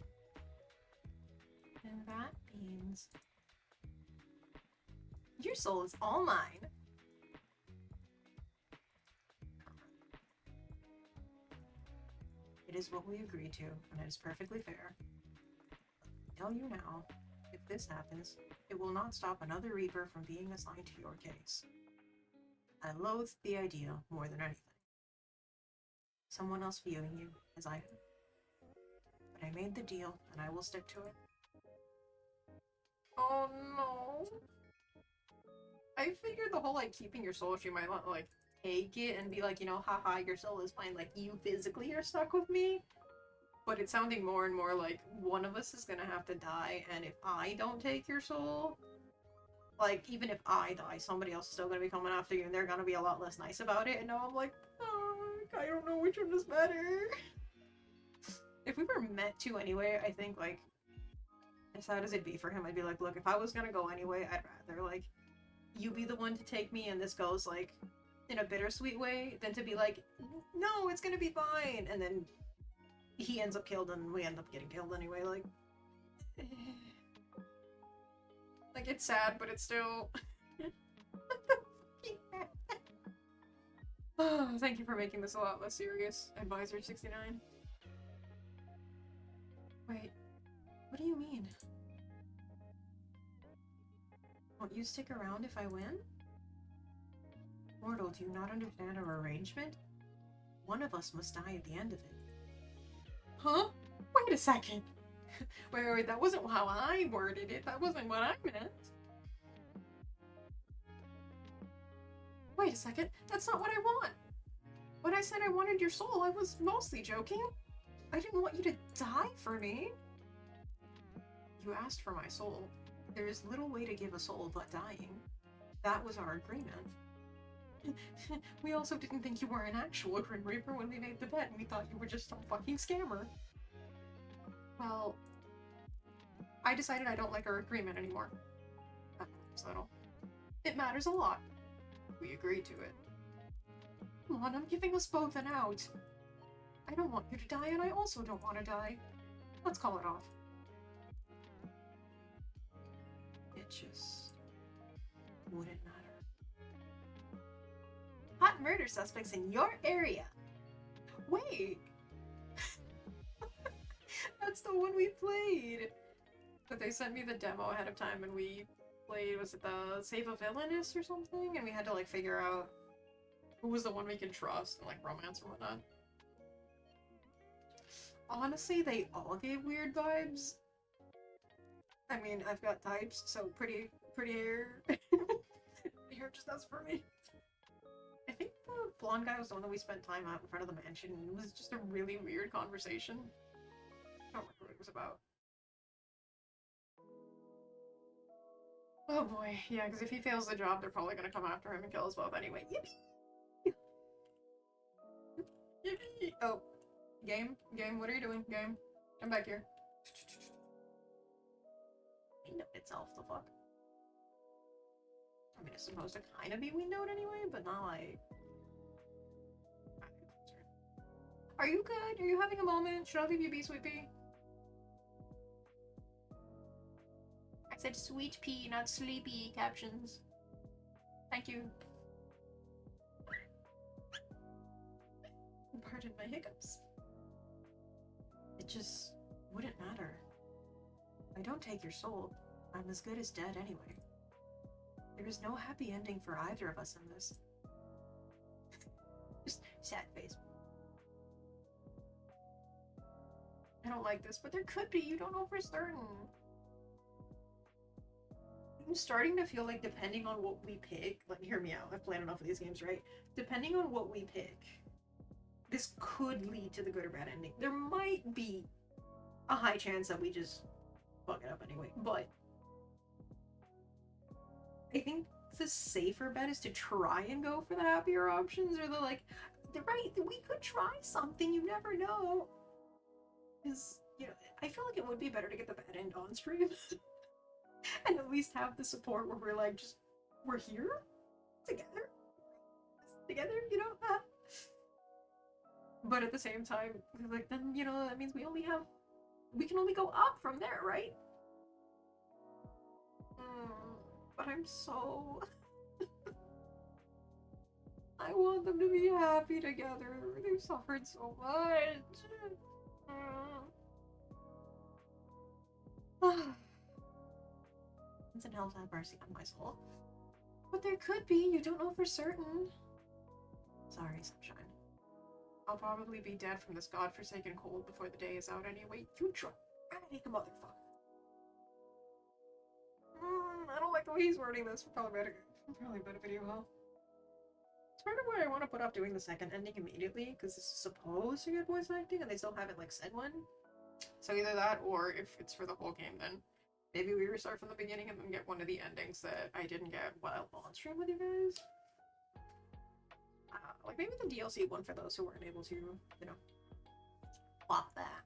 And that means... your soul is all mine! It is what we agreed to, and it is perfectly fair. I'll tell you now, if this happens, it will not stop another Reaper from being assigned to your case. I loathe the idea more than anything. Someone else viewing you as I have. But I made the deal, and I will stick to it. Oh no. I figured the whole, keeping your soul, she might not, take it and be like, you know, haha, your soul is fine, you physically are stuck with me. But it's sounding more and more like one of us is gonna have to die, and if I don't take your soul, even if I die, somebody else is still gonna be coming after you, and they're gonna be a lot less nice about it, and now I'm like, fuck, I don't know which one is better. If we were meant to anyway, I think, as sad as it'd be for him, I'd be like, look, if I was gonna go anyway, I'd rather, you be the one to take me, and this goes, in a bittersweet way, than to be like, no, it's gonna be fine, and then he ends up killed, and we end up getting killed anyway, it's sad, but it's still... Oh, thank you for making this a lot less serious, Advisor 69. Wait, what do you mean? Won't you stick around if I win? Mortal, do you not understand our arrangement? One of us must die at the end of it. Huh? Wait a second! Wait, that wasn't how I worded it. That wasn't what I meant. Wait a second. That's not what I want. When I said I wanted your soul, I was mostly joking. I didn't want you to die for me. You asked for my soul. There is little way to give a soul but dying. That was our agreement. We also didn't think you were an actual Grim Reaper when we made the bet, and we thought you were just some fucking scammer. Well, I decided I don't like our agreement anymore. Subtle. It matters a lot. We agreed to it. Come on, I'm giving us both an out. I don't want you to die, and I also don't want to die. Let's call it off. It just wouldn't matter. Hot murder suspects in your area. Wait. That's the one we played. But they sent me the demo ahead of time and we played, was it the Save a Villainess or something? And we had to like figure out who was the one we could trust and like romance and whatnot. Honestly, they all gave weird vibes. I mean, I've got types, so pretty hair. Hair just does for me. I think the blonde guy was the one that we spent time out in front of the mansion. It was just a really weird conversation. I don't remember what it was about. Oh boy, yeah, because if he fails the job, they're probably gonna come after him and kill us both anyway. Yippee! Yippee! Oh. Game? Game, what are you doing? Game. Come back here. Window itself, the fuck. I mean, it's supposed to kind of be windowed anyway, but not like... Are you good? Are you having a moment? Should I leave you be, sweet pea? I said sweet pea, not sleepy captions. Thank you. Pardon my hiccups. It just wouldn't matter. I don't take your soul. I'm as good as dead anyway. There is no happy ending for either of us in this. Just sad face. I don't like this, but there could be. You don't know for certain. I'm starting to feel like depending on what we pick, like hear me out, I've played enough of these games, right? Depending on what we pick, this could lead to the good or bad ending. There might be a high chance that we just fuck it up anyway, but I think the safer bet is to try and go for the happier options, or the like, right, we could try something, you never know. Because, you know, I feel like it would be better to get the bad end on stream. And at least have the support where we're like, just, we're here? Together? Together, you know? But at the same time, like, then, you know, that means we can only go up from there, right? But I'm so... I want them to be happy together. They've suffered so much. It's an hell to have mercy on my soul. But there could be, you don't know for certain. Sorry, sunshine. I'll probably be dead from this godforsaken cold before the day is out anyway. You dramatic motherfucker. I don't like the way he's wording this. We're probably better video well. It's part of why I want to put off doing the second ending immediately, because this is supposed to get voice acting and they still haven't like said one. So either that, or if it's for the whole game, then maybe we restart from the beginning and then get one of the endings that I didn't get while on stream with you guys. Like maybe the DLC one for those who weren't able to, you know, plop that.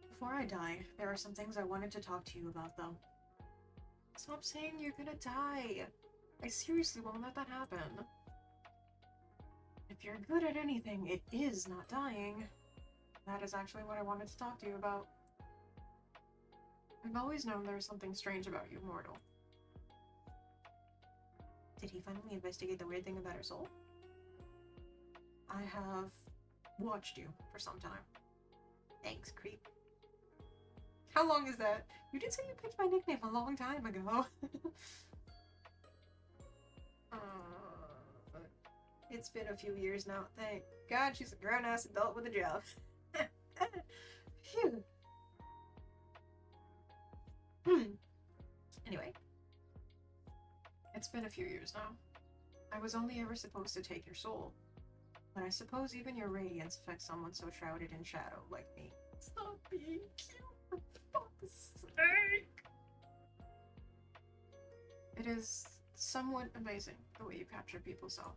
Before I die, there are some things I wanted to talk to you about, though. Stop saying you're gonna die. I seriously won't let that happen. If you're good at anything, it is not dying. That is actually what I wanted to talk to you about. I've always known there was something strange about you, mortal. Did he finally investigate the weird thing about her soul? I have watched you for some time. Thanks, creep. How long is that? You did say you picked my nickname a long time ago. It's been a few years now. Thank God she's a grown-ass adult with a job. Phew. Anyway. It's been a few years now. I was only ever supposed to take your soul. But I suppose even your radiance affects someone so shrouded in shadow like me. Stop being cute, for fuck's sake! It is somewhat amazing the way you capture people so.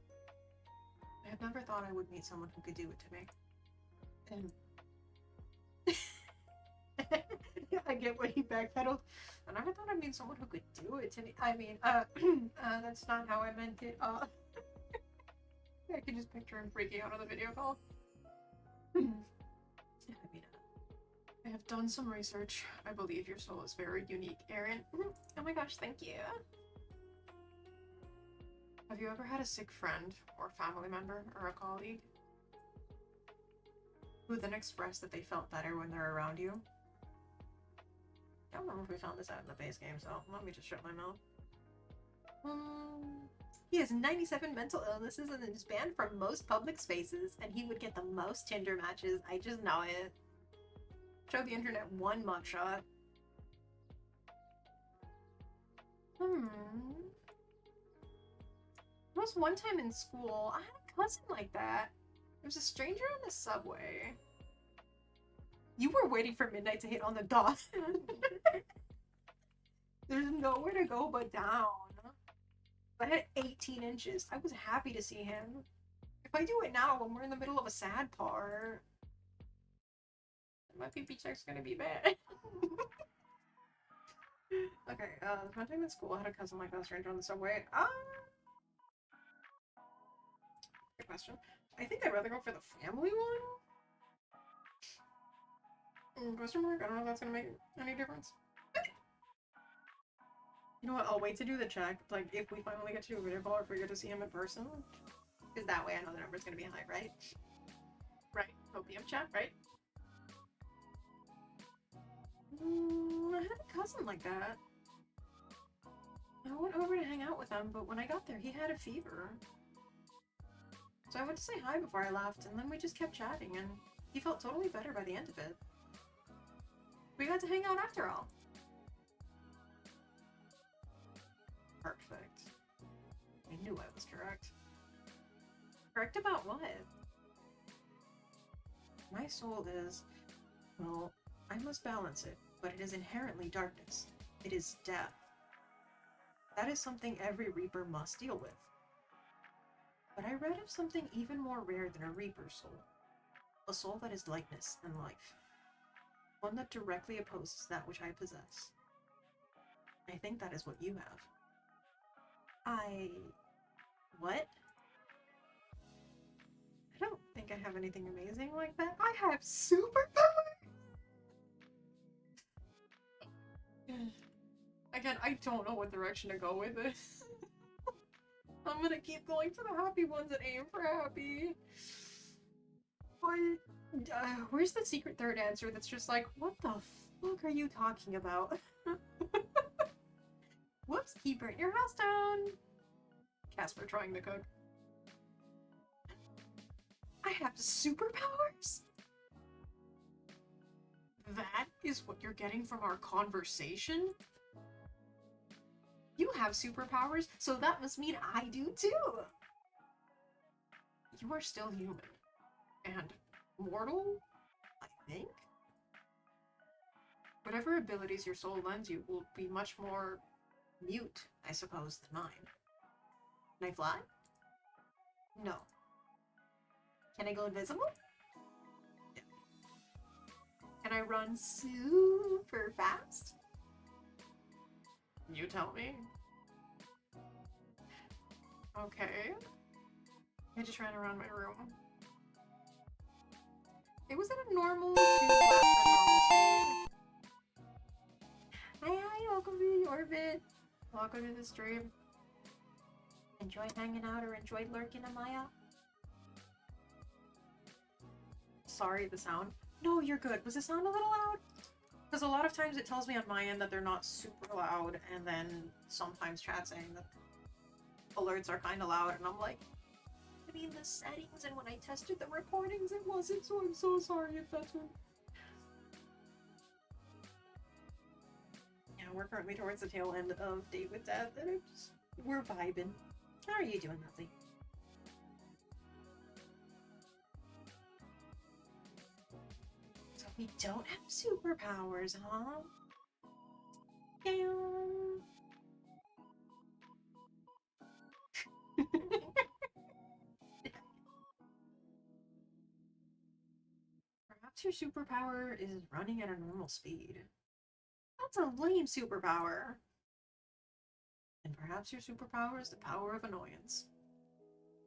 I had never thought I would meet someone who could do it to me. And... get what he backpedaled. And I thought I mean someone who could do it to me. I mean, that's not how I meant it. I can just picture him freaking out on the video call. I mean, I have done some research. I believe your soul is very unique, Aerin. Oh my gosh, thank you. Have you ever had a sick friend, or family member, or a colleague who then expressed that they felt better when they're around you? I don't remember if we found this out in the base game, so let me just shut my mouth. He has 97 mental illnesses and is banned from most public spaces, and he would get the most Tinder matches. I just know it. Show the internet one mugshot. There was one time in school, I had a cousin like that. There was a stranger on the subway. You were waiting for midnight to hit on the dot. There's nowhere to go but down. I had 18 inches. I was happy to see him. If I do it now when we're in the middle of a sad part, my pee-pee check's gonna be bad. Okay, one time in school, I had a cousin like that stranger on the subway. Good question. I think I'd rather go for the family one. Question mark? I don't know if that's gonna make any difference. You know what? I'll wait to do the check. Like, if we finally get to do a video call or if we get to see him in person. Because that way I know the number's gonna be high, right? Right. Opium chat, right? I had a cousin like that. I went over to hang out with him, but when I got there, he had a fever. So I went to say hi before I left, and then we just kept chatting, and he felt totally better by the end of it. We got to hang out after all. Perfect. I knew I was correct. Correct about what? My soul is... well, I must balance it, but it is inherently darkness. It is death. That is something every Reaper must deal with. But I read of something even more rare than a Reaper's soul. A soul that is lightness and life. One that directly opposes that which I possess. I think that is what you have. What? I don't think I have anything amazing like that. I have superpowers! Again, I don't know what direction to go with this. I'm gonna keep going for the happy ones that aim for happy. But, where's the secret third answer that's just like, what the fuck are you talking about? Whoops, he burnt your house down! Casper trying to cook. I have superpowers? That is what you're getting from our conversation? You have superpowers, so that must mean I do too! You are still human. And mortal, I think? Whatever abilities your soul lends you will be much more mute, I suppose, than mine. Can I fly? No. Can I go invisible? Yeah. Can I run super fast? You tell me. Okay. I just ran around my room. It was at a normal to less than normal speed. Hi, welcome to the orbit. Welcome to the stream. Enjoy hanging out or enjoy lurking, Amaya? Sorry, the sound. No, you're good. Was the sound a little loud? Because a lot of times it tells me on my end that they're not super loud, and then sometimes chat saying that alerts are kind of loud, and I'm like, I mean the settings, and when I tested the recordings it wasn't, so I'm so sorry if that's what... Yeah, we're currently towards the tail end of Date with Death, and we're vibing. How are you doing, Lovely? So we don't have superpowers, huh? Damn. Perhaps your superpower is running at a normal speed. That's a lame superpower. And perhaps your superpower is the power of annoyance.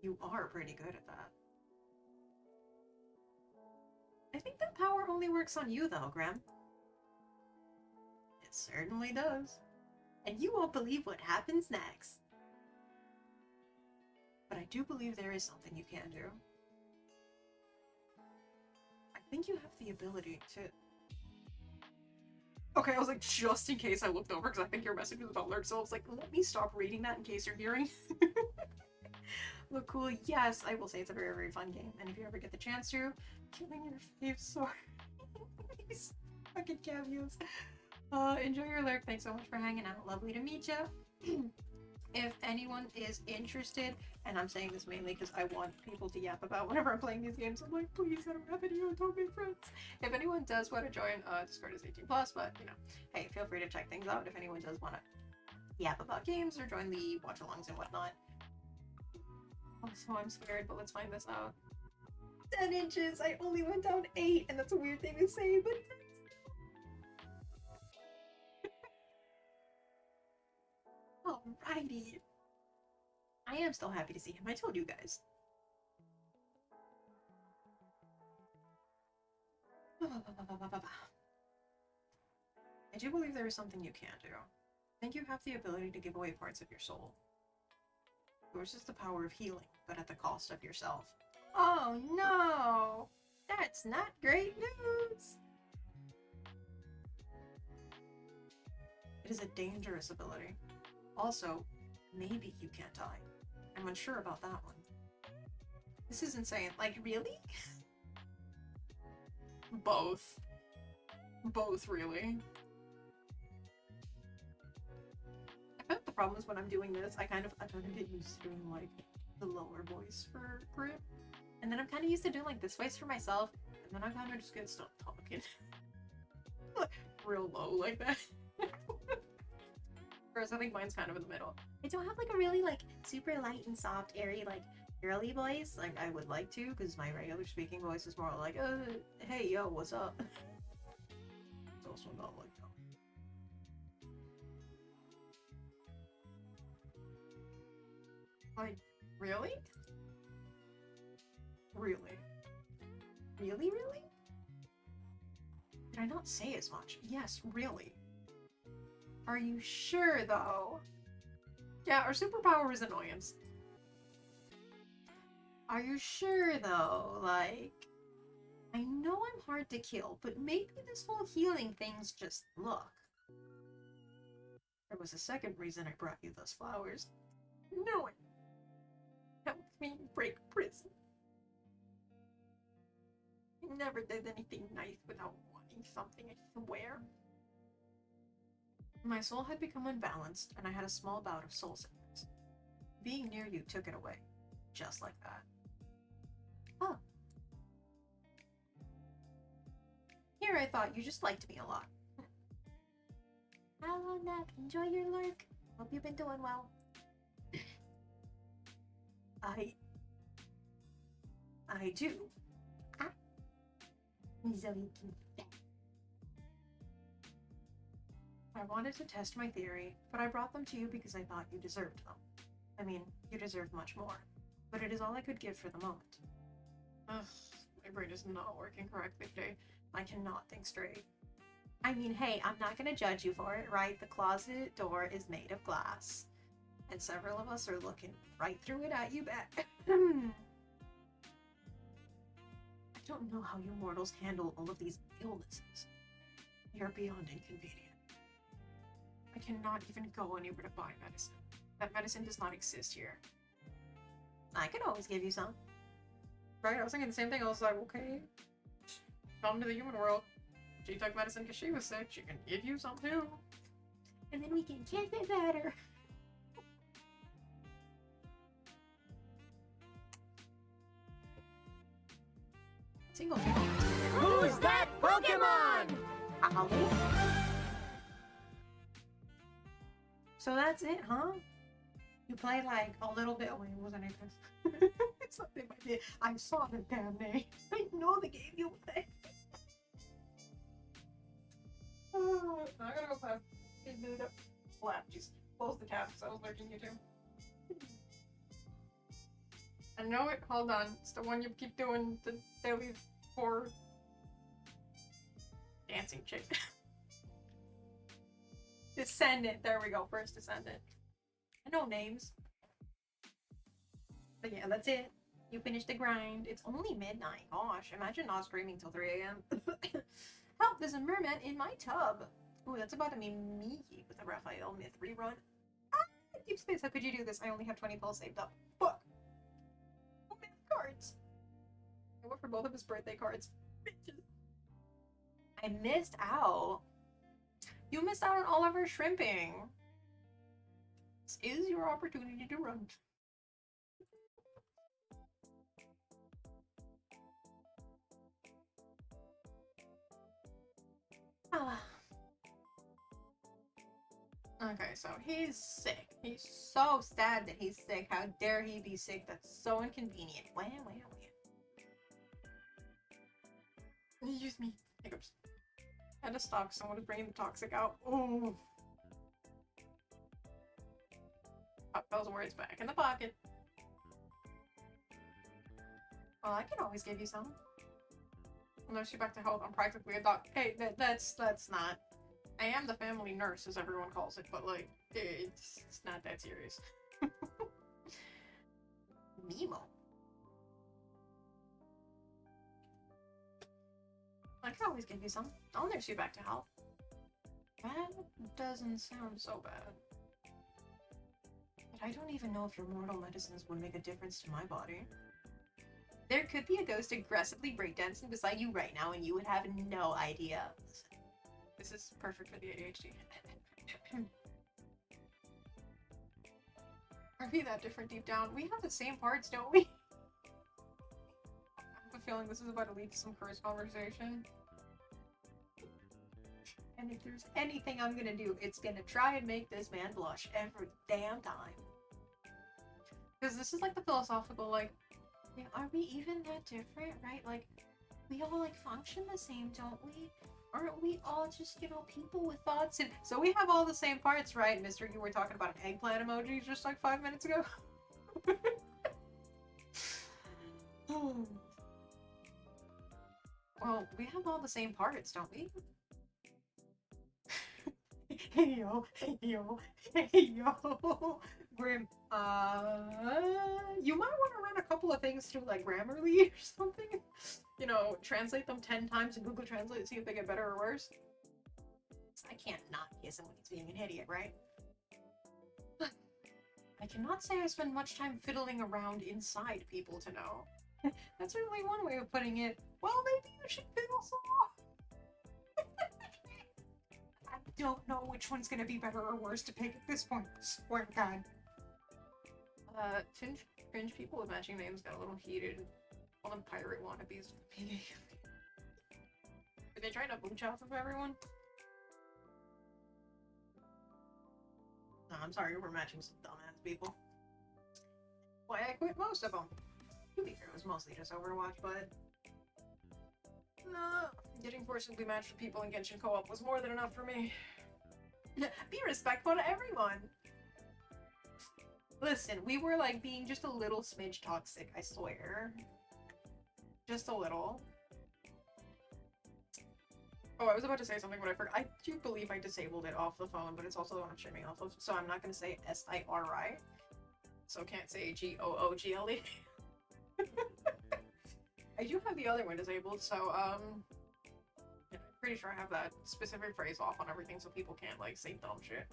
You are pretty good at that. I think that power only works on you though, Graham. It certainly does. And you won't believe what happens next. But I do believe there is something you can do. I think you have the ability to... Okay, I was like, just in case I looked over, because I think your message was about lurk, so I was like, let me stop reading that in case you're hearing. Look cool. Yes, I will say it's a very, very fun game. And if you ever get the chance to, killing your fave sword. These fucking cameos. Enjoy your lurk. Thanks so much for hanging out. Lovely to meet you. If anyone is interested, and I'm saying this mainly because I want people to yap about whenever I'm playing these games, I'm like, please, I don't have video, don't make friends. If anyone does want to join, Discord is 18+, but, you know, hey, feel free to check things out if anyone does want to yap about games or join the watch-alongs and whatnot. Also, I'm scared, but let's find this out. 10 inches! I only went down 8, and that's a weird thing to say, but... Alrighty. I am still happy to see him. I told you guys. I do believe there is something you can do. I think you have the ability to give away parts of your soul. Yours is the power of healing, but at the cost of yourself. Oh no! That's not great news! It is a dangerous ability. Also, maybe you can't die. I'm unsure about that one. This is insane. Like, really? Both. Both, really. I bet the problem is when I'm doing this, I kind of get used to doing, like, the lower voice for Grip. And then I'm kind of used to doing, like, this voice for myself, and then I kind of just get stuck talking. Real low like that. Whereas I think mine's kind of in the middle. I don't have like a really like super light and soft, airy, like girly voice like I would like to, because my regular speaking voice is more like, hey yo, what's up? It's also not like that. Like, really? Really? Really, really? Did I not say as much? Yes, really. Are you sure, though? Yeah, our superpower is annoyance. Are you sure, though? Like, I know I'm hard to kill, but maybe this whole healing thing's just luck. There was a second reason I brought you those flowers. No one helped me break prison. I never did anything nice without wanting something, I swear. My soul had become unbalanced, and I had a small bout of soul sickness. Being near you took it away. Just like that. Oh. Here I thought you just liked me a lot. Hello, Nap. Enjoy your lurk. Hope you've been doing well. I do. Ah. Zoe can bet. I wanted to test my theory, but I brought them to you because I thought you deserved them. I mean, you deserve much more, but it is all I could give for the moment. Ugh, my brain is not working correctly today. I cannot think straight. I mean, hey, I'm not gonna judge you for it, right? The closet door is made of glass, and several of us are looking right through it at you back. I don't know how you mortals handle all of these illnesses. They are beyond inconvenient. I cannot even go anywhere to buy medicine. That medicine does not exist here. I could always give you some. Right, I was thinking the same thing. I was like, okay, come to the human world. She took medicine because she was sick. She can give you some too. And then we can kiss it better. Single. Who's that Pokemon? Ow. So that's it, huh? You played like a little bit. Wait, wasn't it? It's something I did. I saw the damn name. I know the game you play. Oh. I gotta go clap. Slap. Just close the tab because I was lurking you too. I know it. Hold on. It's the one you keep doing the daily for dancing chick. Descendant. There we go. First Descendant. I know names. But yeah, that's it. You finished the grind. It's only midnight. Gosh, imagine not streaming till 3 a.m. Help, there's a merman in my tub. Ooh, that's about to be me with a Raphael myth rerun. Ah, deep space, how could you do this? I only have 20 pills saved up. Fuck. Oh, myth cards. I went for both of his birthday cards. Bitches. I missed out. You missed out on all of our shrimping. This is your opportunity to run. Okay, so he's sick. He's so sad that he's sick. How dare he be sick? That's so inconvenient. Wow. Excuse me. Hiccups. I had to stop. Someone was bringing the toxic out. Oh. Pop those words back in the pocket. Well, I can always give you some. Unless you're back to health, I'm practically a doc. Hey, that's not. I am the family nurse, as everyone calls it, but like, it's not that serious. Mimo. I can always give you some. I'll nurse you back to health. That doesn't sound so bad. But I don't even know if your mortal medicines would make a difference to my body. There could be a ghost aggressively breakdancing beside you right now and you would have no idea. This is perfect for the ADHD. Are we that different deep down? We have the same parts, don't we? I have a feeling this is about to lead to some curse conversation. And if there's anything I'm gonna do, it's gonna try and make this man blush every damn time. Because this is like the philosophical, like, are we even that different, right? Like, we all, like, function the same, don't we? Aren't we all just, you know, people with thoughts? And so we have all the same parts, right, mister? You were talking about an eggplant emoji just, like, 5 minutes ago? Well, we have all the same parts, don't we? Hey yo, Grim, you might want to run a couple of things through, like, Grammarly or something. You know, translate them 10 times in Google Translate and see if they get better or worse. I can't not kiss him when he's being an idiot, right? I cannot say I spend much time fiddling around inside people to know. That's certainly one way of putting it. Well, maybe you should fiddle some more. I don't know which one's gonna be better or worse to pick at this point. Swear to God. Cringe people with matching names got a little heated. All them pirate wannabes. Are they trying to mooch off of everyone? No, I'm sorry, we're matching some dumbass people. Why I quit most of them. To be fair, it was mostly just Overwatch, but... No, getting forcibly matched with people in Genshin co-op was more than enough for me. Be respectful to everyone! Listen, we were like being just a little smidge toxic, I swear. Just a little. Oh, I was about to say something, but I forgot. I do believe I disabled it off the phone, but it's also the one I'm streaming off of, so I'm not gonna say S-I-R-I. So can't say G-O-O-G-L-E. I do have the other one disabled, so, yeah, I'm pretty sure I have that specific phrase off on everything so people can't, like, say dumb shit.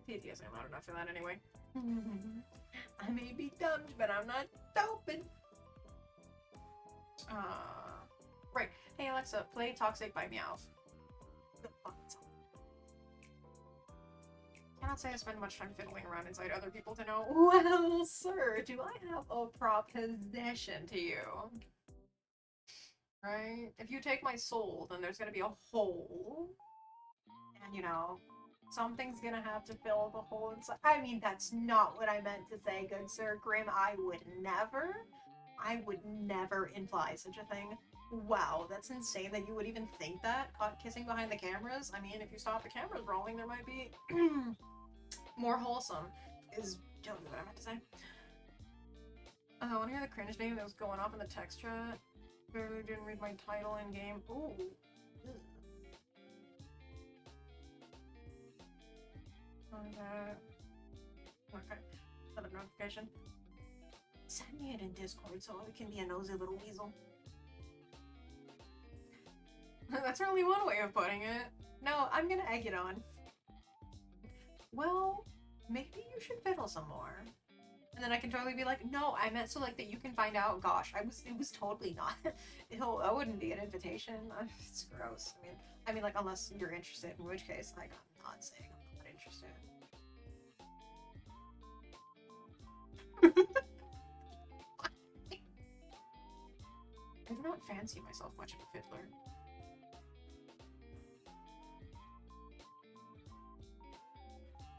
TTS ain't loud enough for that anyway. I may be dumbed, but I'm not doping. Right. Hey Alexa, play Toxic by Meowth. The fuck is on? Cannot say I spend much time fiddling around inside other people to know. Well, sir, do I have a proposition to you? Right? If you take my soul, then there's gonna be a hole. And, you know, something's gonna have to fill the hole inside. I mean, that's not what I meant to say, good sir Grim. I would never imply such a thing. Wow, that's insane that you would even think that. Caught kissing behind the cameras? I mean, if you stop the cameras rolling, there might be more wholesome, is totally what I meant to say. I want to hear the cringe name that was going off in the text chat. Barely didn't read my title in game. Ooh. Okay. Another notification. Send me it in Discord so I can be a nosy little weasel. That's only one way of putting it. No, I'm gonna egg it on. Well, maybe you should fiddle some more. And then I can totally be like, no, I meant so like that you can find out. Gosh, it was totally not. That wouldn't be an invitation. It's gross. I mean, like unless you're interested, in which case, like, I'm not saying I'm not interested. I do not fancy myself much of a fiddler.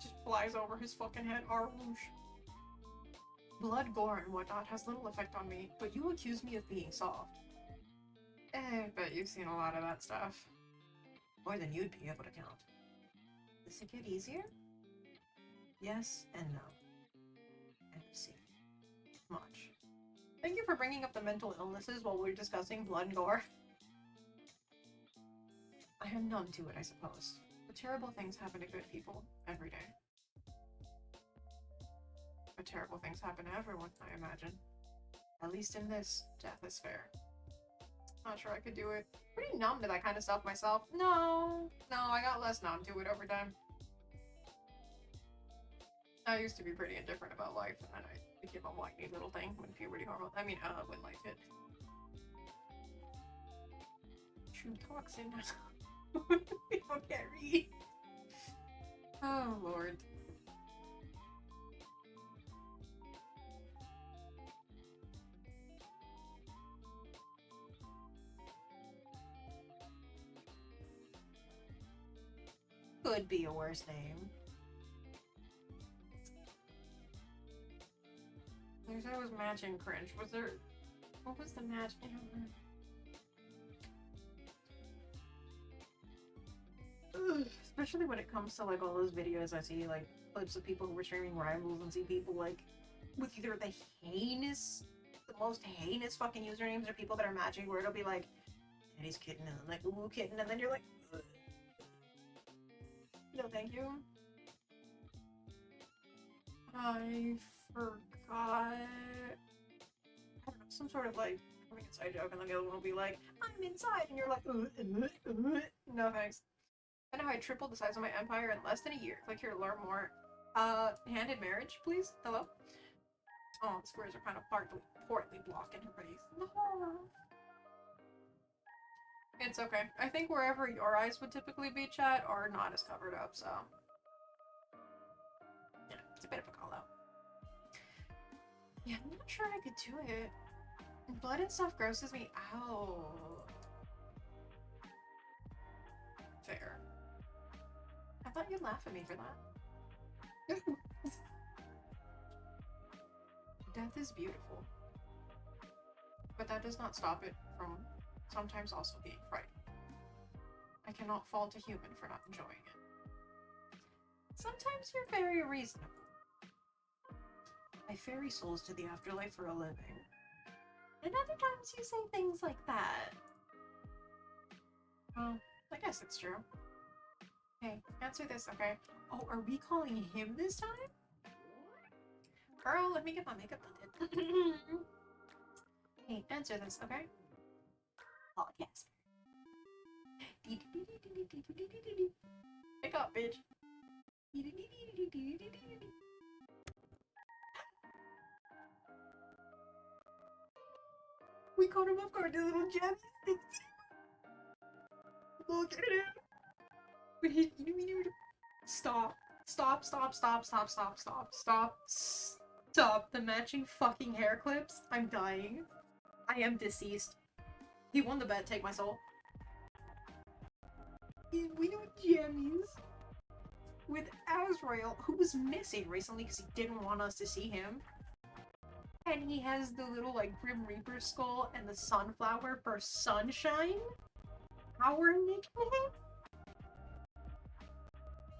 Just flies over his fucking head. Arwhoosh. Blood, gore, and whatnot has little effect on me, but you accuse me of being soft. But you've seen a lot of that stuff. More than you'd be able to count. Does it get easier? Yes and no. And see. Much. Thank you for bringing up the mental illnesses while we're discussing blood and gore. I am numb to it, I suppose. But terrible things happen to good people every day. But terrible things happen to everyone, I imagine. At least in this, death is fair. Not sure I could do it. Pretty numb to that kind of stuff myself. No, I got less numb to it over time. I used to be pretty indifferent about life, and then I became a whiny little thing when puberty hormone. When life hit. True toxin. People can't read. Oh lord. Could be a worse name. There's always matching cringe. Was there... What was the match? I don't know. Ugh, especially when it comes to like all those videos I see, like clips of people who were streaming rivals and see people like with either the most heinous fucking usernames or people that are matching where it'll be like Daddy's kitten and then like ooh kitten and then you're like ugh. No thank you. I forgot. I don't know, some sort of like coming inside joke, and then the other one will be like, I'm inside, and you're like, no thanks. I know I tripled the size of my empire in less than a year. Click here to learn more. Handed marriage, please? Hello? Oh, the squares are kind of partly blocking her face. No. It's okay. I think wherever your eyes would typically be, chat, are not as covered up, so... Yeah, it's a bit of a call out. Yeah, I'm not sure I could do it. Blood and stuff grosses me out. Fair. I thought you'd laugh at me for that. Death is beautiful. But that does not stop it from sometimes also being frightening. I cannot fault a human for not enjoying it. Sometimes you're very reasonable. I ferry souls to the afterlife for a living. And other times you say things like that. Well, I guess it's true. Hey, answer this, okay? Oh, are we calling him this time? Girl, let me get my makeup done. Hey, answer this, okay? Oh, yes. Pick up, bitch. We caught him off guard, the little gem. Look at him. Stop. Stop, stop, stop, stop, stop, stop, stop. Stop the matching fucking hair clips. I'm dying. I am deceased. He won the bet, take my soul. We do jammies with Azrael, who was missing recently because he didn't want us to see him. And he has the little, like, Grim Reaper skull and the sunflower for sunshine? Our nickname?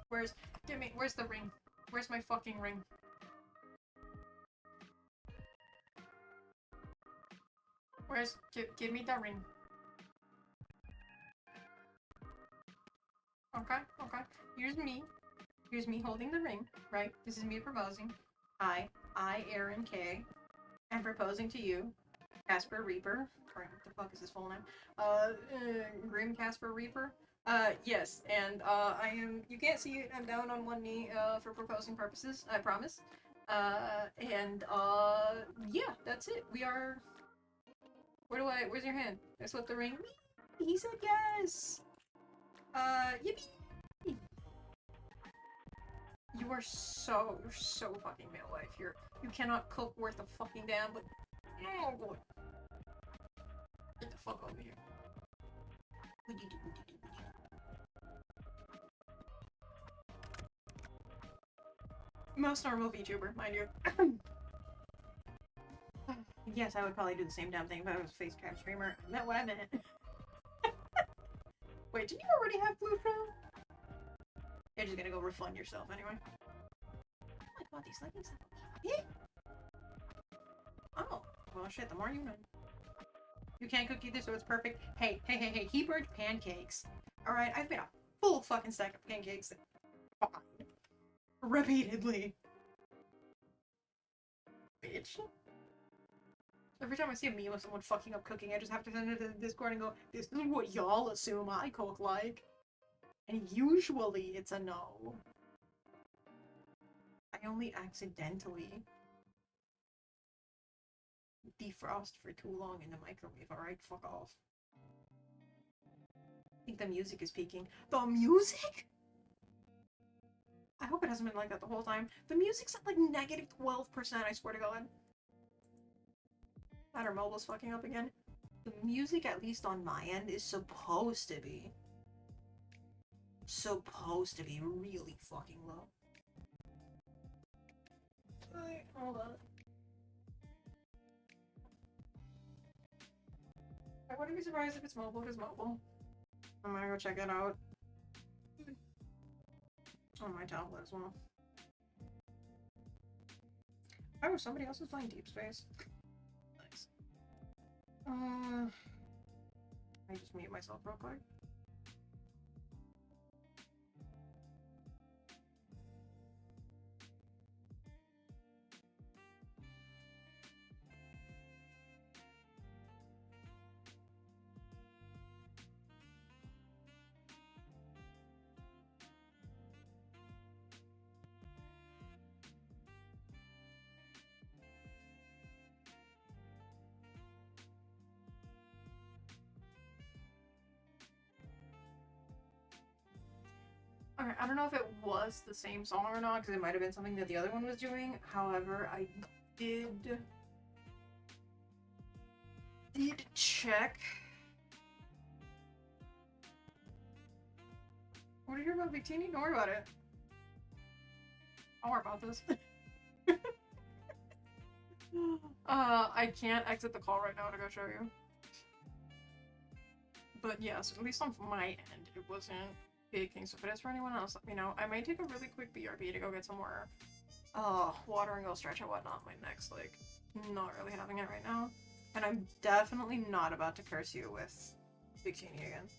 Where's the ring? Where's my fucking ring? Give me the ring. Okay. Here's me holding the ring, right? This is me proposing. I, Aerin K, am proposing to you, Casper Reaper. What the fuck is his full name? Grim Casper Reaper. Yes, and, you can't see it, I'm down on one knee, for proposing purposes, I promise. Yeah, that's it. We are... where's your hand? I slipped the ring. He said yes! Yippee! You're so fucking male life here. You cannot cook worth a fucking damn, but... Oh boy. Get the fuck over here. Most normal VTuber, mind you. Yes, I would probably do the same damn thing if I was a face cam streamer. I meant what I meant. Wait, did you already have blue film? You're just gonna go refund yourself anyway. Oh my god, these leggings have... Yeah. Oh, well shit, the more you know. You can't cook either, so it's perfect. Hey, he burned pancakes. Alright, I've made a full fucking stack of pancakes. Fine. Repeatedly. Bitch. Every time I see a meme of someone fucking up cooking, I just have to send it to the Discord and go, this is what y'all assume I cook like. And usually it's a no. I only accidentally defrost for too long in the microwave, alright? Fuck off. I think the music is peaking. The music?! I hope it hasn't been like that the whole time. The music's at like negative 12%, I swear to god. That or mobile's fucking up again. The music, at least on my end, is supposed to be really fucking low. Alright, hold on. I wouldn't be surprised if it's mobile, I'm gonna go check it out. On my tablet as well. Oh, somebody else is playing Deep Space. Nice. I just mute myself real quick. Alright, I don't know if it was the same song or not, because it might have been something that the other one was doing. However, I did check. What did you hear about Big Teeny? Don't worry about it. I'll worry about this. I can't exit the call right now to go show you. But yes, at least on my end, it wasn't big things. So if it is for anyone else, let me know. I might take a really quick BRB to go get some more water and go stretch and whatnot. My neck's like not really having it right now. And I'm definitely not about to curse you with Big Teeny again.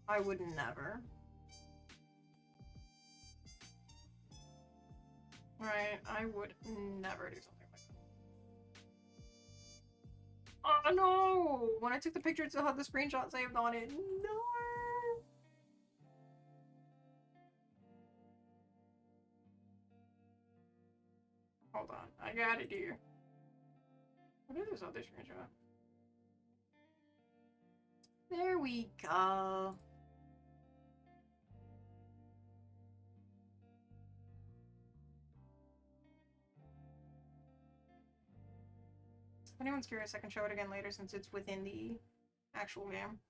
I would never. Right, I would never do something like that. Oh no! When I took the picture, it still had the screenshot saved on it. No! Hold on, I got it here. What is this other screenshot? There we go. If anyone's curious, I can show it again later since it's within the actual game.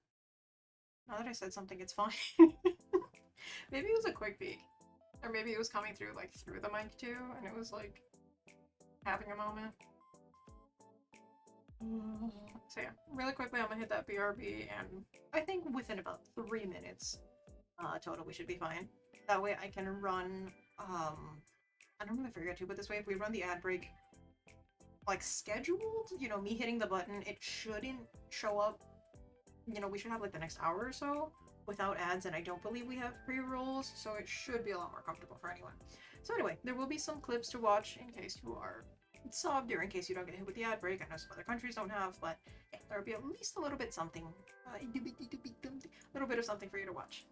Now that I said something, it's fine. Maybe it was a quick peek. Or maybe it was coming through, like, through the mic too, and it was, like, having a moment. So yeah, really quickly, I'm gonna hit that BRB, and I think within about 3 minutes total, we should be fine. That way I can run, I don't really forget to, but this way if we run the ad break, like scheduled, you know, me hitting the button, it shouldn't show up, you know, we should have like the next hour or so without ads, and I don't believe we have pre-rolls, so it should be a lot more comfortable for anyone. So anyway, there will be some clips to watch in case you are subbed, or in case you don't get hit with the ad break. I know some other countries don't have, but yeah, there will be at least a little bit something, a little bit of something for you to watch.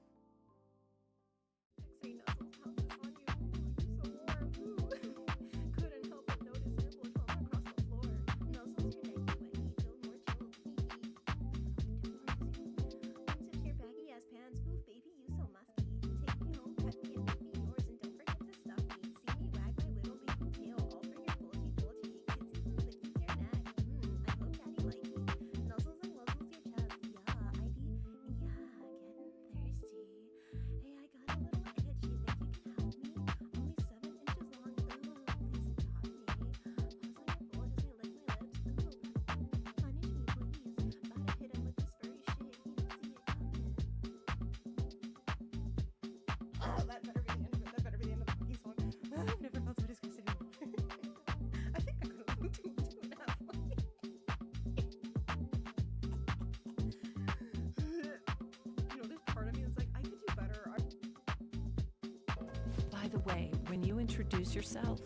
By the way, when you introduce yourself,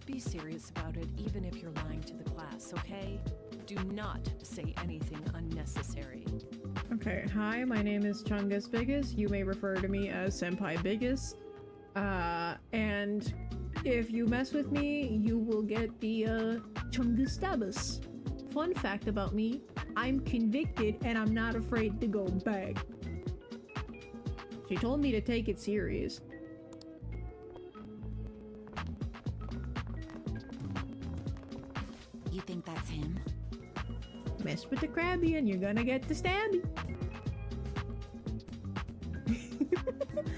be serious about it, even if you're lying to the class, okay? Do not say anything unnecessary. Okay, hi, my name is Chungus Biggest. You may refer to me as Senpai Biggest. And if you mess with me, you will get the, Chungus Stabus. Fun fact about me, I'm convicted and I'm not afraid to go back. She told me to take it serious. You think that's him? Mess with the crabby and you're gonna get the stabby.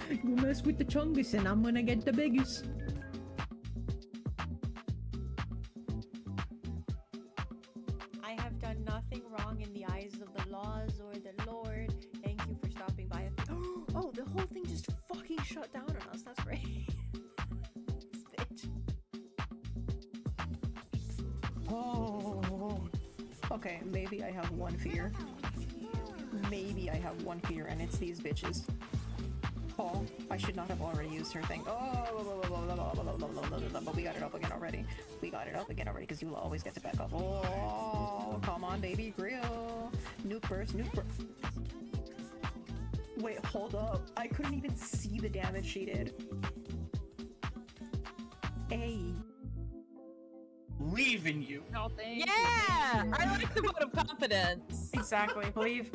You mess with the chungus and I'm gonna get the biggest. I have done nothing wrong in the eyes of the laws or the Lord. Thank you for stopping by. Oh, the whole thing just fucking shut down on us. That's right. This bitch. Oh. Okay, maybe I have one fear. Maybe I have one fear, and it's these bitches. Oh, I should not have already used her thing. Oh, but we got it up again already. We got it up again already, because you will always get to back up. Oh, come on, baby, grill. Nuke burst, nuke burst. Wait, hold up. I couldn't even see the damage she did. Hey. Leaving you. No, thank you. Yeah! I like the vote of confidence. Exactly, believe.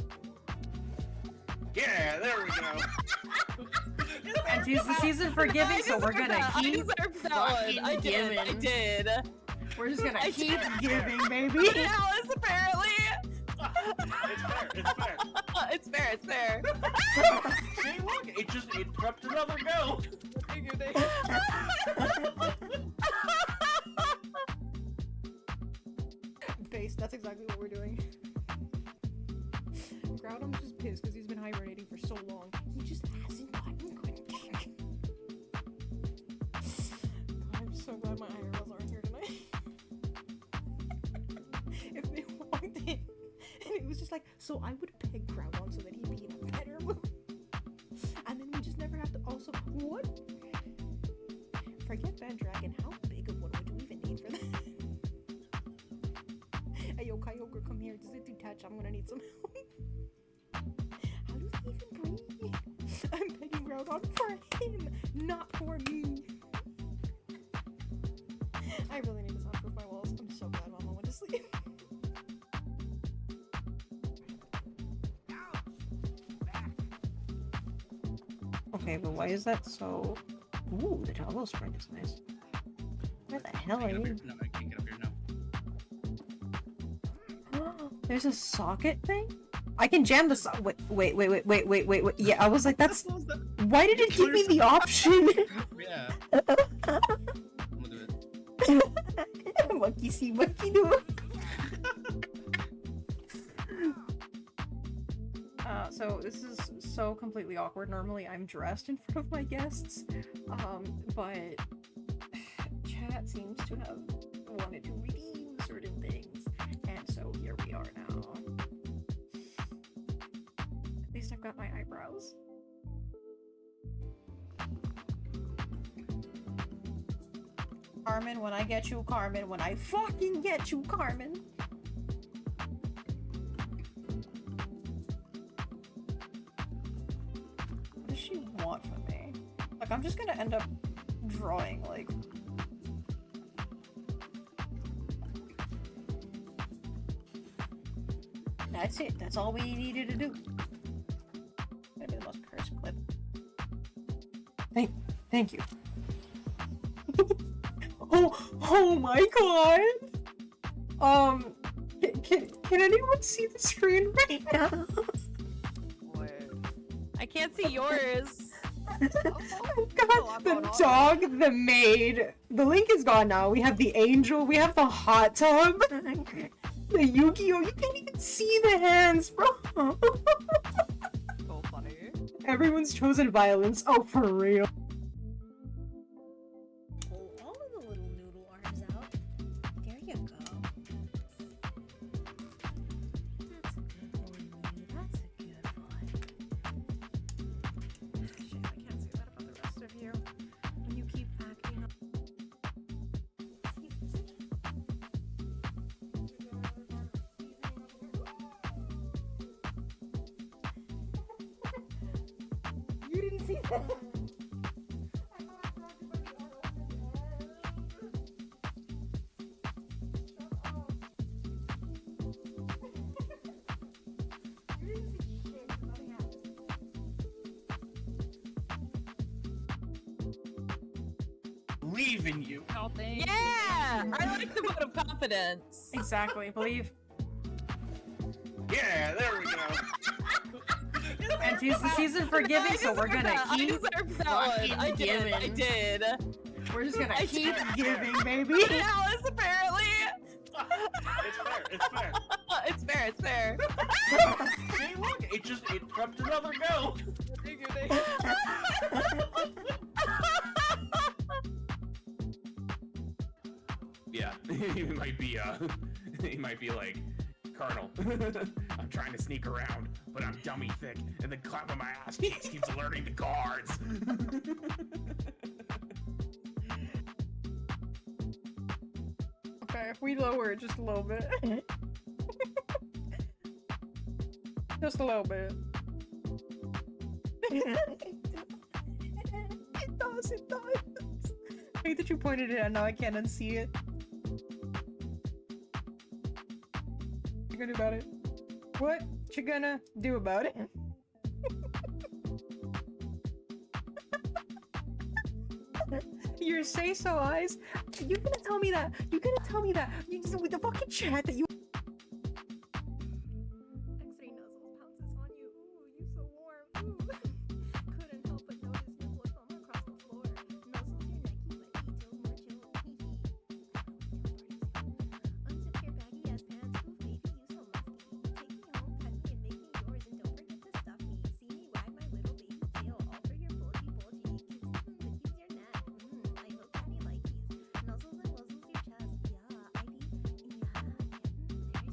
Yeah, there we go. And she's the season for giving, so we're gonna I keep deserved that one. I did. I giving. did. We're just gonna I keep did. giving, baby. Alice, apparently. It's fair, it's fair. It's fair, it's fair. See, look, it prepped another go. Base, that's exactly what we're doing. Groudon's just pissed because he's been hibernating for so long. He just hasn't gotten good. I'm so glad my IRLs aren't here tonight. If they walked in and it was just like, so I would peg Groudon so that he'd be in a better mood. And then we just never have to also, what? Forget Van Dragon, how big of one would you even need for that? Hey yo, Kyogre, come here. Does it detach? I'm gonna need some help. How does he even breathe? I'm pegging Groudon for him, not for me. I really need to soundproof my walls. I'm so glad Mama went to sleep. Okay, but why is that so... Ooh, the Java Spring is nice. Where the hell are you? No, I can't get up here now. There's a socket thing? I can jam the wait. Yeah, I was like, that's... Why did it give me the option? Yeah. I'm gonna do it. Monkey see, monkey do. So this is so completely awkward. Normally I'm dressed in front of my guests, but chat seems to have wanted to redeem certain things, and so here we are now. At least I've got my eyebrows. Carmen, when I get you, Carmen, when I fucking get you, Carmen. What does she want from me? Like, I'm just gonna end up drawing, like... That's it. That's all we needed to do. That'd be the most cursed clip. Thank you. Oh my god! Can anyone see the screen right now? I can't see yours. I've got the dog, the maid. The link is gone now. We have the angel. We have the hot tub. The Yu-Gi-Oh! You can't even see the hands, bro. So funny. Everyone's chosen violence. Oh, for real. Pull all of the little noodle arms out. There you go. That's a good boy, Minnie. That's a good boy. Shit, I can't say that about the rest of you. When you keep acting up. You didn't see that? Believe in you. Oh, yeah! I like the vote of confidence. Exactly, believe. Yeah, there we go. And tis the season for giving, so we're gonna keep I deserve that one. I did. I giving. did. We're just gonna I keep did. giving, baby. Alice, apparently. It's fair. It's fair. It's fair. It's fair. See, look, it prepped another go. Yeah, he might be like, Colonel, I'm trying to sneak around, but I'm dummy thick, and the clap of my ass cheeks keeps alerting the guards. Okay, if we lower it just a little bit. Just a little bit. It does. I hate that you pointed it out, now I can't unsee it. What you gonna do about it? What you gonna do about it? Your say-so eyes? You gonna tell me that? You gonna tell me that? You just with the fucking chat that you. X-ray nuzzles pounces on you. Ooh, you so warm. Ooh. Couldn't help but notice your blood foam across the floor. Nuzzles your neck, you let me till more chill. Hee hee. Unzip your baggy ass pants. Ooh, baby, you so musty. Take me home, pet me, and make me yours. And don't forget to stuff me. See me wag my little baby tail. All for your bulgy. Kisses and lickies your neck. I hope daddy like these. Nuzzles and wuzzles your chest. Yeah, I be. Yeah, getting thirsty. Hey,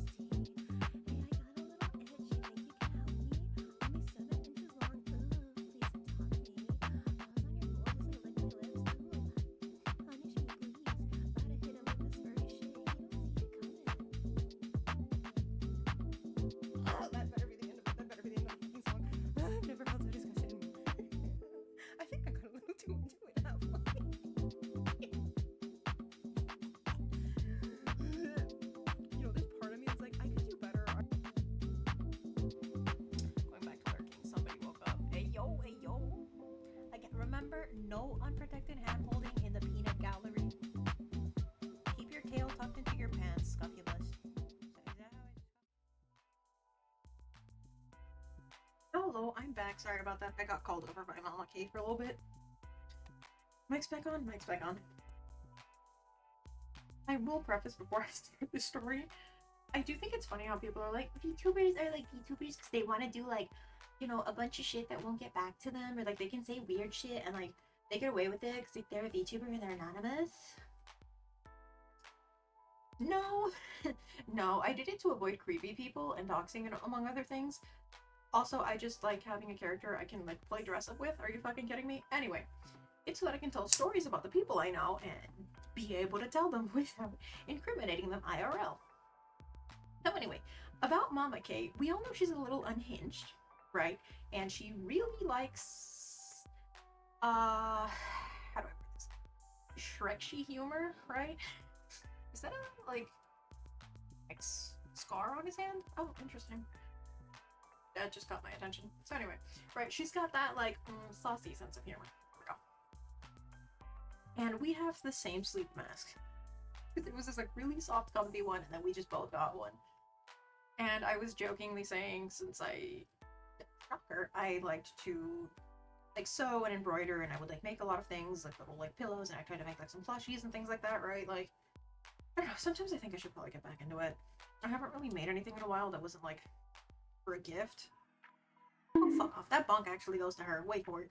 I got a little itch. You think you can help me? Only 7 inches long. Ooh, please talk me. Paws on your gorgeously lick my lips. Ooh, punish me, please. About to hit him with this furry shit. You don't see it coming. Oh, that better be the end of the fucking song. I've never felt so disgusted. I think I got a little too into it, haven't I? You know, this part of me is like, I could do better. Going back to lurking, somebody woke up. Hey yo. Again, remember, no unprotected hand holding in the peanut gallery. Keep your tail tucked into your pants, scuffulous. So is that how it's... Hello, I'm back. Sorry about that. I got called over by Mama K for a little bit. Mic's back on. I will preface before I start the story. I do think it's funny how people are like, VTubers are like VTubers because they want to do like, you know, a bunch of shit that won't get back to them, or like they can say weird shit and like they get away with it because like, they're a VTuber and they're anonymous. No, no, I did it to avoid creepy people and doxing, and among other things. Also, I just like having a character I can like play dress up with. Are you fucking kidding me? Anyway, it's so that I can tell stories about the people I know and be able to tell them without incriminating them IRL. So anyway, about Mama K, we all know she's a little unhinged, right? And she really likes, how do I put this? Shrek-y humor, right? Is that a, like scar on his hand? Oh, interesting. That just got my attention. So anyway, right, she's got that, like, saucy sense of humor. There we go. And we have the same sleep mask. It was this, like, really soft, comfy one, and then we just both got one. And I was jokingly saying, since shocker, I liked to, like, sew and embroider, and I would, like, make a lot of things, like, little, like, pillows, and I tried to make, like, some plushies and things like that, right? Like, I don't know, sometimes I think I should probably get back into it. I haven't really made anything in a while that wasn't, like, for a gift. Oh, fuck off. That bunk actually goes to her. Wait for it.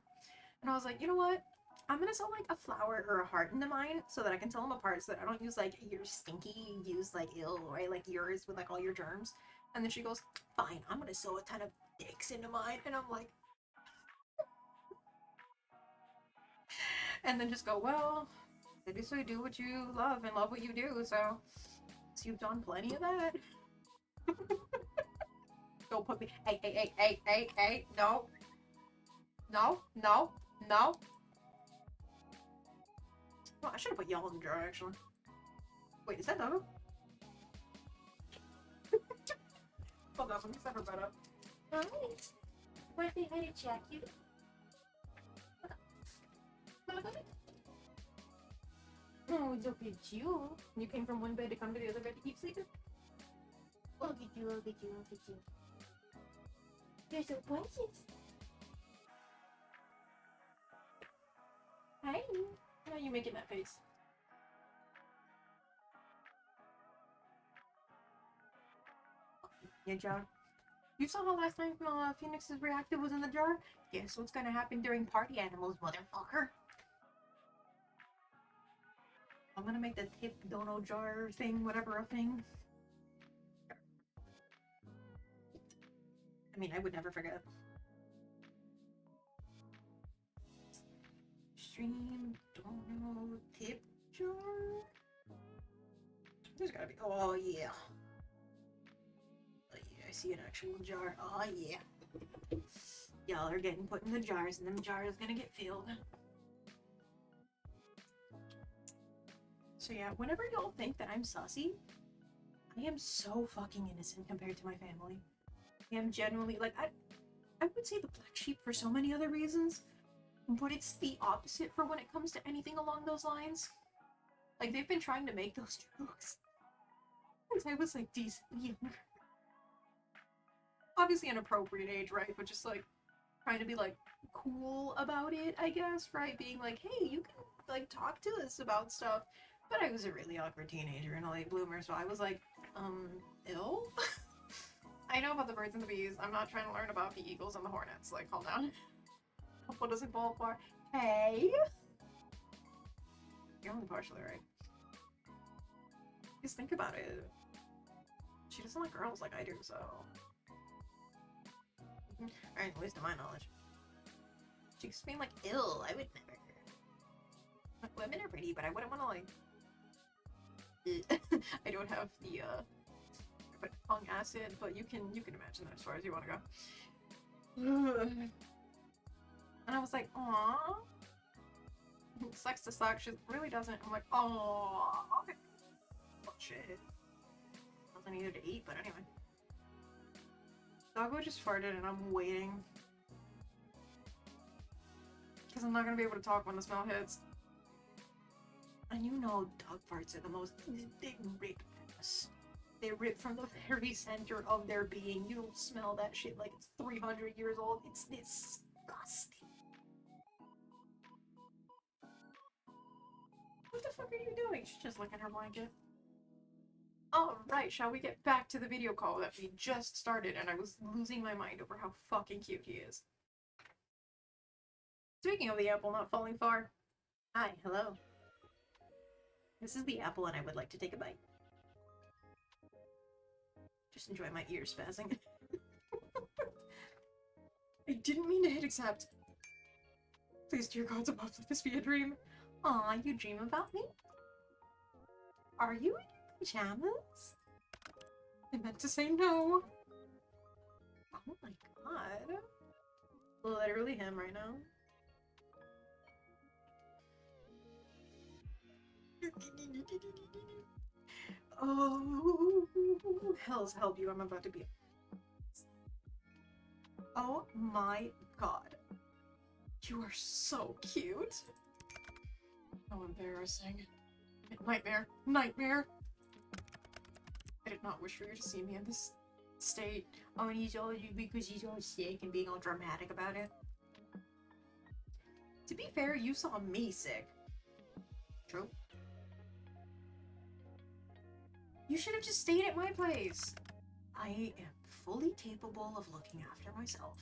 And I was like, you know what? I'm gonna sew, like, a flower or a heart into mine so that I can tell them apart, so that I don't use, like, your stinky, use, like, ill, right? Like, yours with, like, all your germs. And then she goes, fine, I'm gonna sew a ton of dicks into mine. And I'm like... and then just go, well, obviously do what you love and love what you do, so you've done plenty of that. Don't put me, hey, no. No. Oh, I should have put y'all in the jar, actually. Wait, is that Dogo? Hold on, let me set her bed up. Alright. Want to say hi to Jackie? Oh, look at you. You came from one bed to come to the other bed to keep sleeping? Look at you, look at you, look at you. You're so precious. Hi. Why are you making that face? Yeah, jar. You saw how last time Phoenix's reactor was in the jar? Guess what's gonna happen during party animals, motherfucker? I'm gonna make the tip dono jar thing, whatever a thing. I mean, I would never forget. Stream dono tip jar? There's gotta be. Oh, yeah. Oh, yeah, I see an actual jar. Oh, yeah. Y'all are getting put in the jars, and then the jar is gonna get filled. So yeah, whenever y'all think that I'm sussy, I am so fucking innocent compared to my family. I am genuinely, like, I would say the black sheep for so many other reasons, but it's the opposite for when it comes to anything along those lines. Like, they've been trying to make those jokes since I was, like, decently younger. Obviously an appropriate age, right? But just, like, trying to be, like, cool about it, I guess, right? Being like, hey, you can, like, talk to us about stuff. But I was a really awkward teenager and a late bloomer, so I was like, ill? I know about the birds and the bees. I'm not trying to learn about the eagles and the hornets. Like, calm down. What does it fall for? Hey! You're only partially right. Just think about it. She doesn't like girls like I do, so... Or at least to my knowledge. She keeps being like, ill, I would never. Like, women are pretty, but I wouldn't want to, like... I don't have the, tongue acid, but you can imagine that as far as you want to go. And I was like, aww. Sucks to suck. She really doesn't. I'm like, aww. Oh, shit. I needed to eat, but anyway. Doggo just farted and I'm waiting. Because I'm not going to be able to talk when the smell hits. And you know dog farts are the most... They rip from us. They rip from the very center of their being. You don't smell that shit like it's 300 years old. It's disgusting. What the fuck are you doing? She's just licking her blanket. Alright, shall we get back to the video call that we just started and I was losing my mind over how fucking cute he is. Speaking of the apple not falling far. Hi, hello. This is the apple and I would like to take a bite. Just enjoy my ears spazzing. I didn't mean to hit accept. Please, dear gods above, let this be a dream. Aw, you dream about me? Are you in your pajamas? I meant to say no. Oh my god. Literally him right now. Oh, hell's help you, I'm about to be... Oh my god. You are so cute. How embarrassing. Nightmare. Nightmare. I did not wish for you to see me in this state. Oh, and he's all because he's all sick and being all dramatic about it. To be fair, you saw me sick. True. You should have just stayed at my place. I am fully capable of looking after myself.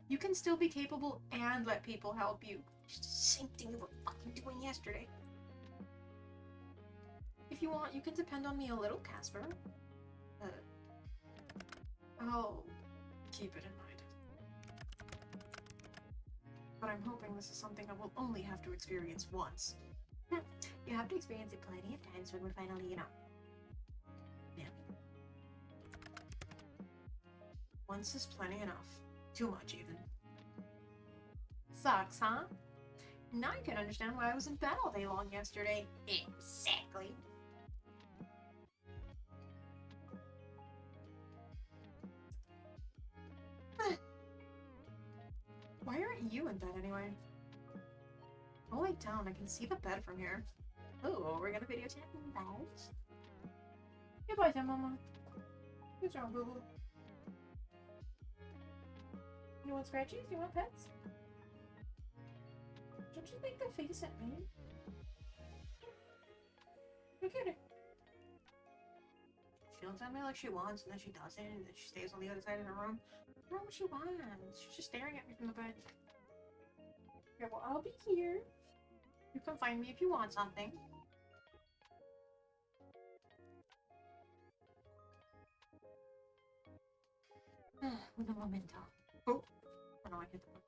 You can still be capable and let people help you. It's the same thing you were fucking doing yesterday. If you want, you can depend on me a little, Casper. I'll keep it in mind. But I'm hoping this is something I will only have to experience once. You have to experience it plenty of times when we're finally, you know... Yeah. Once is plenty enough. Too much, even. Sucks, huh? Now you can understand why I was in bed all day long yesterday. Exactly. Why aren't you in bed anyway? I'll lay down. I can see the bed from here. Oh, we're gonna video chat in bed. Goodbye, time, Mama. Good job, Boo Boo. You want scratchies? You want pets? Don't you make the face at me? Look at it. She looks at me like she wants, and then she doesn't, and then she stays on the other side of the room. I don't know what she wants. She's just staring at me from the bed. Yeah, well, I'll be here. You can find me if you want something. Un momento. Oh no, I hit the button.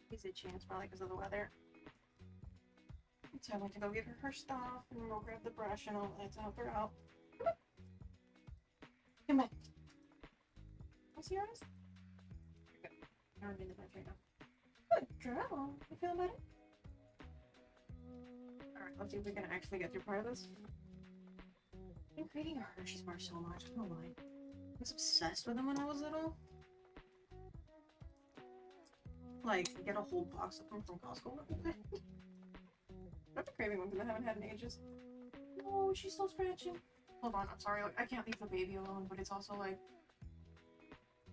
He's itchy, it's probably because of the weather. So I went to go give her her stuff and go grab the brush and all that to help her out. Come back. What's your eyes? Good. I'm in the bed right now. Good girl. You feeling better? Alright, let's see if we can actually get through part of this. I've been creating a Hershey's bar so much, I don't know why. I was obsessed with them when I was little. Like, get a whole box of them from Costco. I've been craving one because I haven't had in ages. No, she's still scratching. Hold on, I'm sorry. Like, I can't leave the baby alone, but it's also like...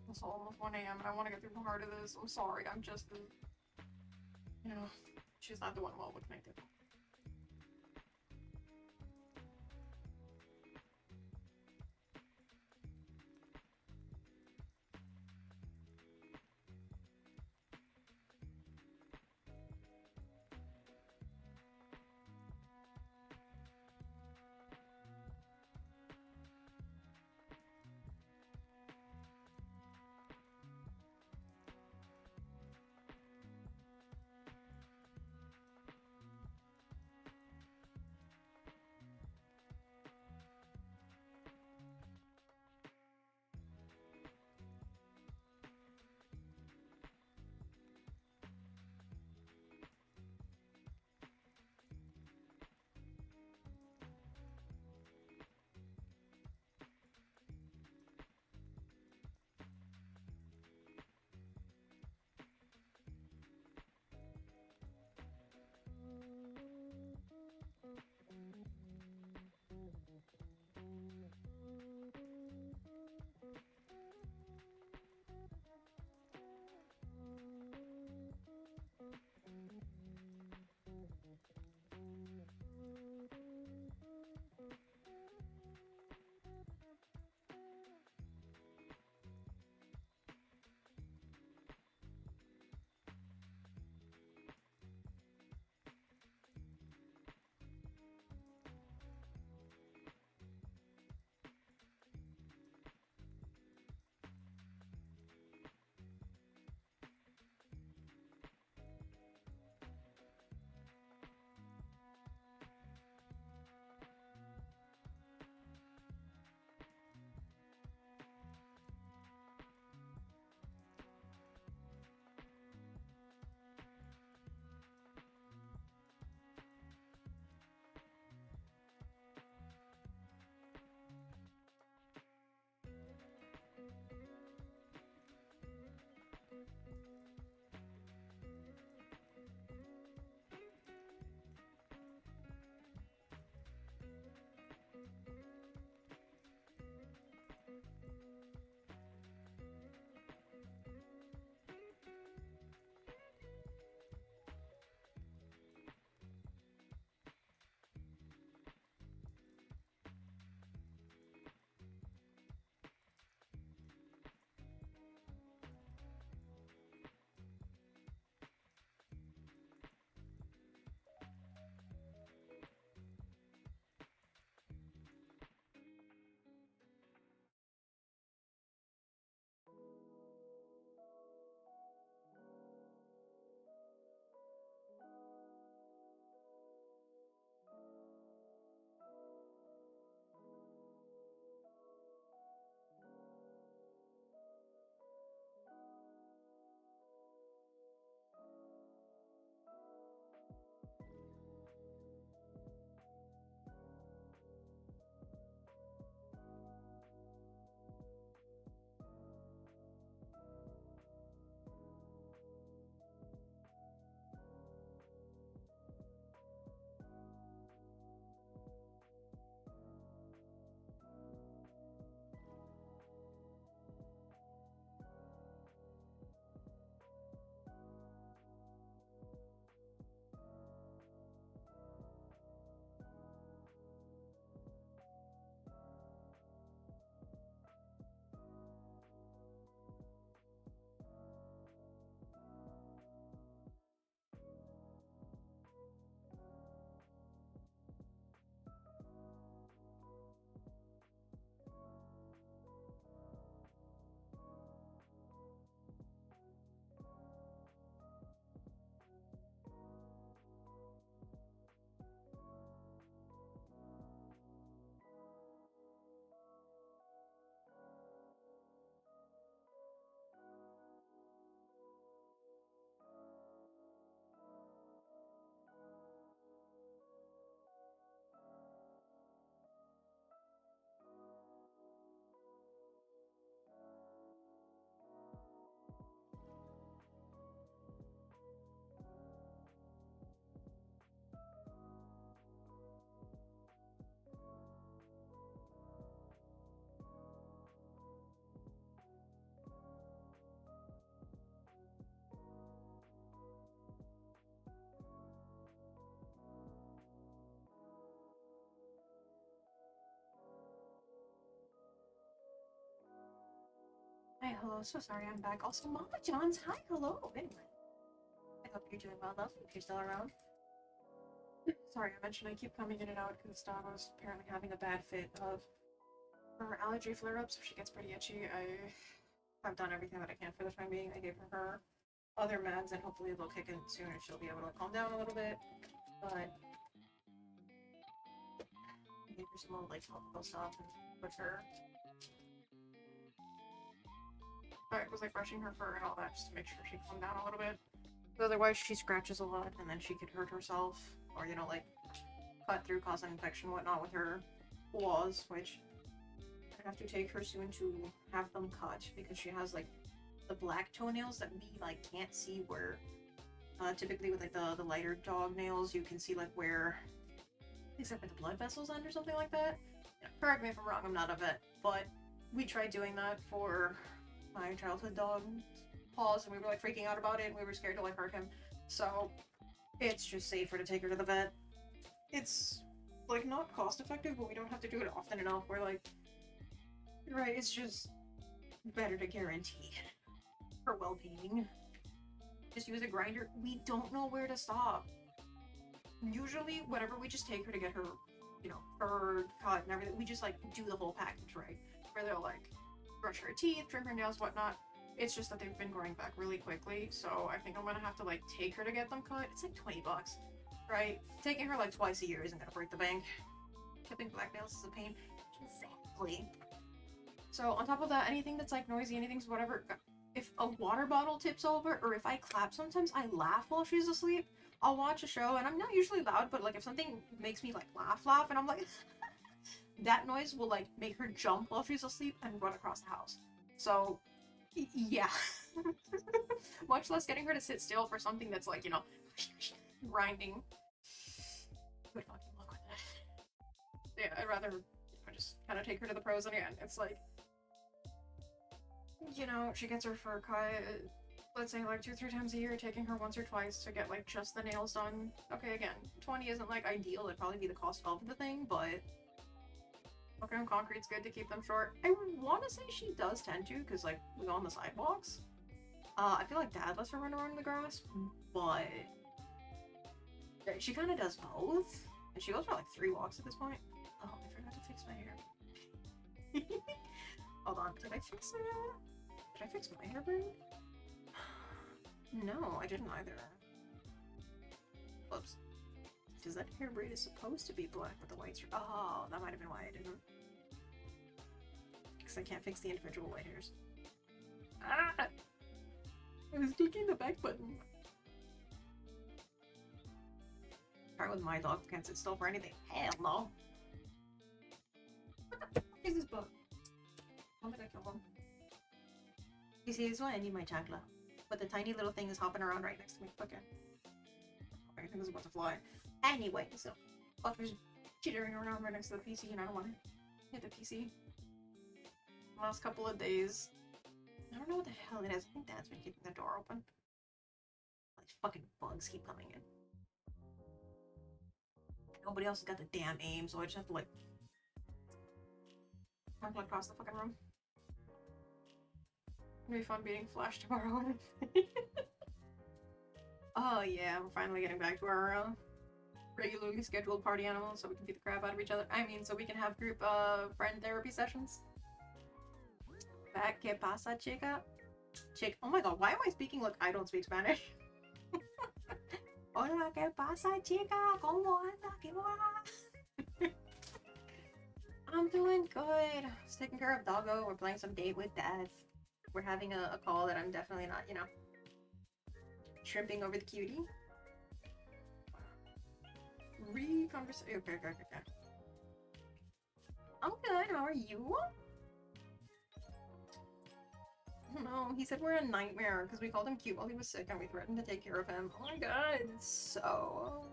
It's almost 1 a.m. and I want to get through part of this. I'm sorry, I'm just... You know, she's not the one well connected. hello. So sorry I'm back. Also, Mama John's, hi, hello. Anyway, I hope you're doing well, love, if you're still around. Sorry, I mentioned I keep coming in and out because Donna's apparently having a bad fit of her allergy flare-ups, so she gets pretty itchy. I have done everything that I can for the time being. I gave her other meds, and hopefully they'll kick in soon and she'll be able to calm down a little bit. But I gave her some more like topical stuff and put her. I was like brushing her fur and all that just to make sure she calmed down a little bit. Otherwise, she scratches a lot, and then she could hurt herself, or you know, like cut through, cause an infection, whatnot with her claws, which I have to take her soon to have them cut because she has like the black toenails that we like can't see where. Typically with like the lighter dog nails, you can see like where, except like the blood vessels end or something like that. Yeah, correct me if I'm wrong. I'm not a vet, but we tried doing that for my childhood dog paws, and we were like freaking out about it, and we were scared to like hurt him. So it's just safer to take her to the vet. It's like not cost effective, but we don't have to do it often enough. We're like, right, it's just better to guarantee her well-being. Just use a grinder. We don't know where to stop. Usually, whenever we just take her to get her, you know, fur cut and everything, we just like do the whole package, right? Where they'll like brush her teeth, trim her nails, whatnot. It's just that they've been growing back really quickly, so I think I'm gonna have to like take her to get them cut. It's like $20, right? Taking her like twice a year isn't gonna break the bank. Clipping black nails is a pain. Exactly. So on top of that, anything that's like noisy, anything's whatever. If a water bottle tips over, or if I clap, sometimes I laugh while she's asleep. I'll watch a show, and I'm not usually loud, but like if something makes me like laugh, and I'm like, that noise will like make her jump while she's asleep and run across the house. So, yeah. Much less getting her to sit still for something that's like, you know, grinding. Good fucking luck with that. Yeah, I'd rather just kind of take her to the pros, and again, it's like, you know, she gets her fur cut, let's say like 2-3 times a year, taking her once or twice to get like just the nails done. Okay, again, 20 isn't like ideal, it'd probably be the cost of the thing, but okay, concrete's good to keep them short. I want to say she does tend to, because like we go on the sidewalks. I feel like Dad lets her run around in the grass, but she kind of does both, and she goes for like 3 walks at this point. Oh, I forgot to fix my hair. Hold on, did I fix it? Did I fix my hair braid? No, I didn't either. Whoops. Because that hair braid is supposed to be black with the white strip. Oh, that might have been why I didn't. Because I can't fix the individual white hairs. Ah! I was taking the back button. Try with my dog, can't sit still for anything. Hell no. What the fuck is this bug? I don't think I killed him. You see, this is why I need my chocolate. But the tiny little thing is hopping around right next to me. Okay. I think it was about to fly. Anyway, so fuckers jittering around right next to the PC, and I don't want to hit the PC. The last couple of days, I don't know what the hell it is. I think Dad's been keeping the door open. Like fucking bugs keep coming in. Nobody else has got the damn aim, so I just have to like trample across the fucking room. It'll be fun beating Flash tomorrow. Oh yeah, we're finally getting back to our regularly scheduled party animals so we can beat the crap out of each other. I mean, so we can have group friend therapy sessions. Back, ¿qué pasa, chica? Oh my god, why am I speaking like I don't speak Spanish? Hola, ¿qué pasa, chica? ¿Cómo anda? ¿Qué va? I'm doing good. Just taking care of Doggo. We're playing some Date with Dad. We're having a call that I'm definitely not, you know, shrimping over the cutie. Re-conversation. Okay. I'm good. How are you? No, he said we're a nightmare because we called him cute while he was sick and we threatened to take care of him. Oh my god, so...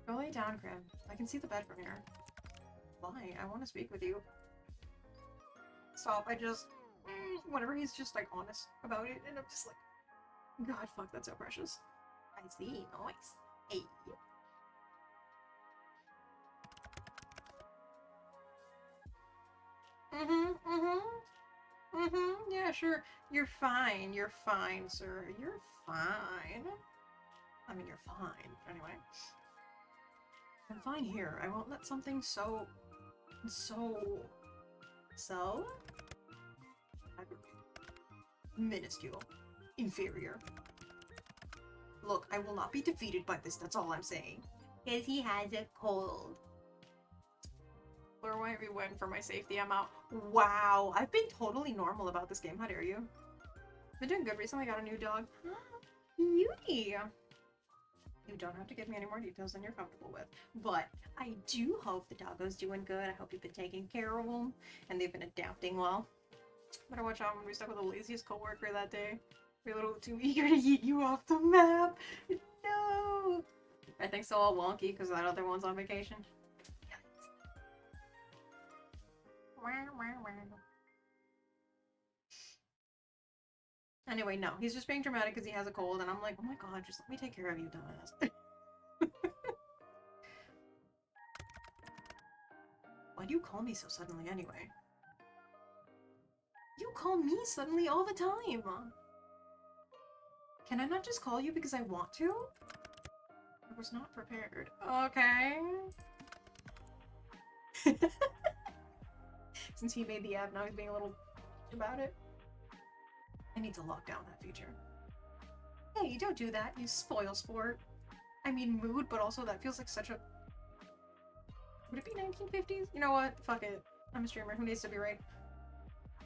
Go lay down, Grim. I can see the bed from here. Why? I want to speak with you. Stop, I just... whenever he's just, like, honest about it, and I'm just like... God, fuck, that's so precious. I see. Nice. Hey. Yeah, sure. You're fine. You're fine, sir. You're fine. I mean, you're fine. Anyway. I'm fine here. I won't let something so... minuscule. Inferior. Look, I will not be defeated by this, that's all I'm saying. Because he has a cold. Or why we went for my safety, I'm out. Wow, I've been totally normal about this game, how dare you? Been doing good recently, got a new dog. Cutie! You don't have to give me any more details than you're comfortable with. But I do hope the doggo's doing good. I hope you've been taking care of them. And they've been adapting well. Better watch out when we stuck with the laziest coworker that day. We're a little too eager to eat you off the map. No! I think so all wonky because that other one's on vacation. Anyway, no. He's just being dramatic because he has a cold, and I'm like, oh my god, just let me take care of you, dumbass. Why do you call me so suddenly anyway? You call me suddenly all the time! Can I not just call you because I want to? I was not prepared. Okay. Since he made the app, now he's being a little about it. I need to lock down that feature. Hey, don't do that, you spoil sport. I mean mood, but also that feels like such a... Would it be 1950s? You know what? Fuck it. I'm a streamer. Who needs to be right?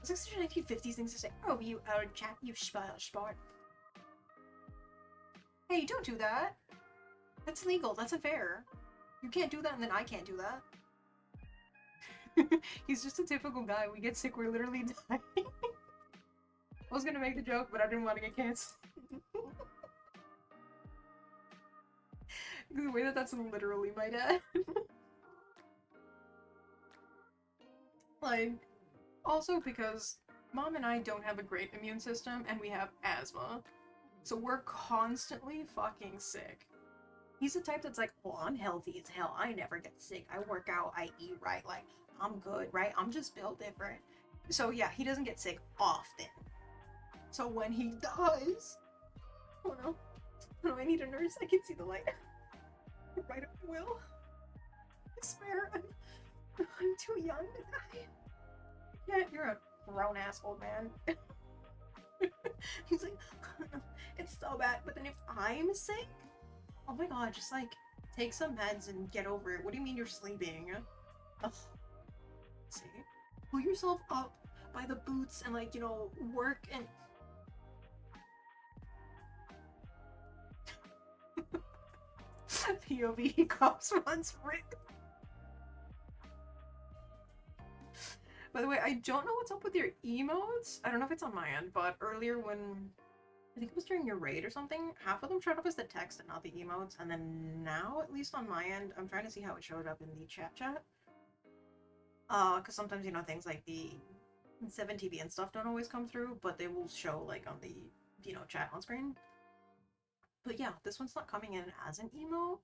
It's like such a 1950s thing to say. Oh, you old chap, you spoil sport. Hey, don't do that. That's illegal. That's unfair. You can't do that and then I can't do that. He's just a typical guy. We get sick, we're literally dying. I was gonna make the joke, but I didn't want to get canceled. The way that that's literally my dad. Like, also because Mom and I don't have a great immune system and we have asthma. So we're constantly fucking sick. He's the type that's like, well, I'm healthy as hell. I never get sick. I work out. I eat right. Like, I'm good, right? I'm just built different. So yeah, he doesn't get sick often. So when he does... Oh no. Oh, I need a nurse. I can see the light. Right up the will. I swear, I'm too young to die. Yeah, you're a grown-ass old man. He's like, it's so bad. But then if I'm sick... Oh my god, just like, take some meds and get over it. What do you mean you're sleeping? Ugh. See? Pull yourself up by the boots and like, you know, work and... POV cops once ripped. By the way, I don't know what's up with your emotes. I don't know if it's on my end, but earlier when... I think it was during your raid or something, half of them showed up as the text and not the emotes, and then now, at least on my end, I'm trying to see how it showed up in the chat. Because sometimes, you know, things like the 7TV and stuff don't always come through, but they will show, like, on the, you know, chat on screen. But yeah, this one's not coming in as an emote,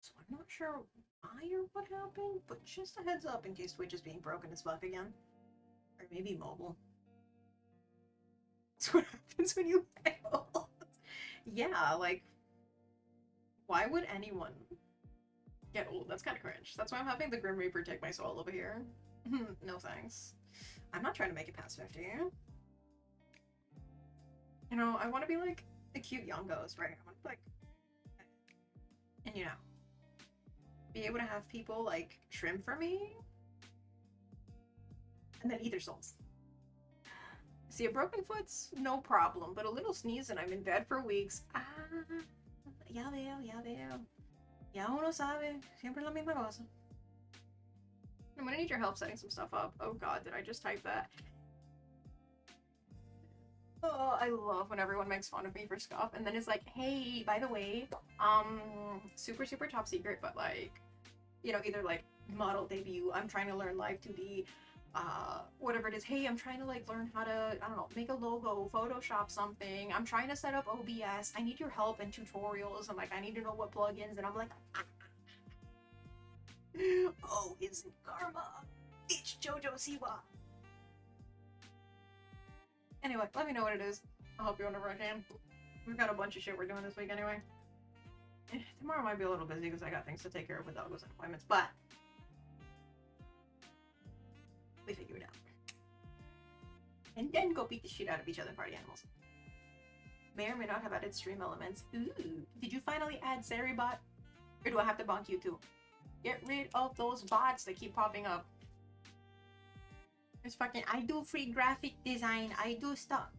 so I'm not sure why or what happened, but just a heads up in case Twitch is being broken as fuck again. Or maybe mobile. That's what happens when you fail. Yeah, like, why would anyone get old? That's kind of cringe. That's why I'm having the Grim Reaper take my soul over here. No thanks. I'm not trying to make it past 50. You know, I want to be like a cute young ghost, right? I want to be like, and you know, be able to have people like trim for me, and then eat their souls. See, a broken foot's no problem, but a little sneeze and I'm in bed for weeks. Ah, ya veo, ya veo. Ya uno sabe, siempre la misma cosa. I'm gonna need your help setting some stuff up. Oh god, did I just type that? Oh, I love when everyone makes fun of me for stuff, and then it's like, hey, by the way, super top secret, but like, you know, either like model debut, I'm trying to learn live 2D, whatever it is. Hey, I'm trying to like learn how to, I don't know, make a logo, Photoshop something. I'm trying to set up OBS. I need your help and tutorials. I'm like, I need to know what plugins, and I'm like, oh, isn't karma? It's JoJo Siwa. Anyway, let me know what it is. I'll help you whenever I can. We've got a bunch of shit we're doing this week anyway. Tomorrow might be a little busy because I got things to take care of with doggos and appointments, but we figure it out. And then go beat the shit out of each other party animals. May or may not have added stream elements. Ooh, did you finally add Seribot? Or do I have to bonk you too? Get rid of those bots that keep popping up. It's fucking, I do free graphic design, I do stuff.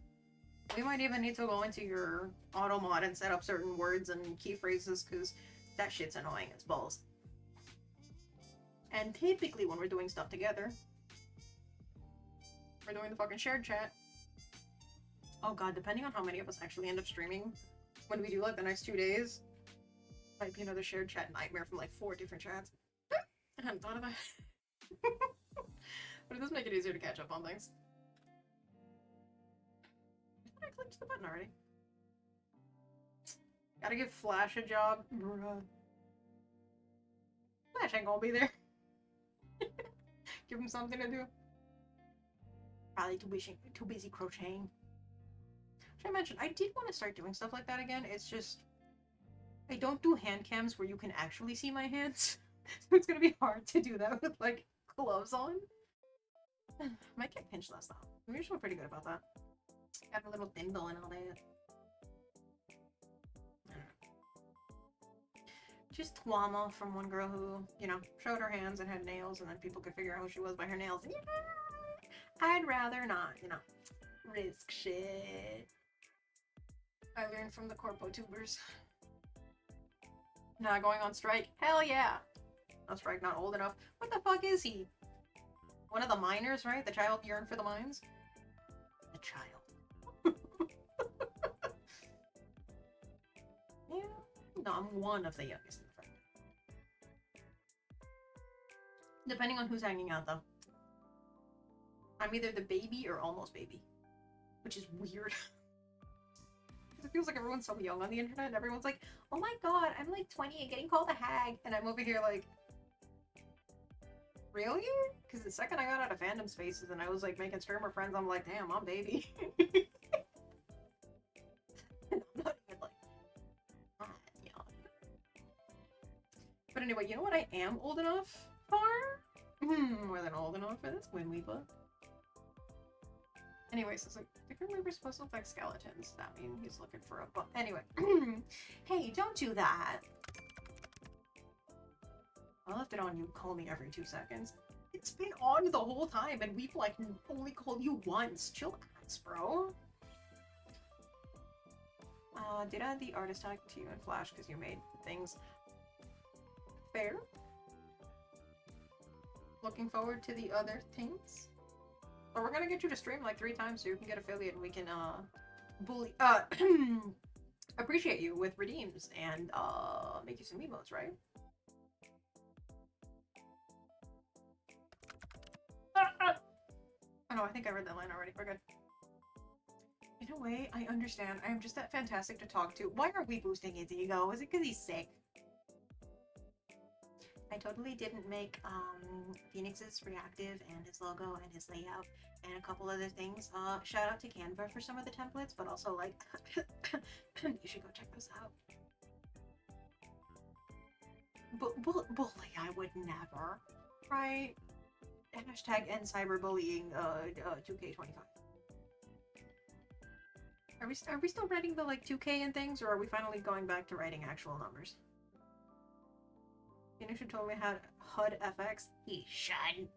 We might even need to go into your auto mod and set up certain words and key phrases because that shit's annoying as balls. And typically when we're doing stuff together, we're doing the fucking shared chat. Oh god, depending on how many of us actually end up streaming, when we do like the next 2 days, might be another shared chat nightmare from like 4 different chats. I hadn't thought of that. But it does make it easier to catch up on things. I clicked the button already. Gotta give Flash a job. Bruh. Flash ain't gonna be there. Give him something to do. Probably too busy crocheting. Which I mentioned, I did want to start doing stuff like that again. It's just I don't do hand cams where you can actually see my hands. So it's gonna be hard to do that with like gloves on. Might get pinched less though. We're usually pretty good about that. Got a little thimble and all that. Just Twama from one girl who, you know, showed her hands and had nails and then people could figure out who she was by her nails. Yeah! I'd rather not, you know, risk shit. I learned from the corpo tubers. Not going on strike? Hell yeah! No strike, not old enough. What the fuck is he? One of the miners, right? The child yearned for the mines? The child. Yeah. No, I'm one of the youngest in the family. Depending on who's hanging out, though. I'm either the baby or almost baby. Which is weird. It feels like everyone's so young on the internet and everyone's like, oh my god, I'm like 20 and getting called a hag. And I'm over here like, really? Because the second I got out of fandom spaces and I was like making streamer friends, I'm like, damn, I'm baby. I'm not even like that young. But anyway, you know what I am old enough for? More than old enough for this Win Weepa. Anyways, it's like, the Grim Reaper's supposed to look like skeletons. Does that mean he's looking for a book? Anyway. Hey, don't do that. I left it on you call me every 2 seconds. It's been on the whole time and we've like only called you once. Chillax, bro. Did I add the artist tag to you in Flash because you made things fair? Looking forward to the other things. But we're gonna get you to stream like 3 times so you can get affiliate and we can bully appreciate you with redeems and make you some emotes, right? Oh no, I think I read that line already. We're good. In a way, I understand. I am just that fantastic to talk to. Why are we boosting his ego? Is it because he's sick? I totally didn't make Phoenix's reactive and his logo and his layout and a couple other things. Shout out to Canva for some of the templates, but also like you should go check those out. Bully, I would never. Right? Hashtag end cyberbullying 2K25. Are we still writing the like 2K and things, or are we finally going back to writing actual numbers? Phoenix should totally had HUD FX. He should.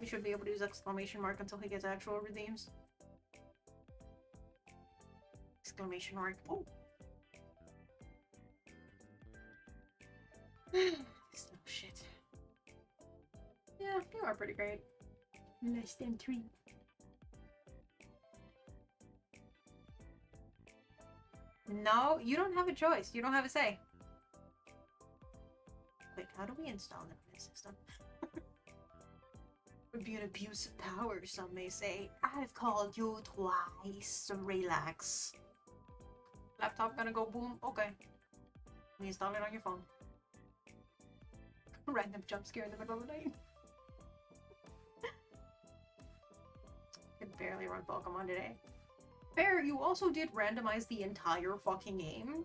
We should be able to use exclamation mark until he gets actual redeems. Exclamation mark. Oh. This little shit. Yeah, you are pretty great. Less than 3. No, you don't have a choice. You don't have a say. Wait, how do we install them in the system? Would be an abuse of power, some may say. I've called you twice. Relax. Laptop gonna go boom? Okay. We install it on your phone. Random jump scare in the middle of the night. Could barely barely run Pokemon today. Fair, you also did randomize the entire fucking game.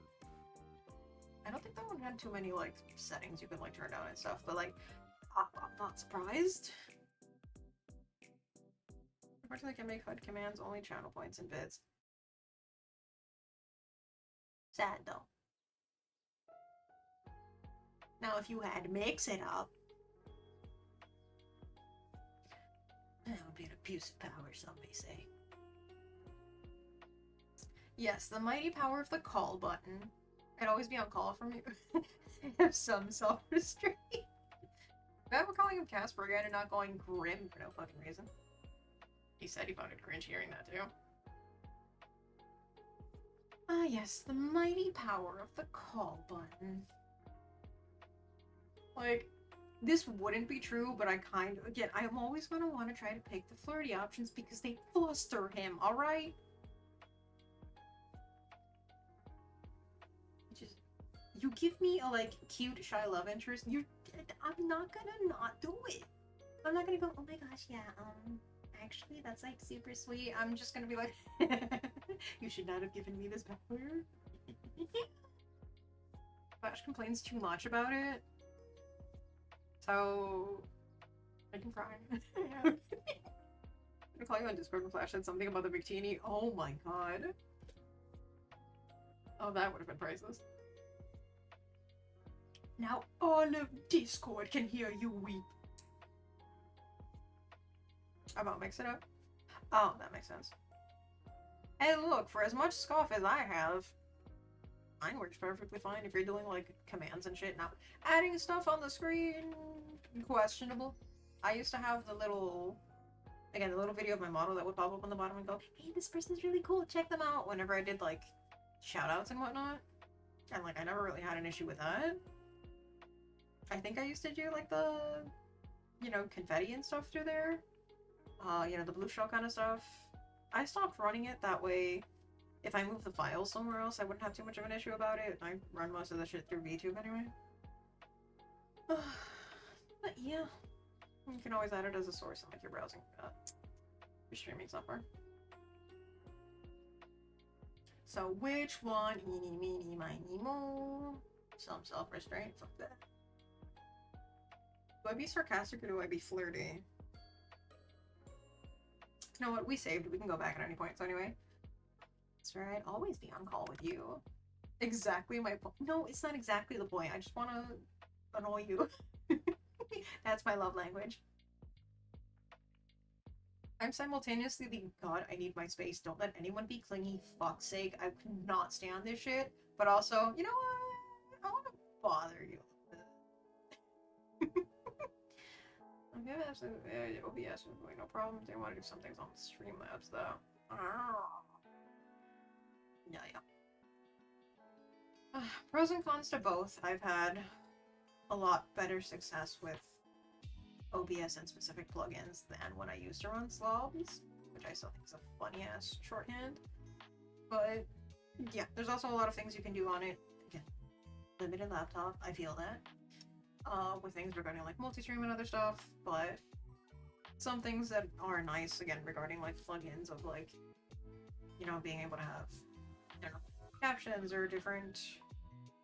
I don't think that one had too many, like, settings you could, like, turn down and stuff, but, like, I'm not surprised. Unfortunately, I can make HUD commands, only channel points and bits. Sad, though. Now, if you had mix it up, that would be an abuse of power, some may say. Yes, the mighty power of the call button. I'd always be on call from you. I have some self-restraint. Glad we're calling him Casper again and not going Grim for no fucking reason. He said he found it cringe hearing that too. Ah yes, the mighty power of the call button. Like, this wouldn't be true, but I kind of, again, I'm always gonna want to try to pick the flirty options because they fluster him, alright? Just, you give me a, like, cute, shy love interest, I'm not gonna not do it. I'm not gonna go, oh my gosh, yeah, actually, that's, like, super sweet. I'm just gonna be like, you should not have given me this power. Flash complains too much about it. So, I can cry. I'm gonna call you on Discord when Flash said something about the bikini. Oh my god. Oh, that would have been priceless. Now all of Discord can hear you weep. About mix it up? Oh, that makes sense. Hey look, for as much scoff as I have, mine works perfectly fine if you're doing like commands and shit. Now, adding stuff on the screen, questionable. I used to have the little, again, the little video of my model that would pop up on the bottom and go, hey, this person's really cool, check them out, whenever I did like shoutouts and whatnot. And like, I never really had an issue with that. I think I used to do like the, you know, confetti and stuff through there. You know, the blue shell kind of stuff. I stopped running it that way. If I move the files somewhere else, I wouldn't have too much of an issue about it. I run most of the shit through VTube anyway. But yeah, you can always add it as a source in like your browsing, your streaming software. So which one? Eeny, meeny, miny, mo. Some self-restraint. Fuck that. Do I be sarcastic or do I be flirty? You know what? We saved. We can go back at any point. So anyway. That's right. Always be on call with you. Exactly my point. No, it's not exactly the point. I just want to annoy you. That's my love language. I'm simultaneously the God, I need my space. Don't let anyone be clingy. Fuck's sake. I cannot stand this shit. But also, you know what? I want to bother you a little bit. Okay, absolutely. OBS is really no problem. They want to do some things on Streamlabs though. Yeah. Pros and cons to both. I've had a lot better success with OBS and specific plugins than when I used to run slobs, which I still think is a funny ass shorthand. But yeah, there's also a lot of things you can do on it. Again, limited laptop, I feel that. With things regarding like multi-stream and other stuff, but some things that are nice, again, regarding like plugins of like, you know, being able to have, I don't know, captions or different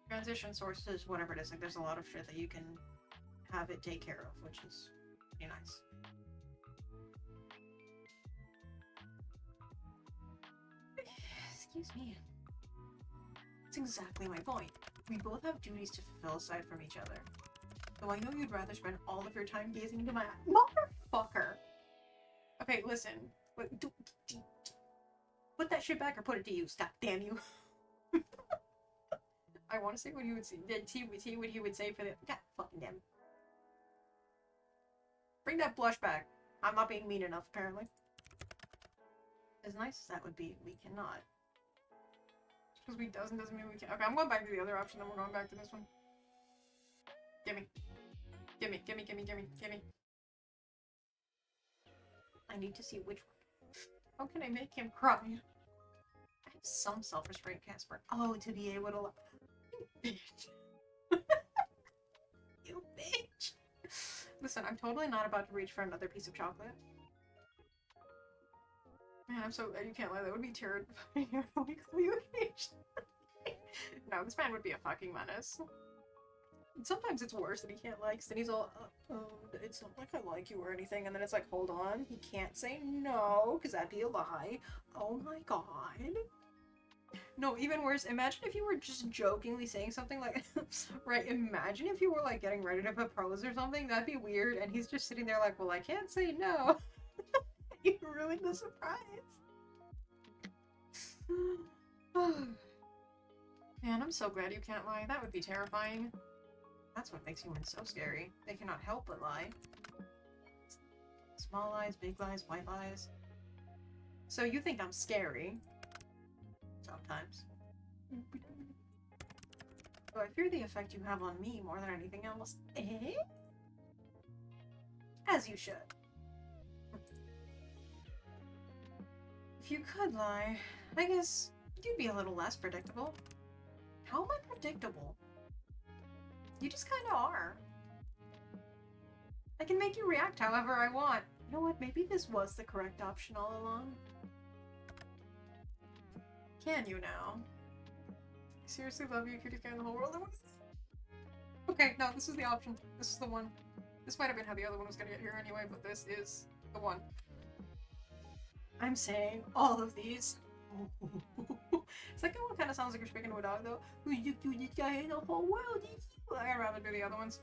transition sources, whatever it is. Like, there's a lot of shit that you can have it take care of, which is pretty nice. Excuse me. That's exactly my point. We both have duties to fulfill aside from each other. Though I know you'd rather spend all of your time gazing into my eye. Motherfucker! Okay, listen. Wait, put that shit back or put it to use. God damn you. I want to say what he would say. What he would say for the. God fucking damn. Bring that blush back. I'm not being mean enough, apparently. As nice as that would be, we cannot. Just because we doesn't mean we can. Okay, I'm going back to the other option, then we're going back to this one. Gimme. Gimme. I need to see which one. How can I make him cry? I have some self-restraint, Casper. Oh, to be able to... You bitch. You bitch. Listen, I'm totally not about to reach for another piece of chocolate. Man, I'm so you can't lie. That would be terrifying if we call you occasionally. No, this man would be a fucking menace. And sometimes it's worse that he can't like, then he's all, it's not like I like you or anything, and then it's like, hold on, he can't say no, because that'd be a lie. Oh my god. No, even worse, imagine if you were just jokingly saying something like, right, imagine if you were like getting ready to propose or something, that'd be weird, and he's just sitting there like, well, I can't say no. You ruined the surprise. Man, I'm so glad you can't lie. That would be terrifying. That's what makes humans so scary. They cannot help but lie. Small lies, big lies, white lies. So you think I'm scary? Sometimes. So I fear the effect you have on me more than anything else. Eh? As you should. If you could lie, I guess you'd be a little less predictable. How am I predictable? You just kinda are. I can make you react however I want. You know what, maybe this was the correct option all along. Can you now? I seriously love you, cutest guy in the whole world. Okay, no, this is the option. This is the one. This might have been how the other one was gonna get here anyway, but this is the one. I'm saying all of these. Second one kind of sounds like you're speaking to a dog, though. Who's the cutest guy in the whole world? I'd rather do the other ones.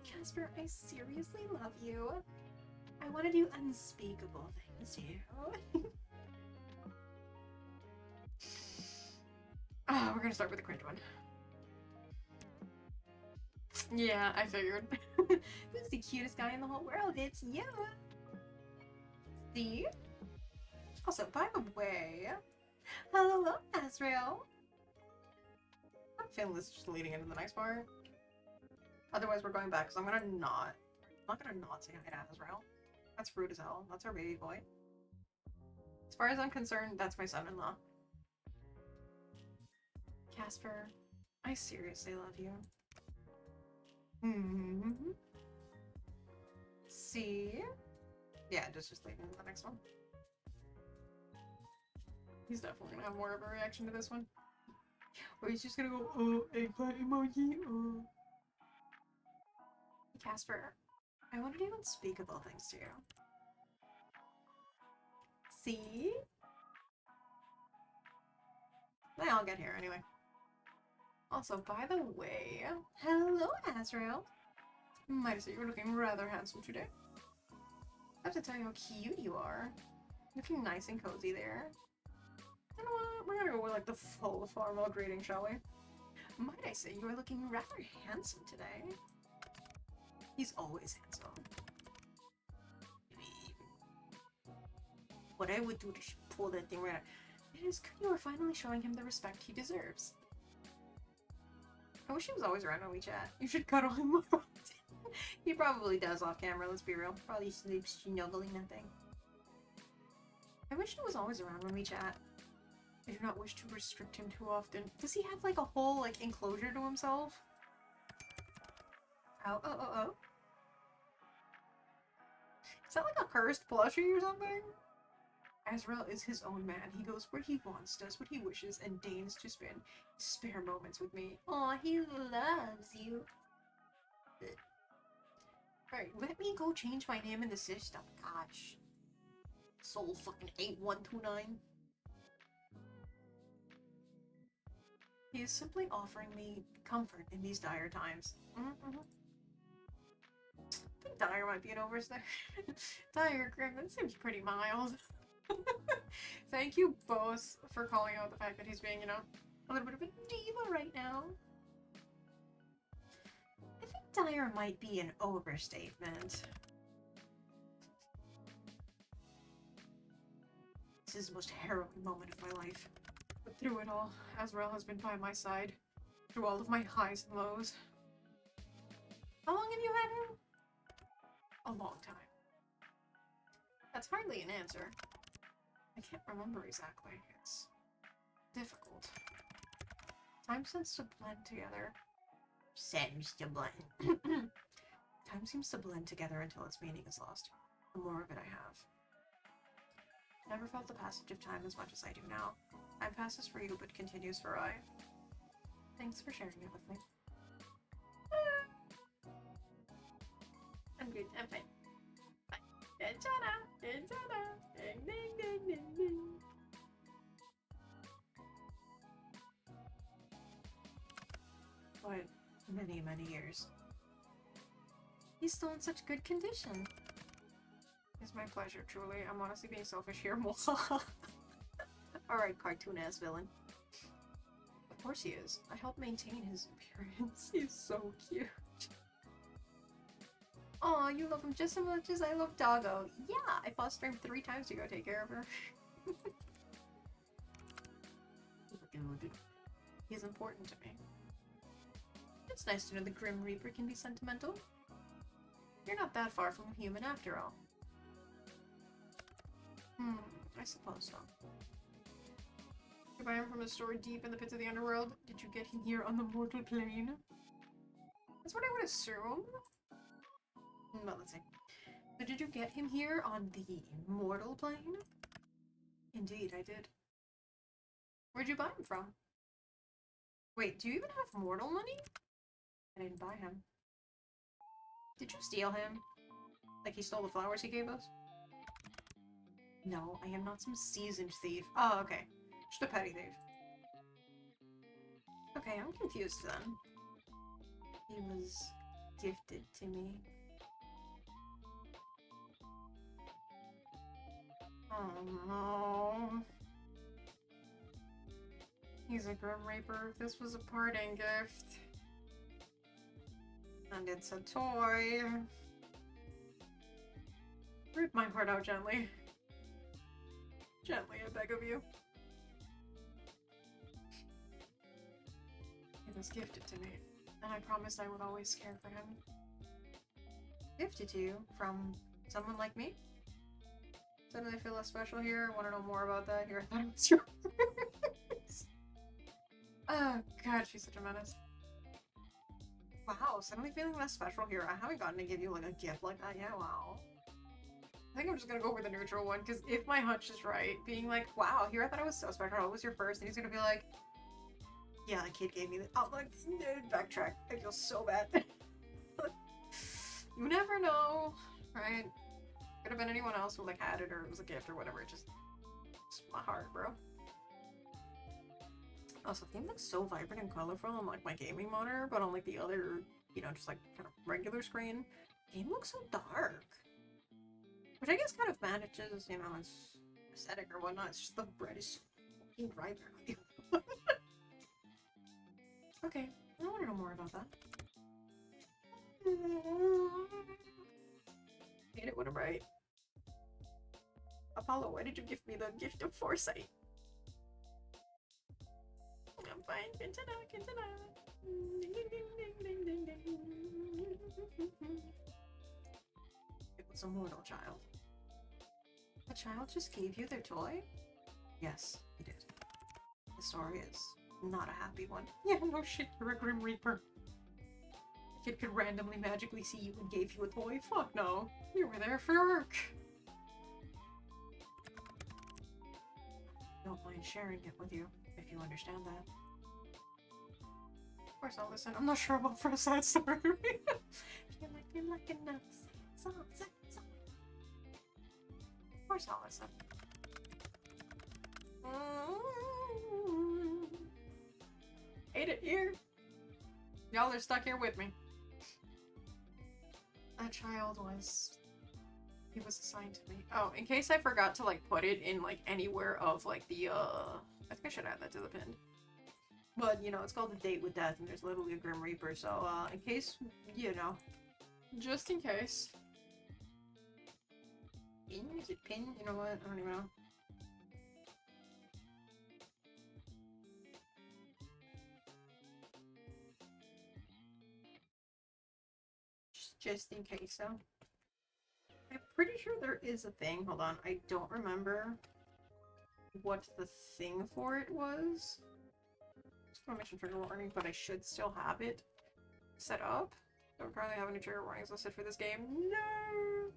Casper, I seriously love you. I want to do unspeakable things too. Oh, we're gonna start with the cringe one. Yeah, I figured. Who's the cutest guy in the whole world? It's you. See? Also, by the way, hello, Azrael. I'm feeling this just leading into the next part. Otherwise, we're going back because I'm not gonna not say hi to Azrael. That's rude as hell. That's our baby boy. As far as I'm concerned, that's my son-in-law. Casper, I seriously love you. See? Yeah, just leading into the next one. He's definitely gonna have more of a reaction to this one. Or he's just gonna go, oh, eggplant emoji, oh. Casper, I want to do unspeakable things to you. See? I'll get here anyway. Also, by the way, hello, Azrael. Might say you're looking rather handsome today. I have to tell you how cute you are. Looking nice and cozy there. You know what? We're gonna go with like the full formal greeting, shall we? Might I say you are looking rather handsome today. He's always handsome. What I would do to pull that thing right out. It is good you are finally showing him the respect he deserves. I wish he was always around when we chat. You should cuddle him more often. He probably does off camera, let's be real. Probably sleeps snuggling that thing. I wish he was always around when we chat. I do not wish to restrict him too often. Does he have like a whole like enclosure to himself? Oh, oh, oh, oh. Is that like a cursed plushie or something? Azrael is his own man. He goes where he wants, does what he wishes, and deigns to spend spare moments with me. Aw, he loves you. Alright, let me go change my name in the system. Gosh. Soul fucking 8129. He is simply offering me comfort in these dire times. I think dire might be an overstep. DarkRin, that seems pretty mild. Thank you both for calling out the fact that he's being, you know, a little bit of a diva right now. I think dire might be an overstatement. This is the most harrowing moment of my life. But through it all, Azrael has been by my side. Through all of my highs and lows. How long have you had him? A long time. That's hardly an answer. I can't remember exactly. It's difficult. Time seems to blend together. Time seems to blend together until its meaning is lost. The more of it I have. Never felt the passage of time as much as I do now. Time passes for you, but continues for I. Thanks for sharing it with me. I'm good. I'm fine. Bye. Ding, ding, ding, ding, ding. What? Many, many years. He's still in such good condition. It's my pleasure, truly. I'm honestly being selfish here. Alright, cartoon-ass villain. Of course he is. I help maintain his appearance. He's so cute. Aw, you love him just as much as I love Doggo. Yeah, I fostered him 3 times to go take care of her. Dude, he's important to me. It's nice to know the Grim Reaper can be sentimental. You're not that far from a human after all. I suppose so. You buy him from a store deep in the pits of the underworld? Did you get him here on the mortal plane? That's what I would assume. Well, let's see. So did you get him here on the immortal plane? Indeed, I did. Where'd you buy him from? Wait, do you even have mortal money? I didn't buy him. Did you steal him? Like he stole the flowers he gave us? No, I am not some seasoned thief. Oh, okay. Just a petty thief. Okay, I'm confused then. He was gifted to me. Oh no. He's a Grim Reaper. If this was a parting gift. And it's a toy. Rip my heart out gently. Gently, I beg of you. It was gifted to me, and I promised I would always care for him. Gifted to you from someone like me? Suddenly I feel less special here. Want to know more about that? Here, I thought it was yours. Oh god, she's such a menace. Wow, suddenly feeling less special here. I haven't gotten to give you like a gift like that yet. Wow. I think I'm just gonna go with the neutral one, because if my hunch is right, being like, wow, here I thought it was so special, it was your first, and he's gonna be like, yeah, the kid gave me this. I'm like, backtrack. I feel so bad. You never know, right? Could have been anyone else who like had it, or it was a gift, or whatever. It's my heart, bro. Also, the game looks so vibrant and colorful on like my gaming monitor, but on like the other, you know, just like kind of regular screen, the game looks so dark. Which I guess kind of manages, you know, its aesthetic or whatnot. It's just the bread is so fucking vibrant. Okay, I want to know more about that. Hate it when I'm right. Apollo, why did you give me the gift of foresight? I'm fine. Continue. It was a mortal child. A child just gave you their toy? Yes, he did. The story is not a happy one. Yeah, no shit, you're a Grim Reaper. A kid could randomly magically see you and gave you a toy? Fuck no. You were there for work. Don't mind sharing it with you, if you understand that. Of course I'll listen. I'm not sure about for a sad story. Feel like enough. Song. Of course I'll listen. Hate it here. Y'all are stuck here with me. That child was... He was assigned to me. Oh, in case I forgot to, like, put it in, like, anywhere of, like, the, I think I should add that to the pin. But, you know, it's called A Date with Death, and there's literally a Grim Reaper, so, in case, you know. Just in case. Pin? Is it pin? You know what? I don't even know. Just in case, so. I'm pretty sure there is a thing. Hold on. I don't remember what the thing for it was. Exclamation trigger warning, but I should still have it set up. Don't currently have any trigger warnings listed for this game. No!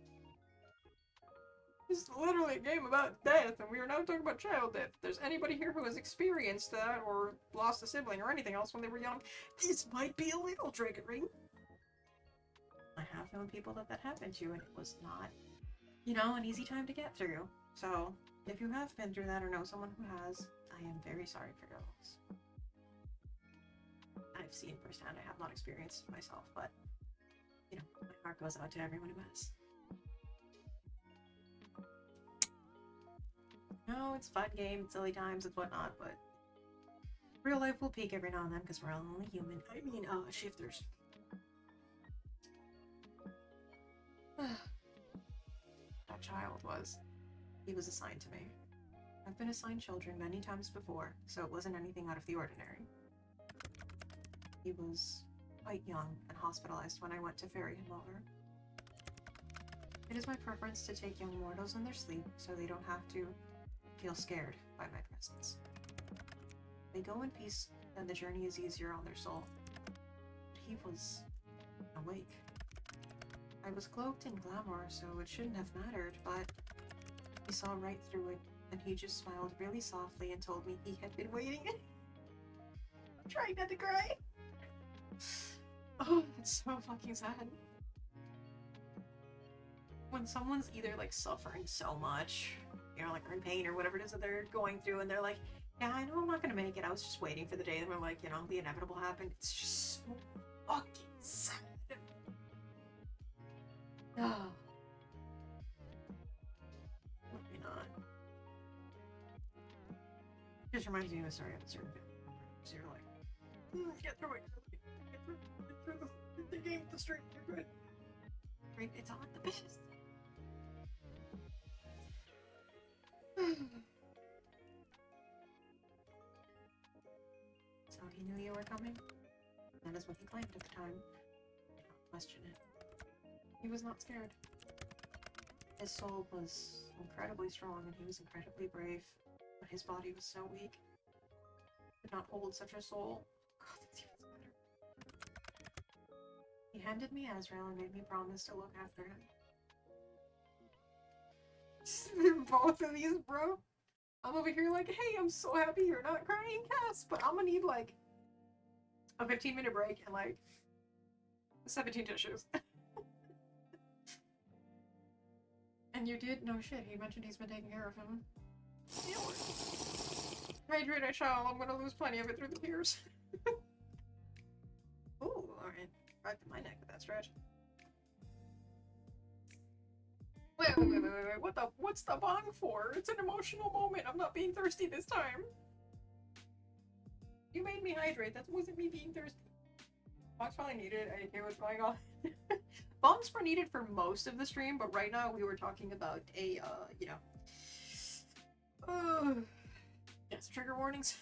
This is literally a game about death, and we are now talking about child death. If there's anybody here who has experienced that, or lost a sibling, or anything else when they were young, this might be a little triggering. I have known people that happened to, and it was not, you know, an easy time to get through. So, if you have been through that or know someone who has, I am very sorry for your loss. I've seen firsthand, I have not experienced it myself, but, you know, my heart goes out to everyone who has. No, it's a fun game, it's silly times, it's whatnot, but real life will peak every now and then because we're all only human. I mean, shifters. That child he was assigned to me. I've been assigned children many times before, so it wasn't anything out of the ordinary. He was quite young and hospitalized when I went to ferry him over. It is my preference to take young mortals in their sleep so they don't have to feel scared by my presence. They go in peace, and the journey is easier on their soul. He was awake. I was cloaked in glamour, so it shouldn't have mattered, but he saw right through it, and he just smiled really softly and told me he had been waiting. I'm trying not to cry. Oh, it's so fucking sad. When someone's either like suffering so much, you know, like they're in pain or whatever it is that they're going through, and they're like, yeah, I know I'm not gonna make it. I was just waiting for the day that we're like, you know, the inevitable happened. It's just so fucking sad. Oh. Maybe not. Just reminds me of a story of a certain family. So you're like, get through it. Get through the game with the stream. You're good. Right? It's all the best. So he knew you were coming? That is what he claimed at the time. I don't question it. He was not scared. His soul was incredibly strong and he was incredibly brave, but his body was so weak. Could not hold such a soul. God, that's even better. He handed me Azrael and made me promise to look after him. Both of these, bro. I'm over here like, hey, I'm so happy you're not crying, Cass, but I'm gonna need like a 15-minute break and like 17 tissues. And you did? No shit, he mentioned he's been taking care of him. Hydrate, I shall. I'm gonna lose plenty of it through the tears. Ooh, alright. Right to my neck with that stretch. Wait. What's the bong for? It's an emotional moment. I'm not being thirsty this time. You made me hydrate. That wasn't me being thirsty. Bongs probably needed. I didn't hear what's going on. Bongs were needed for most of the stream, but right now we were talking about a, you know, yes, trigger warnings.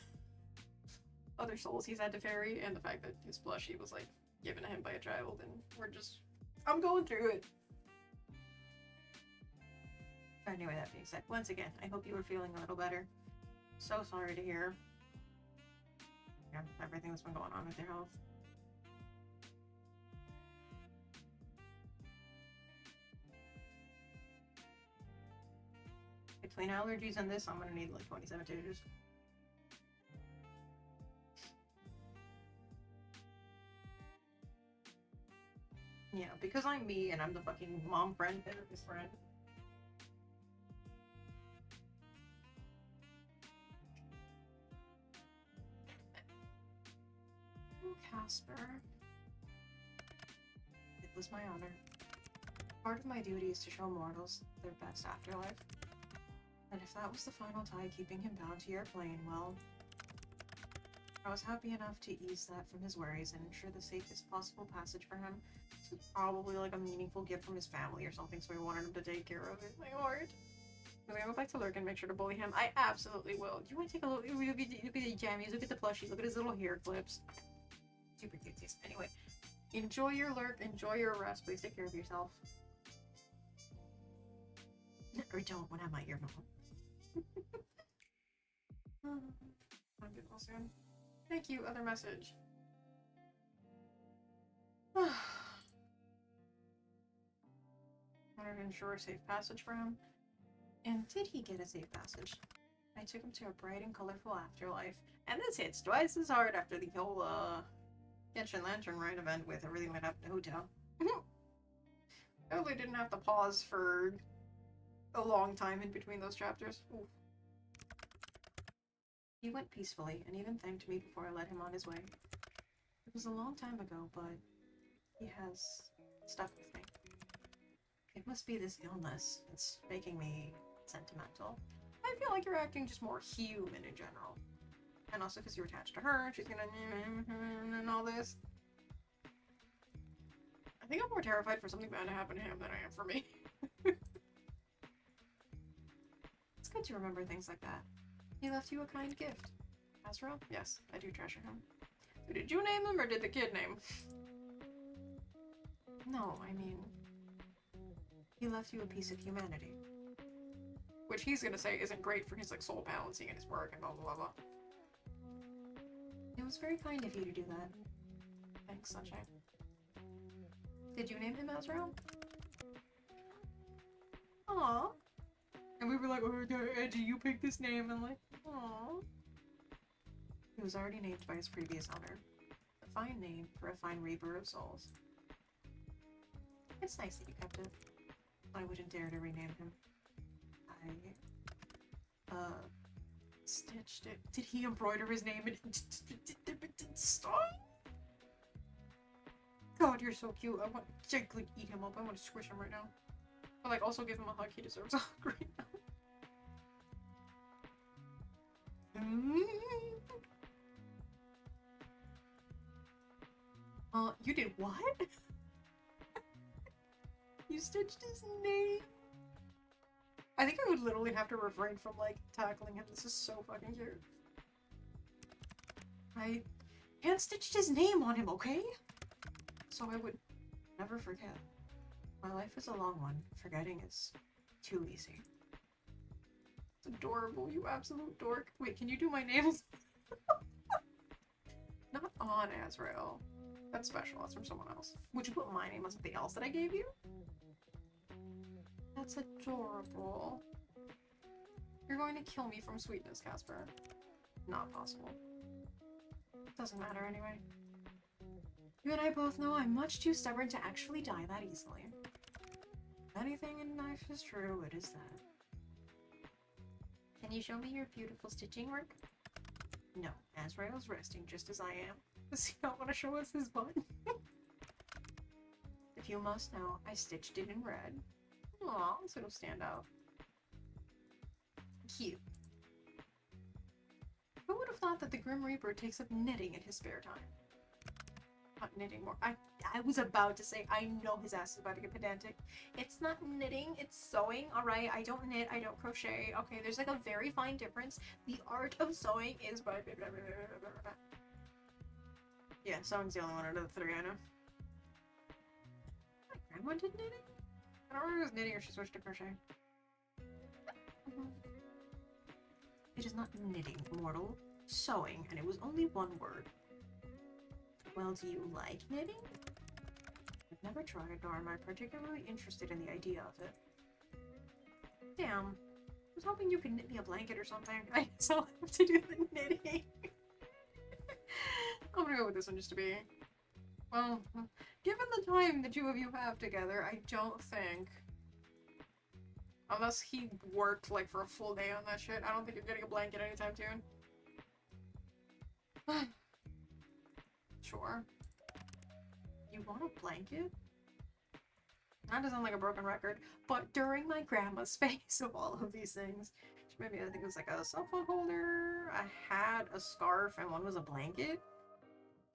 Other souls he's had to ferry, and the fact that his plushie was like given to him by a child, and I'm going through it. Anyway, that being said, once again, I hope you were feeling a little better. So sorry to hear, yeah, everything that's been going on with your health. Between allergies and this, I'm gonna need like 27 tissues. Yeah, because I'm me and I'm the fucking mom friend, therapist friend. Casper. It was my honor. Part of my duty is to show mortals their best afterlife. And if that was the final tie keeping him bound to your plane, well, I was happy enough to ease that from his worries and ensure the safest possible passage for him. So it's probably like a meaningful gift from his family or something, so I wanted him to take care of it. My lord. I'm gonna go back to Lurk and make sure to bully him. I absolutely will. Do you want to take a look? Look at the jammies, look at the plushies, look at his little hair clips. Super cutesies. Anyway, enjoy your Lurk, enjoy your rest. Please take care of yourself. Or don't when I'm at your mom. I'm getting well soon. Thank you, other message. I wanted to ensure a safe passage for him. And did he get a safe passage? I took him to a bright and colorful afterlife. And this hits twice as hard after the whole, Genshin Lantern Rite event with everything that happened to Hotel. Totally didn't have to pause for a long time in between those chapters. Oof. He went peacefully and even thanked me before I let him on his way. It was a long time ago, but he has stuck with me. It must be this illness. It's making me sentimental. I feel like you're acting just more human in general. And also because you're attached to her, she's gonna and all this. I think I'm more terrified for something bad to happen to him than I am for me. It's good to remember things like that. He left you a kind gift. Azrael? Yes, I do treasure him. So did you name him or did the kid name? No, I mean... he left you a piece of humanity. Which he's gonna say isn't great for his like soul balancing and his work and blah blah blah. It was very kind of you to do that. Thanks, Sunshine. Did you name him Azrael? Aww. And we were like, oh, do you pick this name? And like, aww. He was already named by his previous owner. A fine name for a fine reaper of souls. It's nice that you kept it. I wouldn't dare to rename him. I, stitched it. Did he embroider his name in stop? God, you're so cute. I want to like eat him up. I want to squish him right now. But like also give him a hug. He deserves a hug right now. You did what? You stitched his name? I think I would literally have to refrain from, like, tackling him. This is so fucking cute. I hand-stitched his name on him, okay? So I would never forget. My life is a long one. Forgetting is too easy. It's adorable, you absolute dork. Wait, can you do my nails? Not on Azrael. That's special. That's from someone else. Would you put my name on something else that I gave you? That's adorable. You're going to kill me from sweetness, Casper. Not possible. Doesn't matter anyway. You and I both know I'm much too stubborn to actually die that easily. If anything in life is true, it is that. Can you show me your beautiful stitching work? No, Azrael's resting just as I am. Does he not want to show us his butt? If you must know, I stitched it in red. Aw, so it'll stand out. Cute. Who would have thought that the Grim Reaper takes up knitting in his spare time? Not knitting more. I was about to say, I know his ass is about to get pedantic. It's not knitting, it's sewing, alright? I don't knit, I don't crochet. Okay, there's like a very fine difference. The art of sewing is by... Yeah, sewing's the only one out of the three I know. My grandma did knitting? I don't remember if it was knitting or she switched to crochet. It is not knitting, mortal. Sewing, and it was only one word. Well, do you like knitting? I've never tried, nor am I particularly interested in the idea of it. Damn. I was hoping you could knit me a blanket or something. I still have to do the knitting. I'm gonna go with this one just to be... Well, given the time the two of you have together, I don't think... Unless he worked, like, for a full day on that shit, I don't think you're getting a blanket anytime soon. Sure. You want a blanket? That doesn't sound like a broken record, but during my grandma's phase of all of these things, she made me, I think it was like a cell phone holder, a hat, a scarf, and one was a blanket.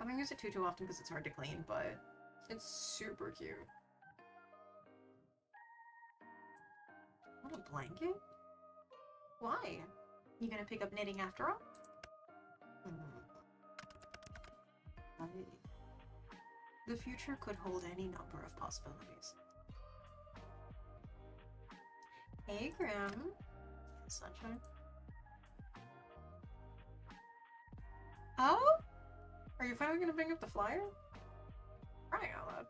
I don't use it too often because it's hard to clean, but it's super cute. What a blanket? Why? You gonna pick up knitting after all? The future could hold any number of possibilities. Hey, Grim. Sunshine. Oh? Are you finally gonna bring up the flyer? Crying out loud.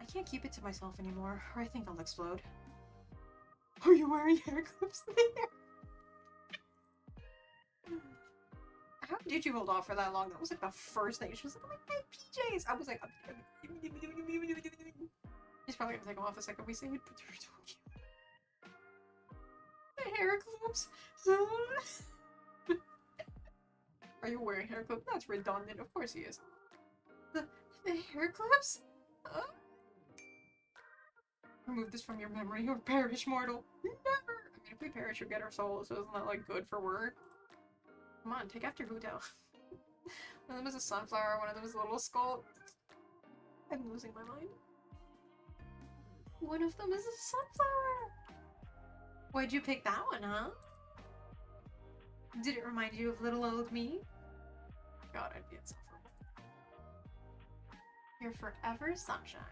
I can't keep it to myself anymore, or I think I'll explode. Are you you wearing hair clips there? How did you hold off for that long? That was like the first thing. She was like, oh my PJs. I was like, he's probably gonna take them off the second we say it, but they're so cute. The hair clips. Are you wearing hair clips? That's redundant. Of course he is. The hair clips? Remove this from your memory or perish, mortal. Never! I mean, if we perish, you get our soul, so isn't that, like, good for work? Come on, take after Hotel. One of them is a sunflower, one of them is a little skull. I'm losing my mind. One of them is a sunflower! Why'd you pick that one, huh? Did it remind you of little old me? God, I'd be insufferable. Your forever sunshine.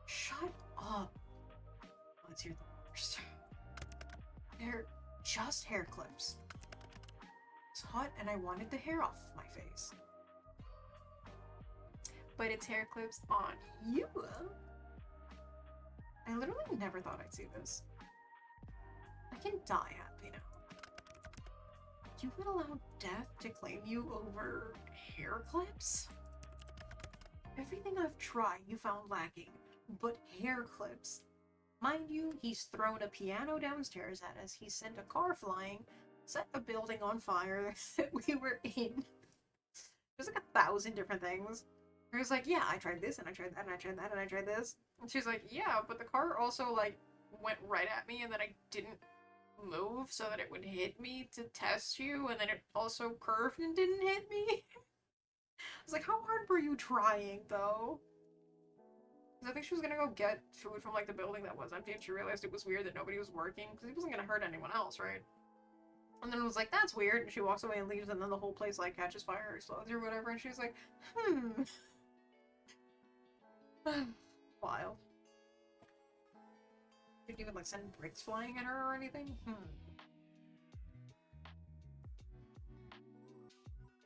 Shut up. Let's hear the worst. They're just hair clips. It's hot and I wanted the hair off my face. But it's hair clips on you. I literally never thought I'd see this. I can die happy now. You would allow death to claim you over hair clips? Everything I've tried you found lacking, but hair clips. Mind you, he's thrown a piano downstairs at us, he sent a car flying, set a building on fire that we were in. There's like 1,000 different things. He was like, yeah, I tried this, and I tried that, and I tried that, and I tried this. And she's like, yeah, but the car also, like, went right at me, and then I didn't move so that it would hit me to test you, and then it also curved and didn't hit me. I was like, how hard were you trying, though? Because I think she was gonna go get food from, like, the building that was empty, and she realized it was weird that nobody was working, because he wasn't gonna hurt anyone else, right? And then it was like, that's weird, and she walks away and leaves, and then the whole place, like, catches fire or explodes or whatever, and she's like, Wild. Didn't even, like, send bricks flying at her or anything?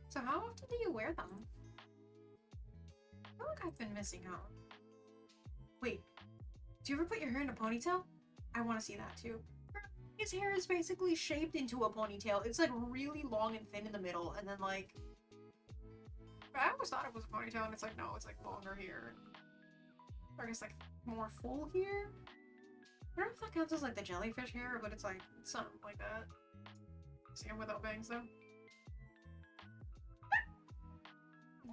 So how often do you wear them? I feel like I've been missing out. Wait, do you ever put your hair in a ponytail? I want to see that too. His hair is basically shaped into a ponytail. It's like really long and thin in the middle, and then like... I always thought it was a ponytail, and it's like, no, it's like longer here. Or I guess like more full here? I don't know if that counts as like the jellyfish hair, but it's like something like that. See him without bangs though.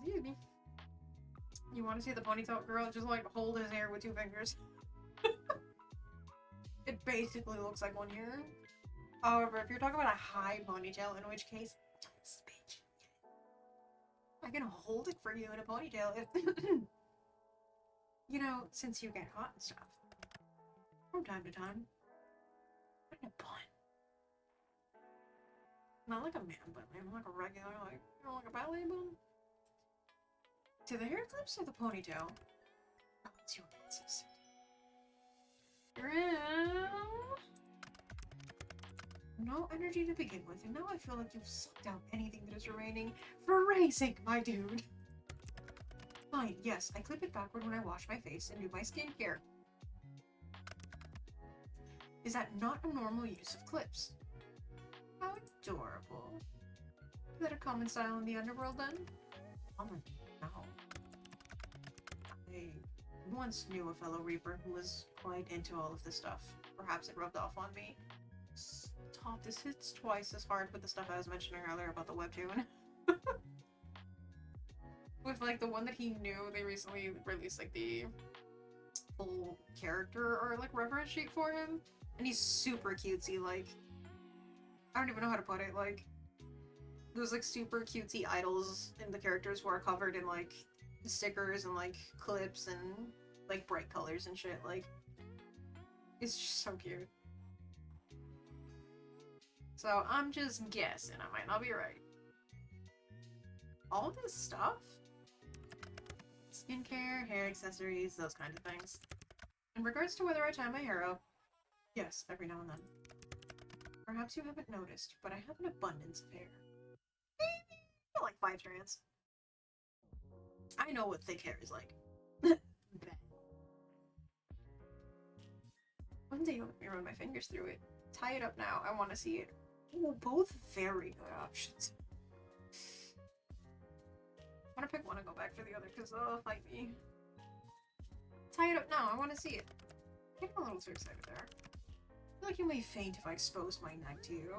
Beauty. You want to see the ponytail girl? Just like hold his hair with 2 fingers. It basically looks like one here. However, if you're talking about a high ponytail, in which case, don't speak. I can hold it for you in a ponytail if, you know, since you get hot and stuff. From time to time. Put in a bun. Not like a man bun, like a regular, like, you know, like a ballet bun. To the hair clips or the ponytail? Oh, it's your answers. No energy to begin with, and now I feel like you've sucked out anything that is remaining. For Ray's sake, my dude! Fine, yes, I clip it backward when I wash my face and do my skincare. Is that not a normal use of clips? How adorable. Is that a common style in the underworld then? Common? No. I once knew a fellow Reaper who was quite into all of this stuff. Perhaps it rubbed off on me. Stop, this hits twice as hard with the stuff I was mentioning earlier about the webtoon. With like the one that he knew, they recently released like the full character or like reference sheet for him. And he's super cutesy, like, I don't even know how to put it, like, there's like super cutesy idols in the characters who are covered in like stickers and like clips and like bright colors and shit, like, it's just so cute. So I'm just guessing, I might not be right. All this stuff? Skincare, hair accessories, those kinds of things. In regards to whether I tie my hair up, yes, every now and then. Perhaps you haven't noticed, but I have an abundance of hair. Like 5 strands. I know what thick hair is like. One day let me run my fingers through it. Tie it up now. I want to see it. Ooh, both very good options. I want to pick one and go back for the other because they'll fight me. Tie it up now. I want to see it. I'm getting a little too excited there. I feel like you may faint if I expose my neck to you.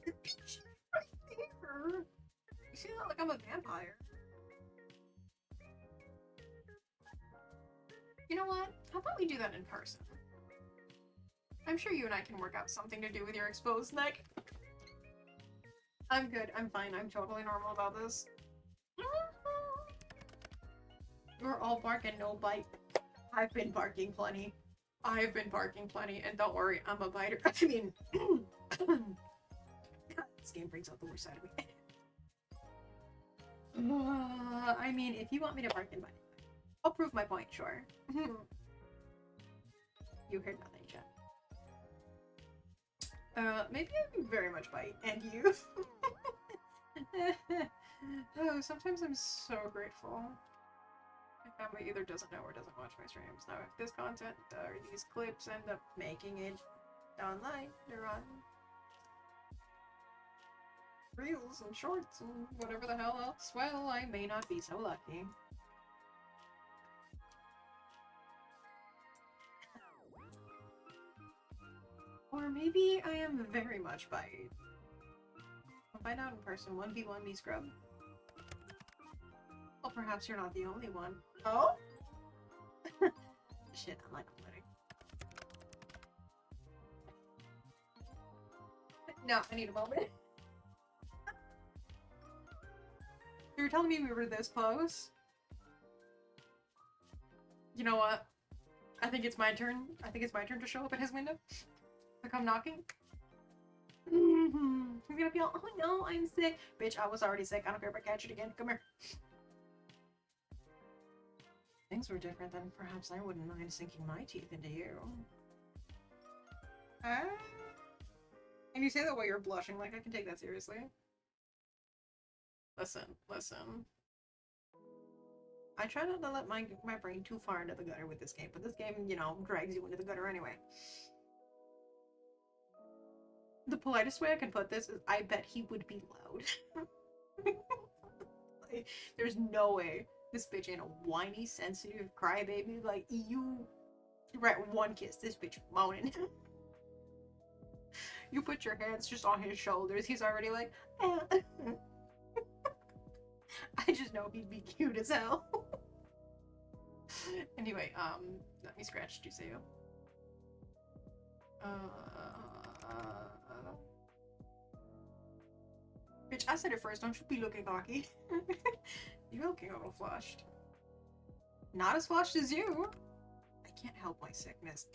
The beach right there. You see that like I'm a vampire. You know what? How about we do that in person? I'm sure you and I can work out something to do with your exposed neck. I'm good. I'm fine. I'm totally normal about this. We're all bark and no bite. I've been barking plenty. I've been barking plenty, and don't worry, I'm a biter. I mean, this game brings out the worst side of me. I mean, if you want me to bark and bite, I'll prove my point, sure. You heard nothing, Jen. Maybe I very much bite, and you. Oh, sometimes I'm so grateful. My family either doesn't know or doesn't watch my streams. Now, if this content or these clips end up making it online, they're on reels and shorts and whatever the hell else, well, I may not be so lucky. Or maybe I am very much bite. I'll find out in person. 1v1 me scrub. Well, perhaps you're not the only one. Oh? Shit, I'm like letting. No, I need a moment. You were telling me we were this close? You know what? I think it's my turn. I think it's my turn to show up at his window. To come knocking. He's gonna be all, oh no, I'm sick. Bitch, I was already sick. I don't care if I catch it again. Come here. Things were different, then perhaps I wouldn't mind sinking my teeth into you. And you say that while you're blushing, like I can take that seriously. Listen. I try not to let my brain too far into the gutter with this game, but this game, you know, drags you into the gutter anyway. The politest way I can put this is I bet he would be loud. Like, there's no way this bitch ain't a whiny, sensitive crybaby. Like, you... Right, one kiss, this bitch moaning. You put your hands just on his shoulders, he's already like, eh. I just know he'd be cute as hell. Anyway, let me scratch to see you. Bitch, I said it first, don't you be looking cocky. You're looking a little flushed. Not as flushed as you. I can't help my sickness.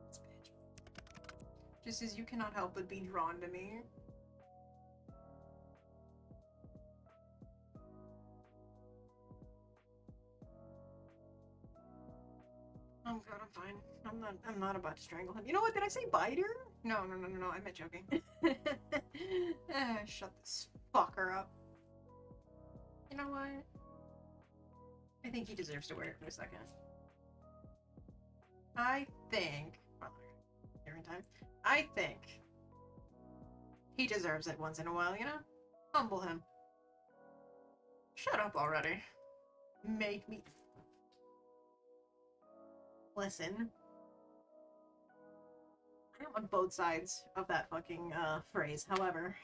This bitch. Just as you cannot help but be drawn to me. I'm good, I'm fine. I'm not about to strangle him. You know what, did I say biter? No, I meant joking. Shut this fucker up. You know what? I think he deserves to wear it for a second. I think... Well, here in time. I think he deserves it once in a while, you know? Humble him. Shut up already. Make me... Listen. I'm on both sides of that fucking, phrase, however.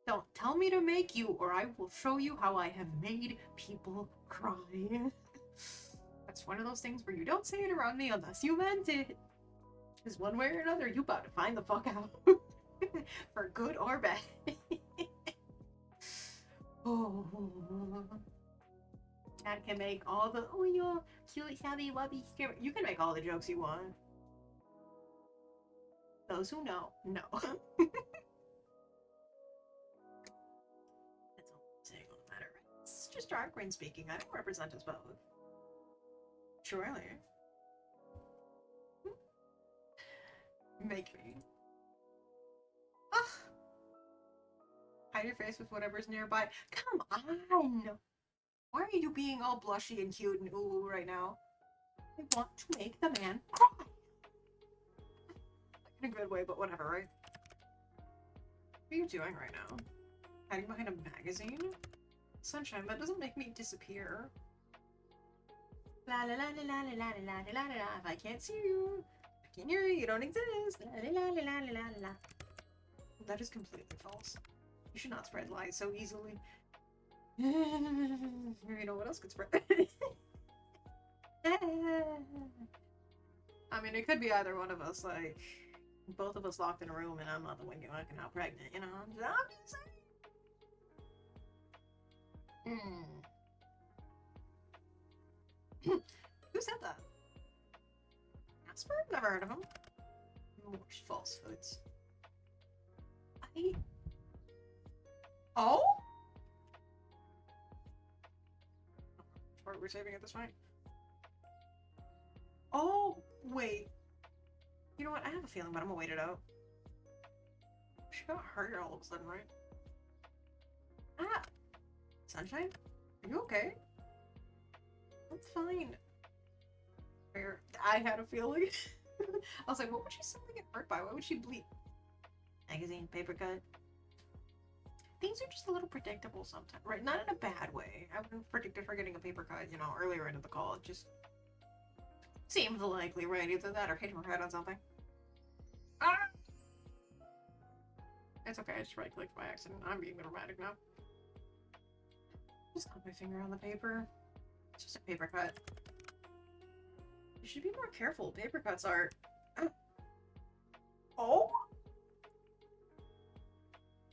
Don't tell me to make you, or I will show you how I have made people cry. That's one of those things where you don't say it around me unless you meant it. Because one way or another, you about to find the fuck out. For good or bad. Oh. Dad can make all the, oh, you're cute, savvy, wubby, scary. You can make all the jokes you want. Those who know, know. That's all I'm saying on the matter, right? It's just DarkRin speaking. I don't represent us both. Surely. Make me. Ugh. Hide your face with whatever's nearby. Come on! Why are you being all blushy and cute and ooh right now? I want to make the man cry. In a good way, but whatever, right? What are you doing right now? Hiding behind a magazine? Sunshine, that doesn't make me disappear. La la la la la la la la la la la. If I can't see you, I can't hear you, you don't exist. La la la la la la la la. That is completely false. You should not spread lies so easily. You know what else could spread? I mean, it could be either one of us, like, both of us locked in a room and I'm not the one getting out pregnant, you know? I'm just saying. Who said that? Casper? Never heard of him. More falsehoods. Oh? We're saving at this point. Oh, wait. You know what? I have a feeling, but I'm gonna wait it out. She got hurt all of a sudden, right? Ah! Sunshine? Are you okay? I'm fine. Fair. I had a feeling. I was like, what would she suddenly get hurt by? Why would she bleed? Magazine, paper cut. Things are just a little predictable sometimes, right? Not in a bad way. I wouldn't predict her getting a paper cut, you know, earlier into the call. It just seems likely, right? Either that or hitting her head on something. Ah! It's okay, I just right-clicked by accident. I'm being dramatic now. Just got my finger on the paper. It's just a paper cut. You should be more careful. Paper cuts are... Oh?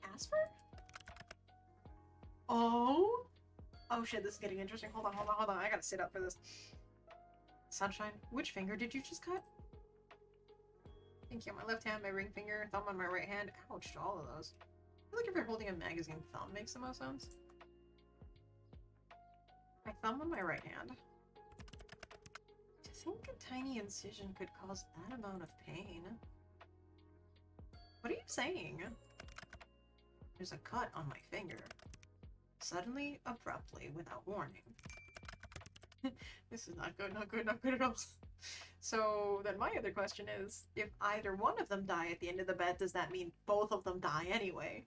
Casper? Oh? Oh shit, this is getting interesting. Hold on. I gotta sit up for this. Sunshine, which finger did you just cut? Thank you. My left hand, my ring finger, thumb on my right hand. Ouch to all of those. I feel like if you're holding a magazine, thumb makes the most sense. My thumb on my right hand. To think a tiny incision could cause that amount of pain. What are you saying? There's a cut on my finger. Suddenly, abruptly, without warning. This is not good at all. So then my other question is, if either one of them die at the end of the bet, does that mean both of them die anyway?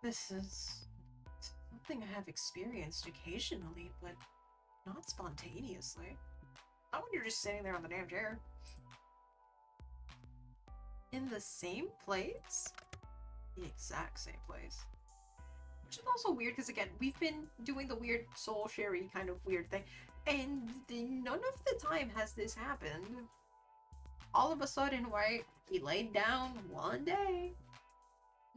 This is something I have experienced occasionally, but not spontaneously. Not when you're just sitting there on the damn chair. In the same place? The exact same place. Which is also weird because, again, we've been doing the weird soul sherry kind of weird thing, and none of the time has this happened. All of a sudden, right, he laid down one day,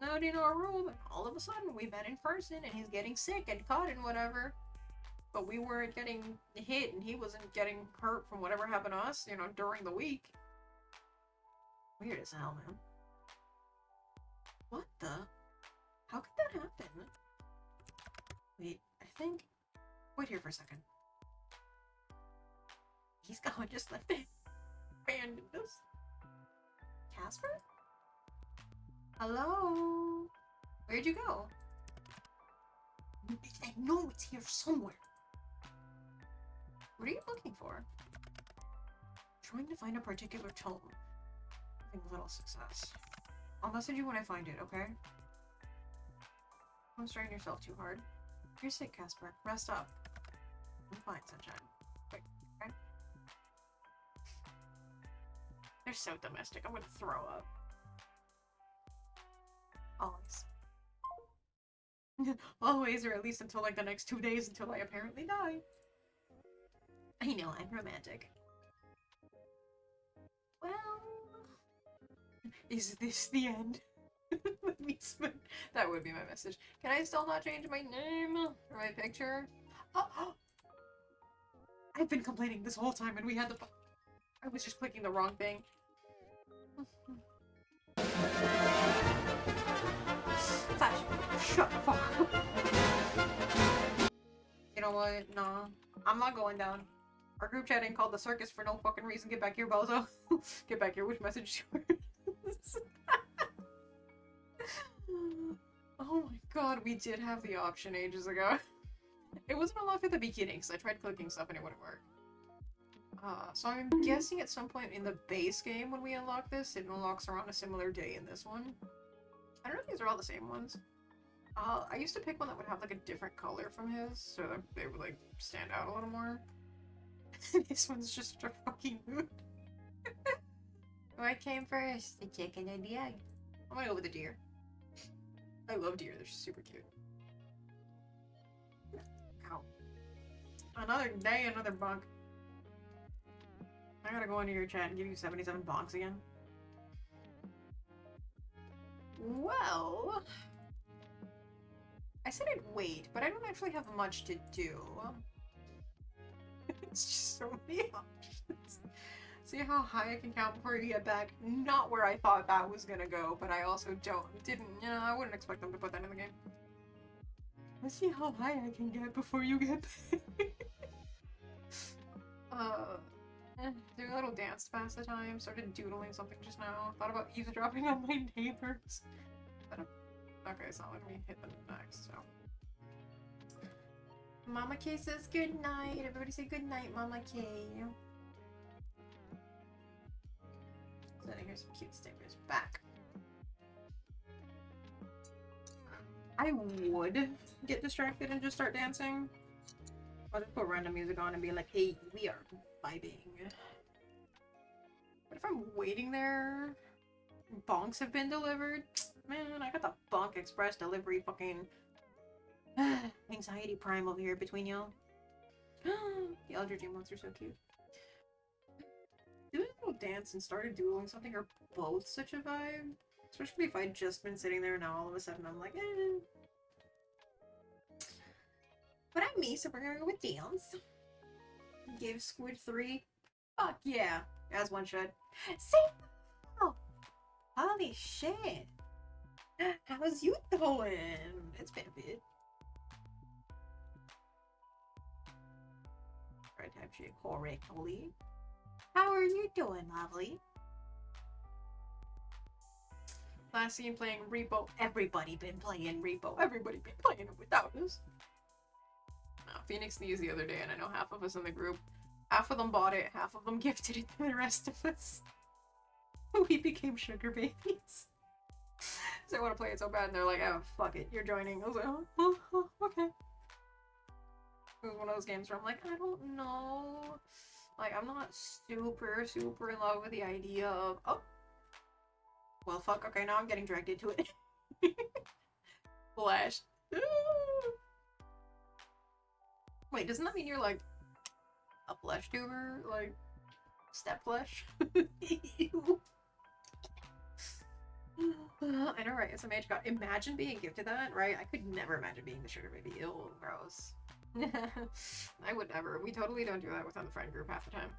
out in our room, and all of a sudden we met in person, and he's getting sick and cut and whatever. But we weren't getting hit, and he wasn't getting hurt from whatever happened to us, you know, during the week. Weird as hell, man. What the? How could that happen? Wait, I think... Wait here for a second. He's gone just like they abandoned us. Casper? Hello? Where'd you go? I know it's here somewhere. What are you looking for? Trying to find a particular tome. Having little success. I'll message you when I find it, okay? Don't strain yourself too hard. You're sick, Casper. Rest up. I'm fine, Sunshine. Wait, okay? They're so domestic. I'm gonna throw up. Always. Always, or at least until like the next 2 days until I apparently die. I know, I'm romantic. Well... Is this the end? Let me spin. That would be my message. Can I still not change my name or my picture? Oh, I've been complaining this whole time and we had the... I was just clicking the wrong thing. Shut the fuck up. You know what? Nah. I'm not going down. Our group chat ain't called the circus for no fucking reason. Get back here, bozo. Get back here. Which message you were? Oh my god, we did have the option ages ago. It wasn't unlocked at the beginning, because I tried clicking stuff and it wouldn't work. So I'm guessing at some point in the base game when we unlock this, it unlocks around a similar day in this one. I don't know if these are all the same ones. I used to pick one that would have like a different color from his, so that they would like stand out a little more. This one's just a fucking mood. What came first? The chicken or the egg? I'm gonna go with the deer. I love deer, they're super cute. Ow. Another day, another bunk. I gotta go into your chat and give you 77 bonks again. Well... I said I'd wait, but I don't actually have much to do. It's just so many options. See how high I can count before you get back? Not where I thought that was gonna go, but I also didn't, you know, I wouldn't expect them to put that in the game. Let's see how high I can get before you get back. Do a little dance to pass the time, started doodling something just now, thought about eavesdropping on my neighbors. But, okay, it's not letting me hit the next, so. Mama K says good night. Everybody say good night, Mama K. So here's some cute stickers. Back. I would get distracted and just start dancing. I'll just put random music on and be like, hey, we are vibing. But if I'm waiting there, bonks have been delivered. Man, I got the Bonk Express delivery fucking anxiety prime over here between y'all. The Eldritch emotes are so cute. Doing a little dance and started doodling something are both such a vibe. Especially if I'd just been sitting there and now all of a sudden I'm like, eh. But I'm me, so we're gonna go with dance. Gave Squid 3. Fuck yeah. As one should. Say holy shit. How's you doing? It's been a bit. Try to type shit correctly. How are you doing, lovely? Last seen playing Repo. Everybody been playing Repo. Everybody been playing it without us. Phoenix News the other day, and I know half of us in the group, half of them bought it, half of them gifted it to the rest of us. We became sugar babies. So I want to play it so bad, and they're like, oh, fuck it, you're joining. I was like, oh, okay. It was one of those games where I'm like, I don't know. Like, I'm not super in love with the idea of, oh. Well, fuck, okay, now I'm getting dragged into it. Flash. Wait, doesn't that mean you're like a flesh tuber? Like step flesh? Ew. I know, right? SMH got. Imagine being gifted that, right? I could never imagine being the sugar baby. Ew, gross. I would never. We totally don't do that within the friend group half the time.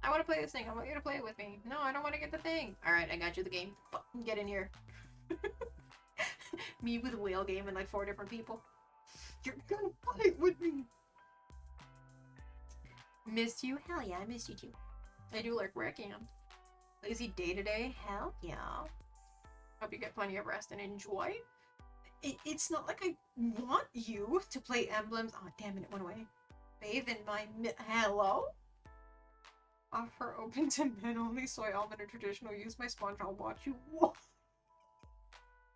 I want to play this thing. I want you to play it with me. No, I don't want to get the thing. Alright, I got you the game. Fucking get in here. Me with a whale game and like 4 different people. You're gonna play it with me. Missed you? Hell yeah, I missed you too. I do like where I can. Lazy day to day? Hell yeah. Hope you get plenty of rest and enjoy. It's not like I want you to play emblems. Oh, damn it, it went away. Bathe in my hello? Offer open to men only, soy almond, and traditional. Use my sponge, I'll watch you. What?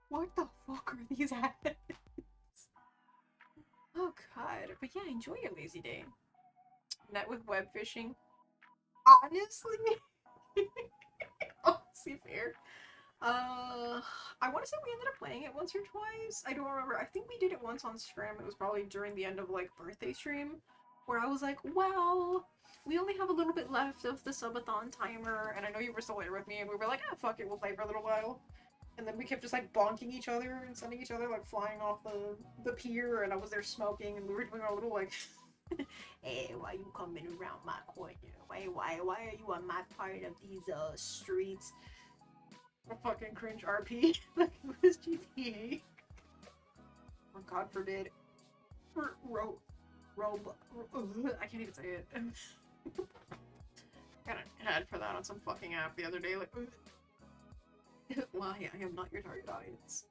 What the fuck are these ads? Oh god. But yeah, enjoy your lazy day. Net with web fishing. Honestly? Honestly fair. I want to say we ended up playing it once or twice. I don't remember. I think we did it once on stream. It was probably during the end of like birthday stream, where I was like, well, we only have a little bit left of the subathon timer, and I know you were still there with me, and we were like, ah, fuck it, we'll play for a little while. And then we kept just like bonking each other and sending each other like flying off the pier, and I was there smoking, and we were doing our little like, hey, why you coming around my corner? Why are you on my part of these streets? A fucking cringe RP. Like it was GTA. Or God forbid. I can't even say it. Got an ad for that on some fucking app the other day. Like, why? I am not your target audience.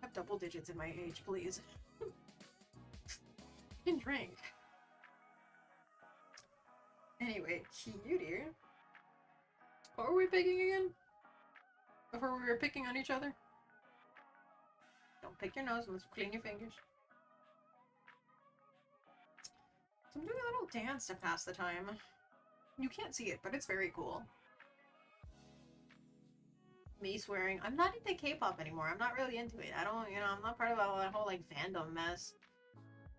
Have double digits in my age, please. Didn't drink. Anyway, cutie. What were we picking again? Before we were picking on each other? Don't pick your nose unless you clean your fingers. So I'm doing a little dance to pass the time. You can't see it, but it's very cool. Me swearing. I'm not into K-pop anymore. I'm not really into it. I don't, you know, I'm not part of that whole, like, fandom mess.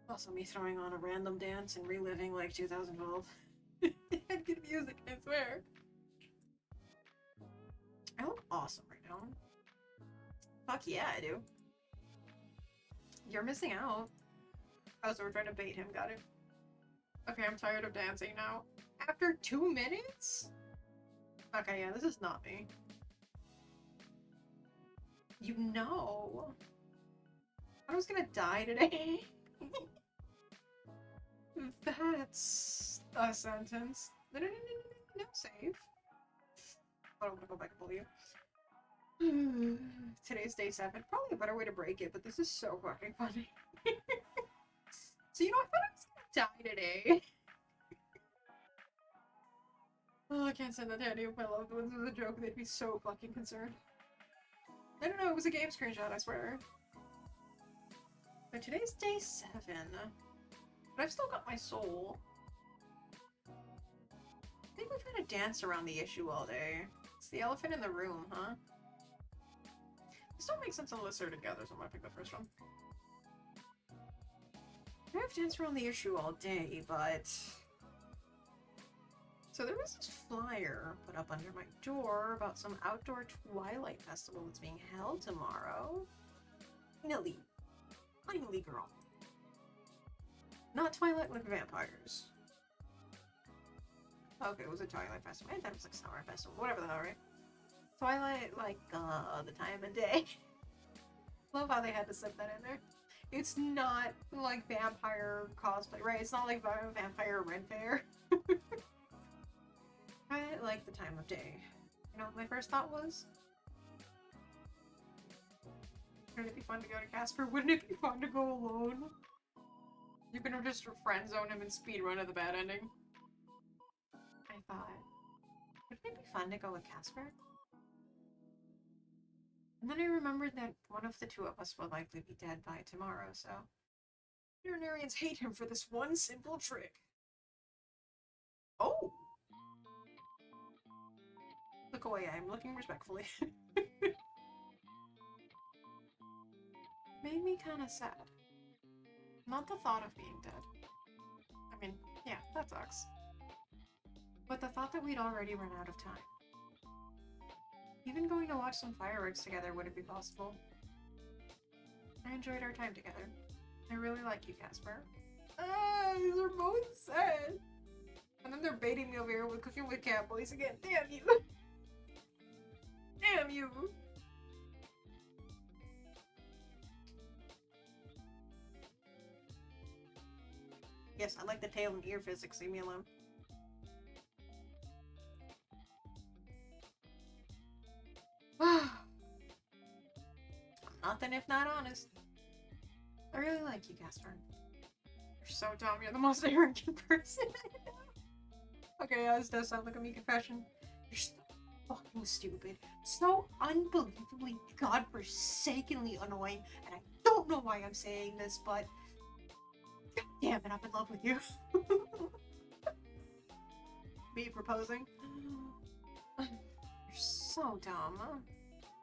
Also me throwing on a random dance and reliving, like, 2012. Good music, I swear. I look awesome right now. Fuck yeah, I do. You're missing out. Oh, so we're trying to bait him, got it. Okay, I'm tired of dancing now. After 2 minutes? Okay, yeah, this is not me. You know. I was gonna die today. That's a sentence. No, no, no, no, no, no, save. I don't want to go back and bully you. Today's day 7. Probably a better way to break it, but this is so fucking funny. So, you know, I thought I was gonna die today. Oh, I can't send that to any of my loved ones as a joke. They'd be so fucking concerned. I don't know, it was a game screenshot, I swear. But today's day 7. But I've still got my soul. I think we've had to dance around the issue all day. It's the elephant in the room, huh? This don't make sense unless they're together, so I'm gonna pick the first one. I've danced around the issue all day, but... So there was this flyer put up under my door about some outdoor Twilight festival that's being held tomorrow. Finally. Finally, girl. Not Twilight like vampires. Okay, it was a Twilight festival. I thought it was like summer festival. Whatever the hell, right? Twilight, like, the time of day. Love how they had to slip that in there. It's not like vampire cosplay, right? It's not like vampire red fair. I like the time of day. You know what my first thought was? Wouldn't it be fun to go to Casper? Wouldn't it be fun to go alone? You can just friend zone him and speedrun to the bad ending. I thought, wouldn't it be fun to go with Casper? And then I remembered that one of the two of us will likely be dead by tomorrow, so... Veterinarians hate him for this one simple trick. Oh! Look away, I am looking respectfully. Made me kinda sad. Not the thought of being dead. I mean, yeah, that sucks. But the thought that we'd already run out of time. Even going to watch some fireworks together wouldn't be possible. I enjoyed our time together. I really like you, Casper. Ah, these are both sad. And then they're baiting me over here with cooking with cat boys again. Damn you! Damn you! Yes, I like the tail and ear physics. Leave me alone. I'm nothing if not honest. I really like you, Casper. You're so dumb. You're the most arrogant person I know. Okay, yeah, this does sound like a me confession. You're so fucking stupid. So unbelievably godforsakenly annoying. And I don't know why I'm saying this, but... God damn it, I'm in love with you. Me proposing? You're so dumb.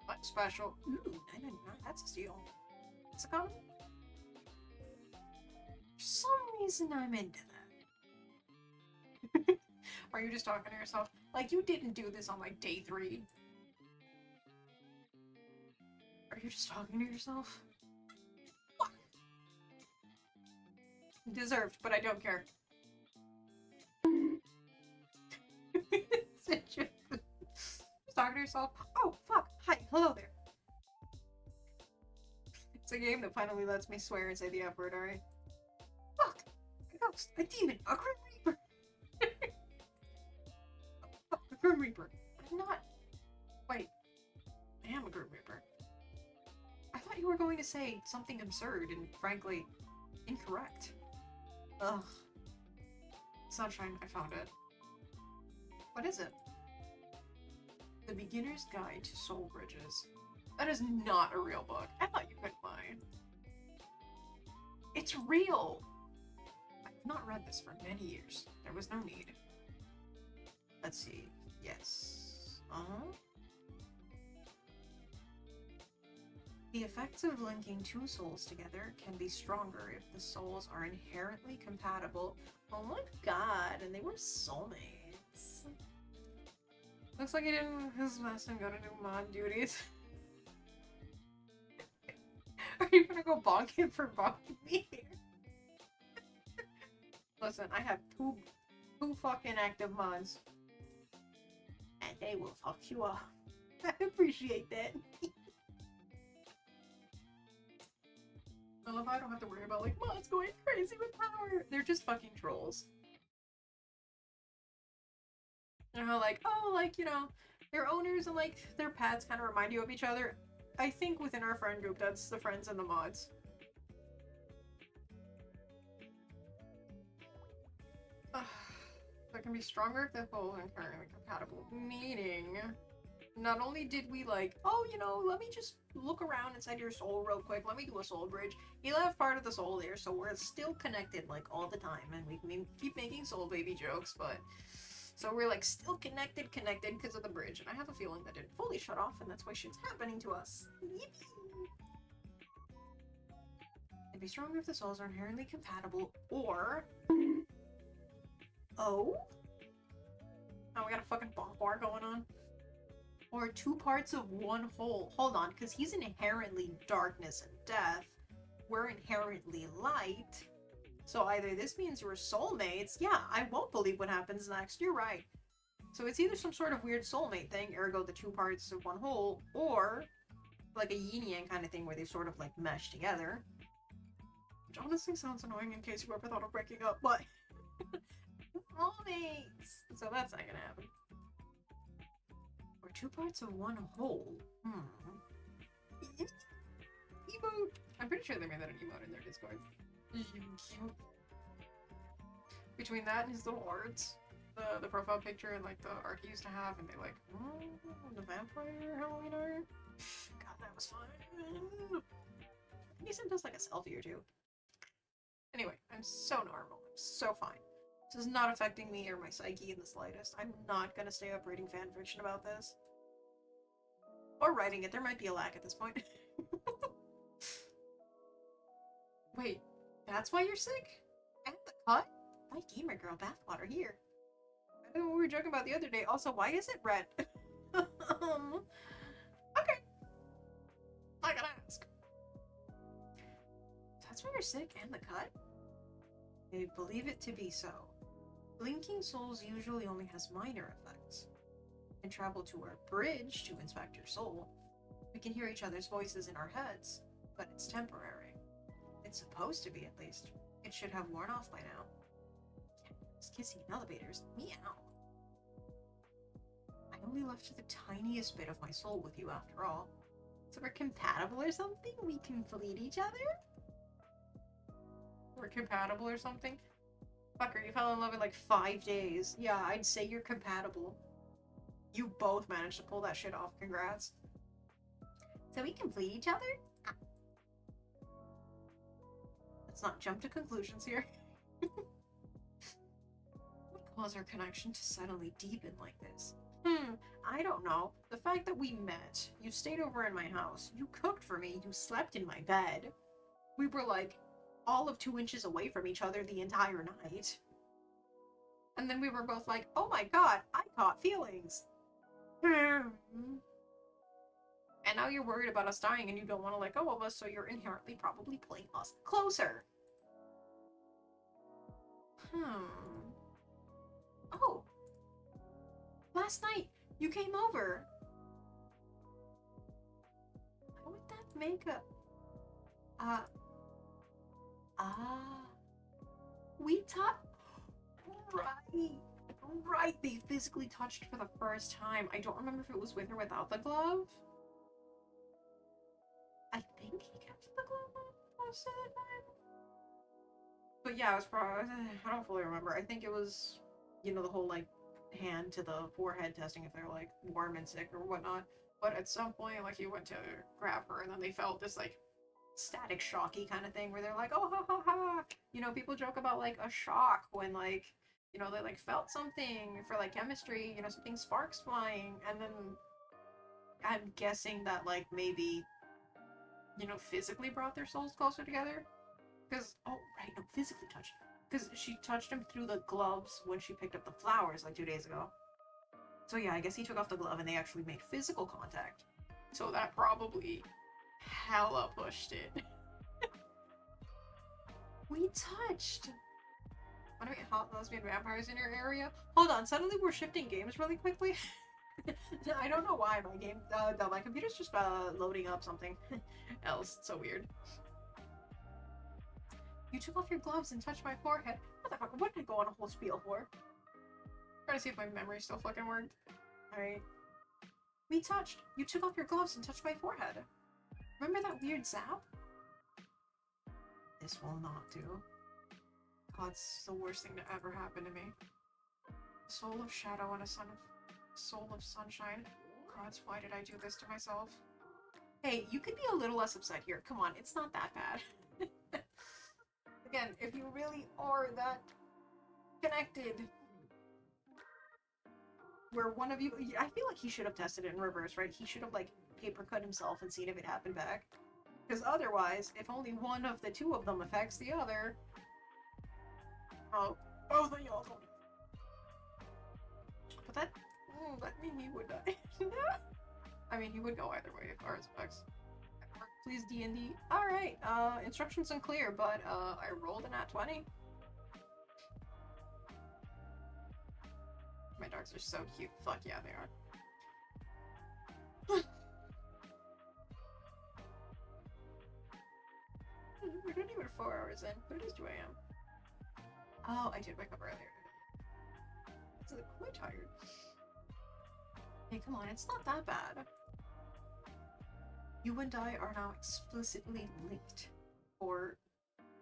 What special? Ooh, 999. That's a steal. It's a comment? For some reason, I'm into that. Are you just talking to yourself? Like, you didn't do this on, like, day 3. Are you just talking to yourself? Fuck. Deserved, but I don't care. Just talking to yourself. Oh, fuck. Hi. Hello there. It's a game that finally lets me swear and say the F word, alright? Fuck. A ghost. A demon. A Grim Reaper. Fuck. A Grim Reaper. I'm not... Wait. I am a Grim Reaper. I thought you were going to say something absurd and, frankly, incorrect. Ugh. Sunshine, I found it. What is it? The Beginner's Guide to Soul Bridges. That is not a real book. I thought you couldn't lie. It's real! I've not read this for many years. There was no need. Let's see. Yes. The effects of linking two souls together can be stronger if the souls are inherently compatible. Oh my god, and they were soulmates. Looks like he didn't his mess and go to do mod duties. Are you gonna go bonk him for bonking me here? Listen, I have two fucking active mods. And they will fuck you up. I appreciate that. Well, if I don't have to worry about, like, mods going crazy with power. They're just fucking trolls. You know, like, oh, like, you know, their owners and, like, their pads kind of remind you of each other. I think within our friend group, that's the friends and the mods. That can be stronger if the whole and currently compatible. Meaning, not only did we like, oh, you know, let me just look around inside your soul real quick, let me do a soul bridge. You left part of the soul there, so we're still connected, like, all the time, and we can keep making soul baby jokes, but... So we're, like, still connected because of the bridge, and I have a feeling that it fully shut off, and that's why shit's happening to us. Yippee! It'd be stronger if the souls are inherently compatible, or... Oh? Oh, we got a fucking bonk war going on? Or two parts of one whole. Hold on, because he's inherently darkness and death. We're inherently light. So either this means we're soulmates. Yeah, I won't believe what happens next. You're right. So it's either some sort of weird soulmate thing, ergo the two parts of one whole, or like a yin yang kind of thing where they sort of like mesh together. Which honestly sounds annoying in case you ever thought of breaking up, but soulmates! So that's not gonna happen. Or two parts of one whole. Emote! I'm pretty sure they made that an emote in their Discord. Between that and his little arts, the profile picture and like the art he used to have, and they like, the vampire Halloween art. God, that was fun. I think he sent us like a selfie or two. Anyway, I'm so normal. I'm so fine. This is not affecting me or my psyche in the slightest. I'm not gonna stay up reading fanfiction about this. Or writing it. There might be a lag at this point. Wait, that's why you're sick? At the cut? Buy Gamer Girl bathwater here. I know what we were joking about the other day. Also, why is it red? Okay. I gotta ask. That's why you're sick and the cut? I believe it to be so. Blinking Souls usually only has minor effects. You can travel to our bridge to inspect your soul. We can hear each other's voices in our heads, but it's temporary. It's supposed to be, at least. It should have worn off by now. Cats kissing in elevators. Meow. I only left the tiniest bit of my soul with you after all. So we're compatible or something? We complete each other? We're compatible or something? Fucker, you fell in love in like 5 days. Yeah, I'd say you're compatible. You both managed to pull that shit off. Congrats. So we complete each other? Let's not jump to conclusions here. What caused our connection to suddenly deepen like this? I don't know. The fact that we met, you stayed over in my house, you cooked for me, you slept in my bed. We were like all of 2 inches away from each other the entire night. And then we were both like, oh my god, I caught feelings. And now you're worried about us dying and you don't want to let go of us, so you're inherently probably pulling us closer. Oh. Last night, you came over. Why would that make a... We touched... Right, they physically touched for the first time. I don't remember if it was with or without the glove. I think he kept the glove on most of the time. But yeah, it was probably, I don't fully remember. I think it was, you know, the whole like hand to the forehead testing if they're like warm and sick or whatnot. But at some point, like he went to grab her and then they felt this like static shocky kind of thing where they're like, oh ha ha ha. You know, people joke about like a shock when like, you know, they like felt something for like chemistry, you know, something sparks flying, and then I'm guessing that like maybe, you know, physically brought their souls closer together. Because, oh, right, no, physically touched. Because she touched him through the gloves when she picked up the flowers like 2 days ago. So yeah, I guess he took off the glove and they actually made physical contact. So that probably hella pushed it. We touched! Want to meet hot lesbian vampires in your area? Hold on, suddenly we're shifting games really quickly. I don't know why my game, no, my computer's just loading up something else. It's so weird. You took off your gloves and touched my forehead. What the fuck? What did I go on a whole spiel for? Trying to see if my memory still fucking worked. Alright. We touched. You took off your gloves and touched my forehead. Remember that weird zap? This will not do. God, it's the worst thing to ever happen to me. Soul of shadow and a soul of sunshine. Gods, why did I do this to myself? Hey, you could be a little less upset here. Come on, it's not that bad. Again, if you really are that connected, where one of you, I feel like he should have tested it in reverse, right? He should have like paper cut himself and seen if it happened back. Because otherwise, if only one of the two of them affects the other, oh, both of y'all don't. But that mean he would die. I mean, he would go either way as far as effects. Please D&D. Alright, instructions unclear, but I rolled a nat 20. My dogs are so cute. Fuck yeah, they are. We're not even 4 hours in, but it is 2 a.m. Oh, I did wake up earlier. I'm quite tired. Hey, come on, it's not that bad. You and I are now explicitly linked for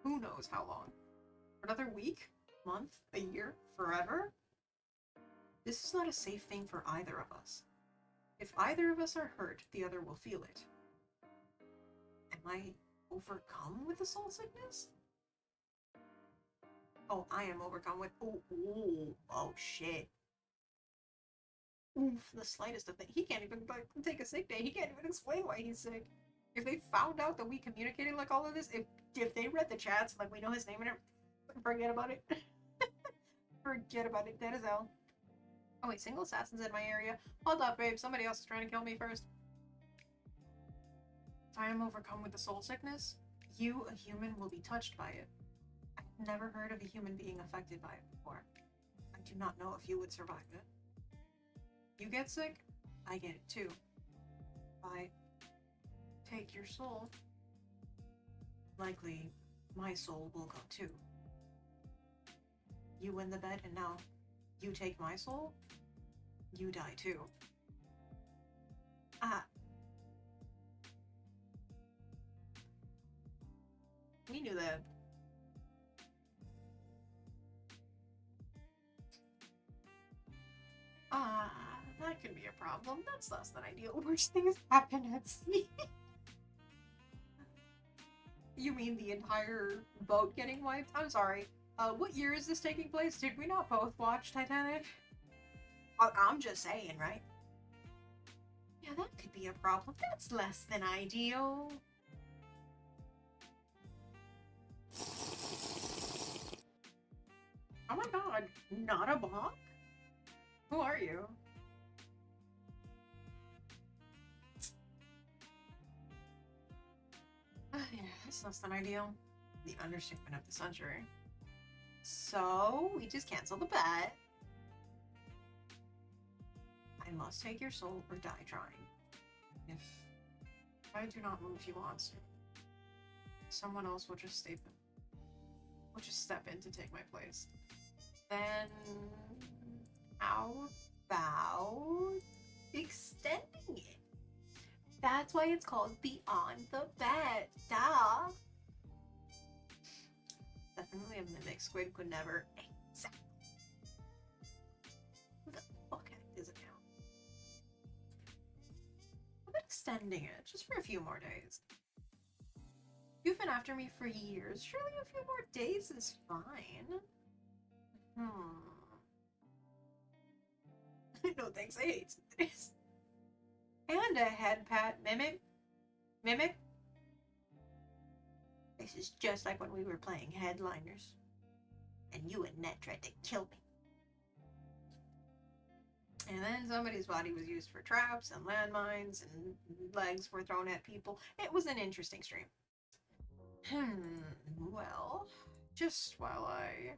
who knows how long. Another week? Month? A year? Forever? This is not a safe thing for either of us. If either of us are hurt, the other will feel it. Am I overcome with the soul sickness? Oh, I am overcome with... Oh, shit. Oof, the slightest of things. He can't even like take a sick day. He can't even explain why he's sick. If they found out that we communicated like all of this, if they read the chats, like we know his name and everything, forget about it. Forget about it. Dead as hell. Oh wait, single assassins in my area. Hold up, babe. Somebody else is trying to kill me first. I am overcome with the soul sickness. You, a human, will be touched by it. I've never heard of a human being affected by it before. I do not know if you would survive it. You get sick, I get it too. I take your soul, likely my soul will go too. You win the bet and now you take my soul, you die too. Ah. We knew that. That could be a problem. That's less than ideal. Worst things happen at sea. You mean the entire boat getting wiped? I'm sorry. What year is this taking place? Did we not both watch Titanic? I'm just saying, right? Yeah, that could be a problem. That's less than ideal. Oh my god, not a bot? Who are you? Yeah, that's less than ideal. The understatement of the century. So, we just cancel the bet. I must take your soul or die trying. If I do not move you on soon, someone else will just step in to take my place. Then how about extending it? That's why it's called Beyond the Bet. Duh. definitely a mimic. Squid could never. Exactly. Who the fuck hacked his account? I'm extending it just for a few more days. You've been after me for years. Surely a few more days is fine. No thanks, I hate this. And a head pat mimic. Mimic? This is just like when we were playing Headliners. And you and Ned tried to kill me. And then somebody's body was used for traps and landmines and legs were thrown at people. It was an interesting stream. Well, just while I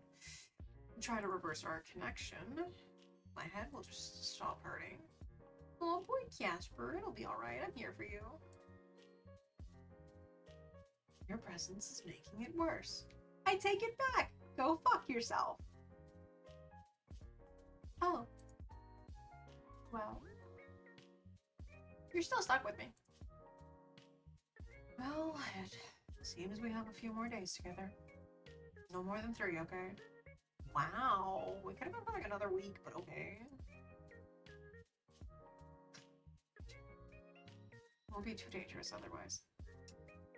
try to reverse our connection, my head will just stop hurting. Oh boy, Casper, it'll be alright. I'm here for you. Your presence is making it worse. I take it back. Go fuck yourself. Oh. Well. You're still stuck with me. Well, it seems we have a few more days together. No more than 3, okay? Wow. We could have gone for like another week, but okay. It would be too dangerous otherwise.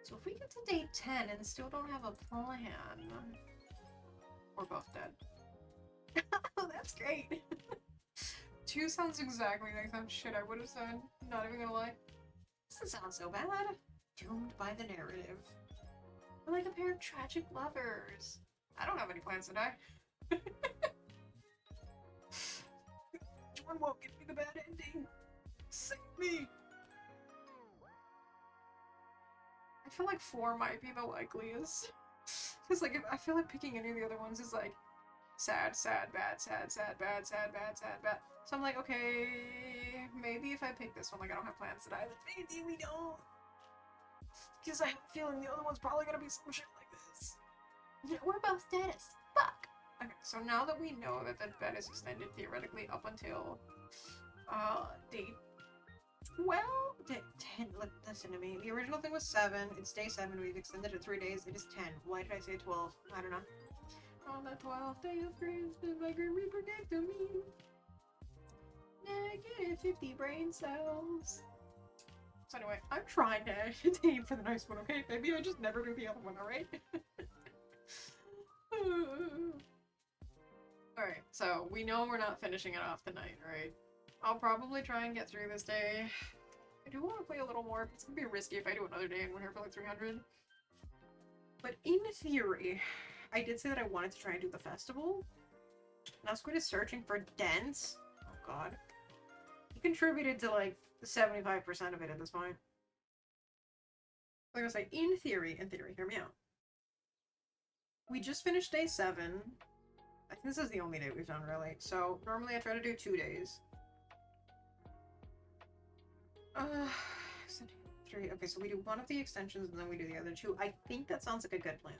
So if we get to day 10 and still don't have a plan, we're both dead. Oh, that's great. 2 sounds exactly like some shit I would have said. Not even gonna lie. Doesn't sound so bad. Doomed by the narrative. We're like a pair of tragic lovers. I don't have any plans to die. One won't give me the bad ending. Save me. I feel like 4 might be the likeliest. Because, like, if I feel like picking any of the other ones is, like, sad, sad, bad, sad, sad, bad, sad, bad, sad, bad. So I'm like, okay, maybe if I pick this one, like, I don't have plans to die, then maybe we don't. Because I have a feeling the other one's probably gonna be some shit like this. We're both dead as fuck. Okay, so now that we know that the bed is extended theoretically up until, day 12? Day 10, listen to me. The original thing was 7, it's day 7, we've extended it 3 days, it is 10. Why did I say 12? I don't know. On the 12th day of Christmas, my Grim Reaper gave to me negative 50 brain cells. So anyway, I'm trying to aim for the nice one, okay? Maybe I just never do the other one, alright? Alright, so we know we're not finishing it off tonight, right? I'll probably try and get through this day. I do want to play a little more, but it's gonna be risky if I do another day and we're here for like 300. But in theory, I did say that I wanted to try and do the festival. Now Squid is searching for dents. Oh god. He contributed to like 75% of it at this point. Like I was like, in theory, hear me out. We just finished day 7. I think this is the only day we've done really. So normally I try to do 2 days. 3. Okay, so we do one of the extensions and then we do the other 2. I think that sounds like a good plan.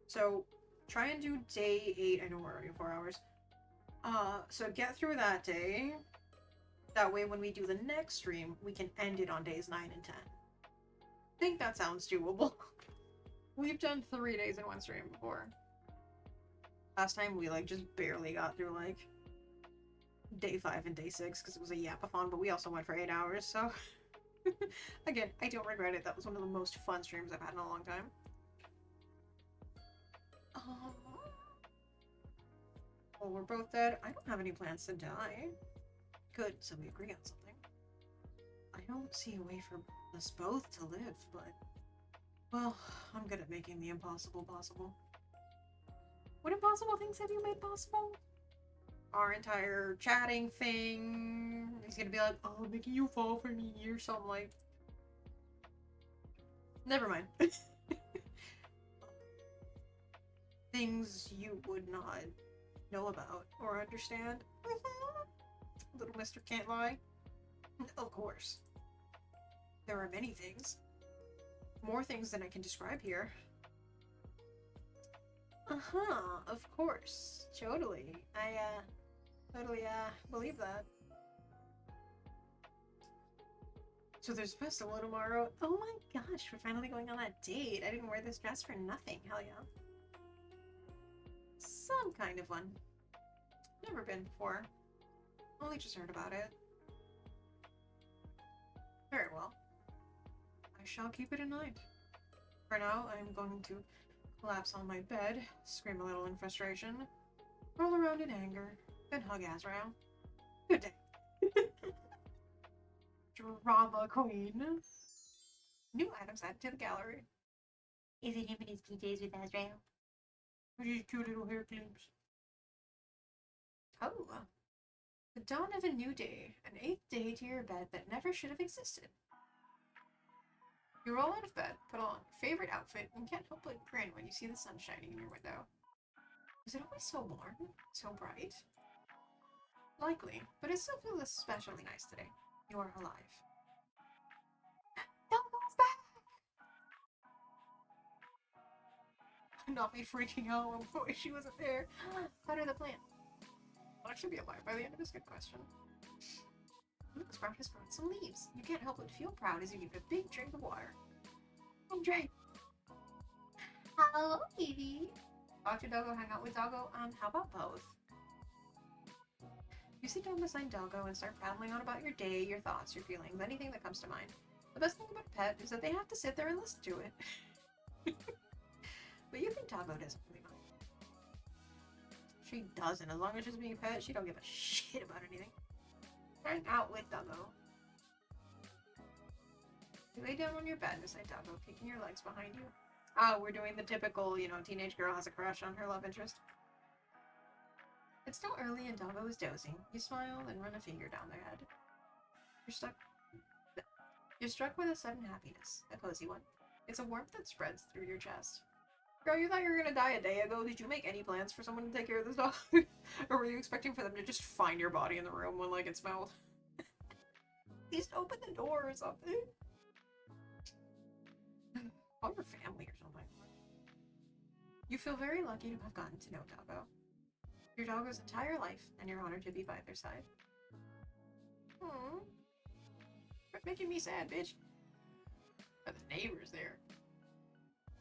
So try and do day 8. I know we're already 4 hours. So get through that day. That way when we do the next stream, we can end it on days 9 and 10. I think that sounds doable. We've done 3 days in one stream before. Last time we like just barely got through like day 5 and day 6 because it was a yapathon, but we also went for 8 hours, so again, I don't regret it. That was one of the most fun streams I've had in a long time. Well, we're both dead. I don't have any plans to die. Good, so we agree on something. I don't see a way for us both to live, but well, I'm good at making the impossible possible. What impossible things have you made possible? Our entire chatting thing. He's gonna be like, oh, making you fall for me or something like. Never mind. Things you would not know about or understand. Little Mister can't lie. Of course. There are many things. More things than I can describe here. Of course. Totally. I, totally, believe that. So there's a festival tomorrow. Oh my gosh, we're finally going on that date. I didn't wear this dress for nothing. Hell yeah. kind of one. Never been before. Only just heard about it. Very well. I shall keep it in mind. For now, I am going to collapse on my bed, scream a little in frustration, roll around in anger, then hug Azrael. Good day. Drama queen. New items added to the gallery. Is it him in his PJs with Azrael? With his cute little hair clips. Oh. The dawn of a new day. An 8th day to your bed that never should have existed. You roll out of bed, put on your favorite outfit, and can't help but grin when you see the sun shining in your window. Is it always so warm? So bright? Likely, but it still feels especially nice today. You are alive. Doggo's back! Not me freaking out when she wasn't there. Cut her the plant. Well, I should be alive by the end of this good question. Luke's brought has brought some leaves. You can't help but feel proud as you give it a big drink of water. Drink. Hello, baby. Dr. Doggo hang out with Doggo? How about both? You sit down beside Doggo and start babbling on about your day, your thoughts, your feelings, anything that comes to mind. The best thing about a pet is that they have to sit there and listen to it. But you think Doggo doesn't really mind. She doesn't. As long as she's being a pet, she don't give a shit about anything. Hang out with Doggo. You lay down on your bed beside Doggo, kicking your legs behind you. Oh, we're doing the typical, teenage girl has a crush on her love interest. It's still early and Doggo is dozing. You smile and run a finger down their head. You're struck with a sudden happiness, a cozy one. It's a warmth that spreads through your chest. Girl, you thought you were gonna die a day ago. Did you make any plans for someone to take care of this dog? Or were you expecting for them to just find your body in the room when, it smelled? At least open the door or something. Call your family or something. You feel very lucky to have gotten to know Doggo. Your doggo's entire life, and you're honored to be by their side. Quit making me sad, bitch. Oh, the neighbors there.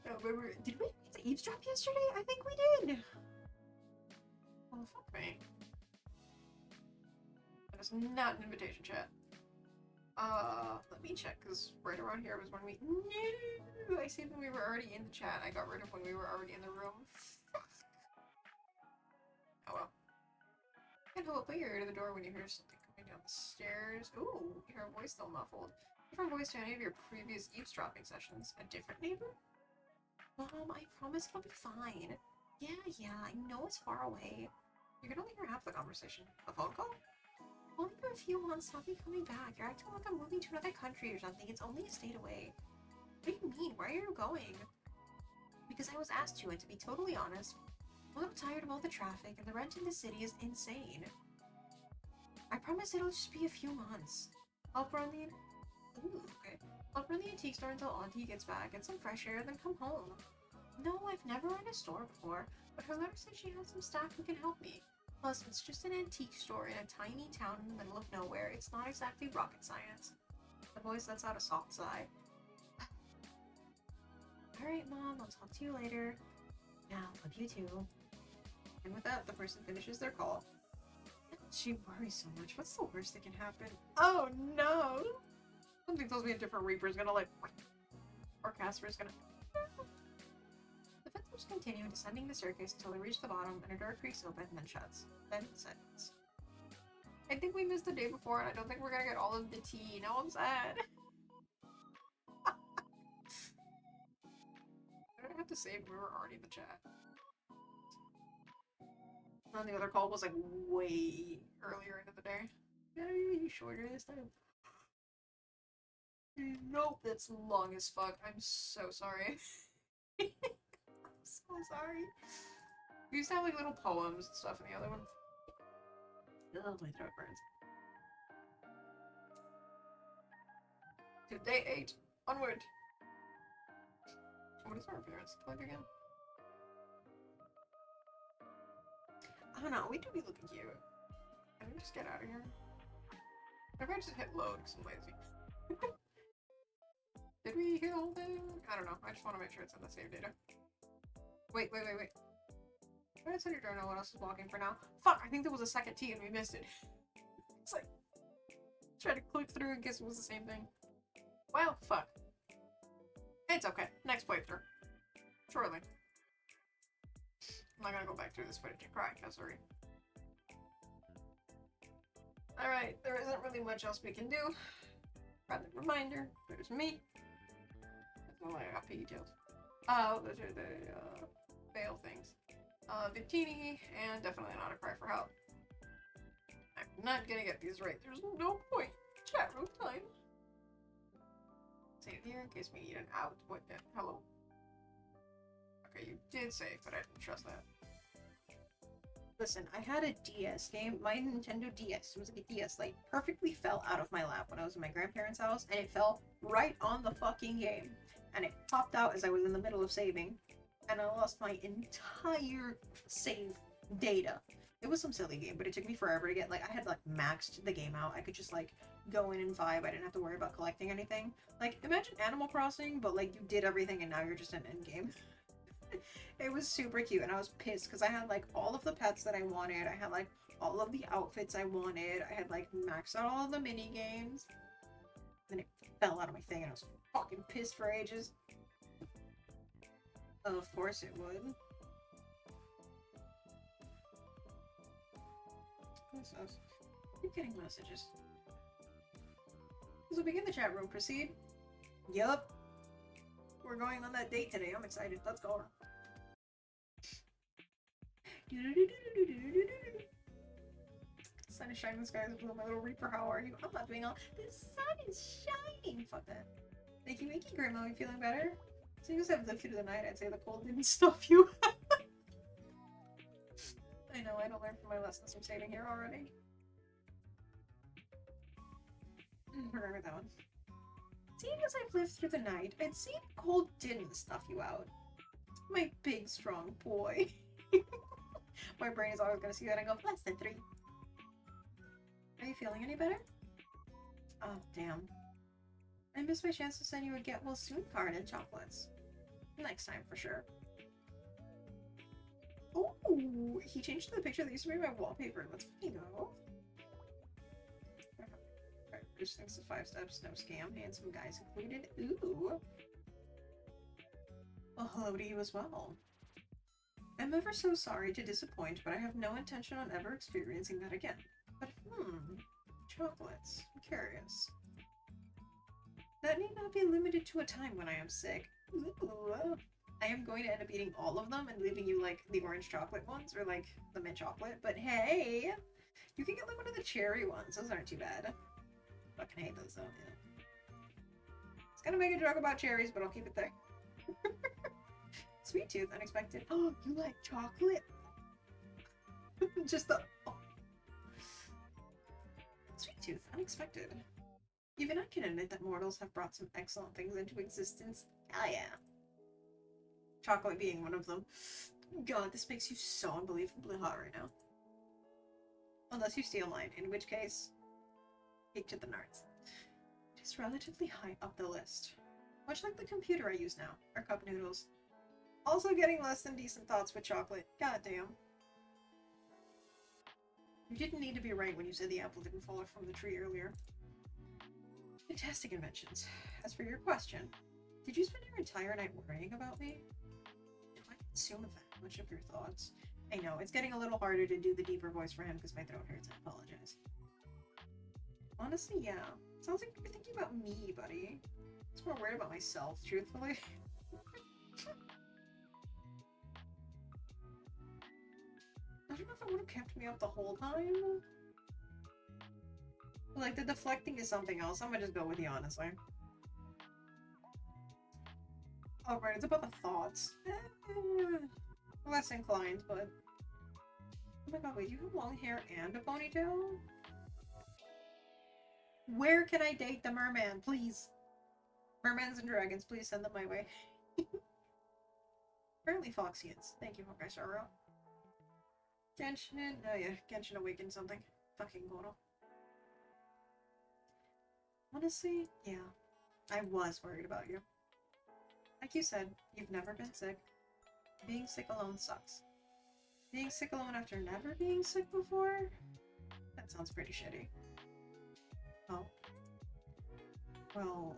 Oh, did we get to eavesdrop yesterday? I think we did. Oh, fuck me. That is not an invitation chat. Let me check, because right around here was when we... No! I see when we were already in the chat. I got rid of when we were already in the room. Fuck. Oh well. Can't hold up your ear to the door when you hear something coming down the stairs. Ooh, you hear a voice still muffled. Different voice to any of your previous eavesdropping sessions. A different neighbor? Mom, I promise it'll be fine. Yeah, I know it's far away. You can only hear half the conversation. A phone call? Only for a few months, I'll be coming back. You're acting like I'm moving to another country or something. It's only a state away. What do you mean? Where are you going? Because I was asked to, and to be totally honest, I'm a little tired of all the traffic, and the rent in the city is insane. I promise it'll just be a few months. I'll run the... Ooh, okay. I'll run the antique store until Auntie gets back, get some fresh air, then come home. No, I've never run a store before, but her letter said she has some staff who can help me. Plus, it's just an antique store in a tiny town in the middle of nowhere. It's not exactly rocket science. The voice lets out a soft sigh. Alright, Mom, I'll talk to you later. Yeah, love you too. And with that, the person finishes their call. She worries so much. What's the worst that can happen? Oh no! Something tells me a different Reaper's gonna or Casper's gonna... The footsteps continue descending the staircase until they reach the bottom and a door creaks open and then shuts. Then silence. I think we missed the day before and I don't think we're gonna get all of the tea. Now I'm sad. I don't have to save, we were already in the chat. And the other call was way earlier into the day. Maybe shorter this time. Nope, that's long as fuck. I'm so sorry. I'm so sorry. We used to have little poems and stuff in the other one. Ugh, my throat burns. To day 8. Onward. What is our appearance plug again? I don't know, we do be looking cute. Can we just get out of here? Maybe I just hit load because I'm lazy. Did we hit the whole thing? I don't know. I just want to make sure it's in the save data. Wait. I said you don't know what else is blocking for now. Fuck, I think there was a second T and we missed it. It's like, try to click through and guess it was the same thing. Well, fuck. It's okay. Next playthrough. Surely. I'm not gonna go back through this footage and cry, because sorry. Alright, there isn't really much else we can do. Rather reminder, there's me. Oh, I got piggy tails. Those are the, veil things. Victini, and definitely not a cry for help. I'm not gonna get these right. There's no point. Chat room time. Save here in case we need an out. What? Hello? Okay, you did save, but I didn't trust that. Listen, I had a DS game. My Nintendo DS, it was like a DS Lite, perfectly fell out of my lap when I was in my grandparents' house, and it fell right on the fucking game. And it popped out as I was in the middle of saving, and I lost my entire save data. It was some silly game, but it took me forever to get, like, I had, like, maxed the game out. I could just, like, go in and vibe. I didn't have to worry about collecting anything. Like, imagine Animal Crossing, but, like, you did everything and now you're just an endgame. It was super cute, and I was pissed because I had, like, all of the pets that I wanted. I had, like, all of the outfits I wanted. I had, like, maxed out all of the mini games. Then it fell out of my thing, and I was fucking pissed for ages. Of course it would. What's this? Keep getting messages. So begin the chat room. Proceed. Yup. We're going on that date today. I'm excited. Let's go. Sun is shining, the sky is blue. My little Reaper, how are you? I'm not doing all. The sun is shining. Fuck that. Thank you, Wiki. Grandma, are you feeling better? So you guys have lived through the night. I'd say the cold didn't stuff you. I know, I don't learn from my lessons from saving here already. Remember that one. Seeing as I've lived through the night, I'd say the cold didn't stuff you out. My big, strong boy. My brain is always gonna see that and go, less than 3. Are you feeling any better? Oh, damn. I missed my chance to send you a get well soon card and chocolates. Next time, for sure. Ooh, he changed the picture that used to be my wallpaper. Let's fucking go. Alright, first things to 5 steps, no scam, handsome guys included. Ooh. Well, hello to you as well. I'm ever so sorry to disappoint, but I have no intention on ever experiencing that again. But, chocolates. I'm curious. That need not be limited to a time when I am sick. Ooh. I am going to end up eating all of them and leaving you, like, the orange chocolate ones, or, like, the mint chocolate. But hey! You can get, like, one of the cherry ones. Those aren't too bad. Fucking hate those, though, yeah. I was gonna make a joke about cherries, but I'll keep it there. Sweet tooth, unexpected. Oh, you like chocolate? Just the... Oh. Sweet tooth, unexpected. Even I can admit that mortals have brought some excellent things into existence. Ah, yeah. Chocolate being one of them. God, this makes you so unbelievably hot right now. Unless you steal mine, in which case, cake to the nards. It is relatively high up the list. Much like the computer I use now, or cup noodles. Also getting less than decent thoughts with chocolate. God damn. You didn't need to be right when you said the apple didn't fall from the tree earlier. Fantastic inventions. As for your question, did you spend your entire night worrying about me? Do I consume that much of your thoughts? I know, it's getting a little harder to do the deeper voice for him because my throat hurts. I apologize. Honestly, yeah. Sounds like you're thinking about me, buddy. I'm more worried about myself, truthfully. I don't know if it would have kept me up the whole time. Like, the deflecting is something else. I'm gonna just go with you, honestly. Oh, right, it's about the thoughts. Less inclined, but... Oh my god, wait, you have long hair and a ponytail? Where can I date the merman, please? Mermans and dragons, please send them my way. Apparently Foxians. Thank you, Hawkeye Sorrow. Genshin, oh yeah, Genshin awakened something. Fucking Goro. Honestly, yeah. I was worried about you. Like you said, you've never been sick. Being sick alone sucks. Being sick alone after never being sick before? That sounds pretty shitty. Oh. Well,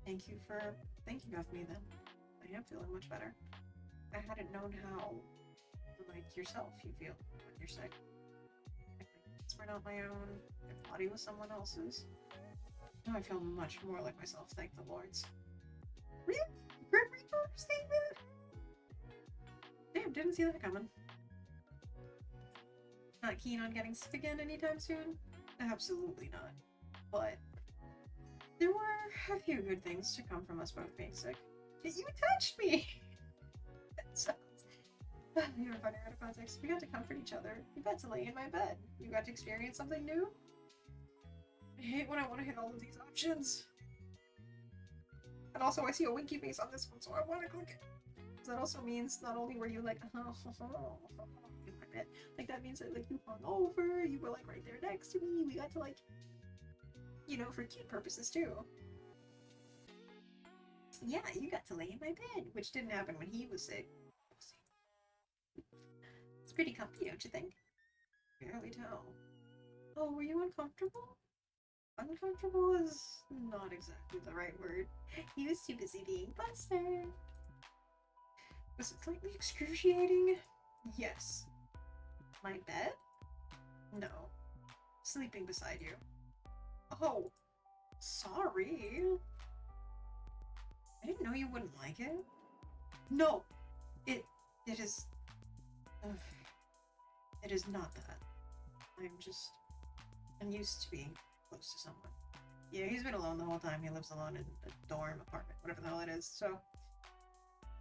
thank you for thinking of me then. I am feeling much better. I hadn't known how, like, yourself you feel when you're sick. It's were not my own. Your body was someone else's. Now I feel much more like myself, thank the lords. Really? Grim Reaper statement? Damn, didn't see that coming. Not keen on getting sick again anytime soon? Absolutely not. But there were a few good things to come from us both being sick. You touched me! That sounds... You were funny out of context. We got to comfort each other. You got to lay in my bed. You got to experience something new. I hate when I want to hit all of these options. And also I see a winky face on this one, so I want to click it. That also means not only were you like, in my bed, like that means that like you hung over, you were like right there next to me, we got to like, you know, for cute purposes too. Yeah, you got to lay in my bed, which didn't happen when he was sick. It's pretty comfy, don't you think? I can really tell. Oh, were you uncomfortable? Uncomfortable is not exactly the right word. He was too busy being busted. Was it slightly excruciating? Yes. My bed? No. Sleeping beside you. Oh. Sorry. I didn't know you wouldn't like it. No. It is... it is not that. I'm used to being close to someone. Yeah, he's been alone the whole time. He lives alone in a dorm, apartment, whatever the hell it is, so...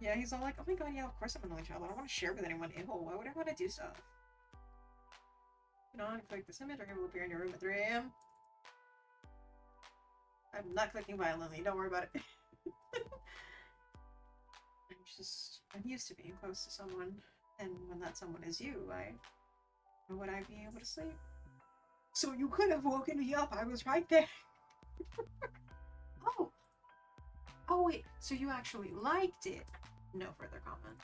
Yeah, he's all like, oh my god, yeah, of course I'm an only child. I don't want to share with anyone. Ew, why would I want to do stuff? You know, click this image, or it will appear in your room at 3 AM. I'm not clicking violently, don't worry about it. I'm used to being close to someone, and when that someone is you, would I be able to sleep? So you could have woken me up, I was right there. Oh! Oh wait, so you actually liked it? No further comment.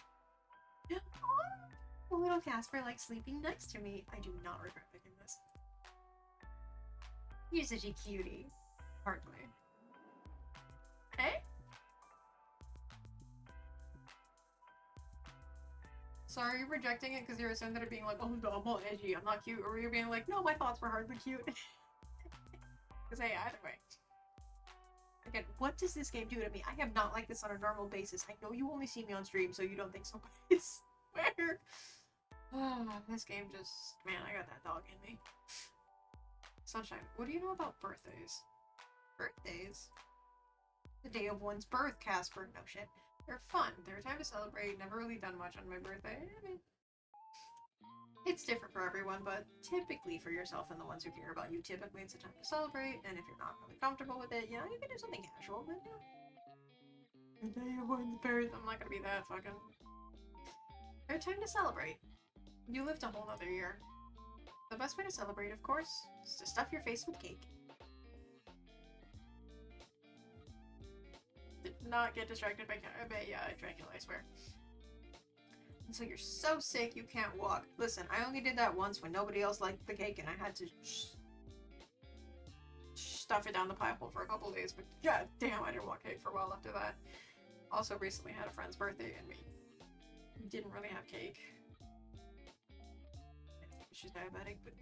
Oh, little Casper likes sleeping next to me. I do not regret picking this. You're such a cutie. Hardly. Hey? So are you rejecting it because you're assuming that it being like, oh no, I'm all edgy, I'm not cute, or you're being like, no, my thoughts were hardly cute? Because hey, either way. Again, what does this game do to me? I am not like this on a normal basis. I know you only see me on stream, so you don't think so, but I swear. Oh, this game just... Man, I got that dog in me. Sunshine, what do you know about birthdays? Birthdays? The day of one's birth, Casper. No shit. They're fun. They're a time to celebrate. Never really done much on my birthday. I mean, it's different for everyone, but typically for yourself and the ones who care about you, typically it's a time to celebrate, and if you're not really comfortable with it, you know, you can do something casual, but yeah. The day of one's birth, I'm not gonna be that fucking... They're a time to celebrate. You lived a whole nother year. The best way to celebrate, of course, is to stuff your face with cake. Did not get distracted by Dracula, I swear. And so you're so sick you can't walk. Listen, I only did that once when nobody else liked the cake and I had to stuff it down the pipe hole for a couple days, but god damn, I didn't want cake for a while after that. Also recently had a friend's birthday and we didn't really have cake. She's diabetic, but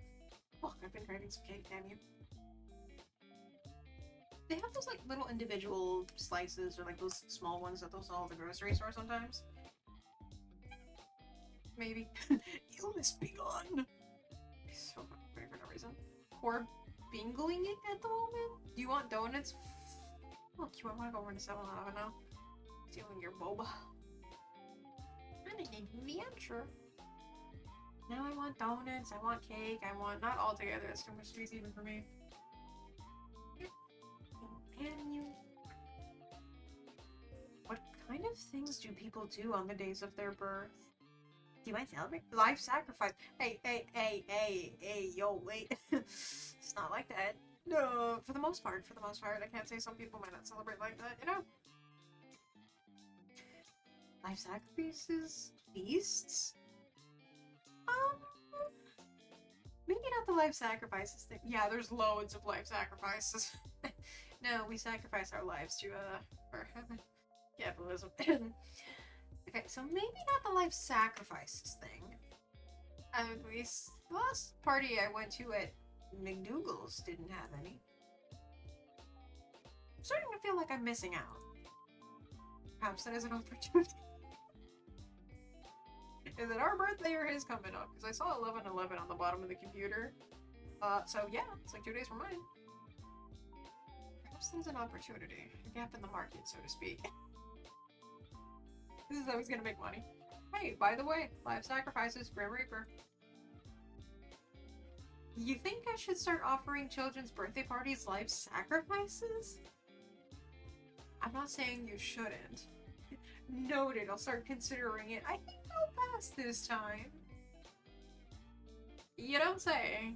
fuck, I've been craving some cake, damn you. They have those like little individual slices or like those small ones that they'll sell at the grocery store sometimes. Maybe. Illness be gone. So fucking for no reason. Or bingling it at the moment? Do you want donuts? Oh, cute. I want to go over to 7-Eleven now. Stealing your boba. I need the answer. Now I want donuts, I want cake, I want... Not all together, that's too much space even for me. And you... What kind of things do people do on the days of their birth? Do I celebrate? Life sacrifice. Hey, yo, wait. It's not like that. No, for the most part. I can't say some people might not celebrate like that, you know? Life sacrifices? Feasts? Maybe not the life sacrifices thing. Yeah, there's loads of life sacrifices. No, we sacrifice our lives to, for capitalism. Okay, so maybe not the life sacrifices thing. At least the last party I went to at McDougal's didn't have any. I'm starting to feel like I'm missing out. Perhaps that is an opportunity. Is it our birthday or his coming up? Because I saw 11/11 on the bottom of the computer. So yeah, it's like 2 days from mine. Perhaps there's an opportunity. A gap in the market, so to speak. This is how he's gonna make money. Hey, by the way, live sacrifices, Grim Reaper. You think I should start offering children's birthday parties live sacrifices? I'm not saying you shouldn't. Noted, I'll start considering it. I think I'll pass this time. You don't say.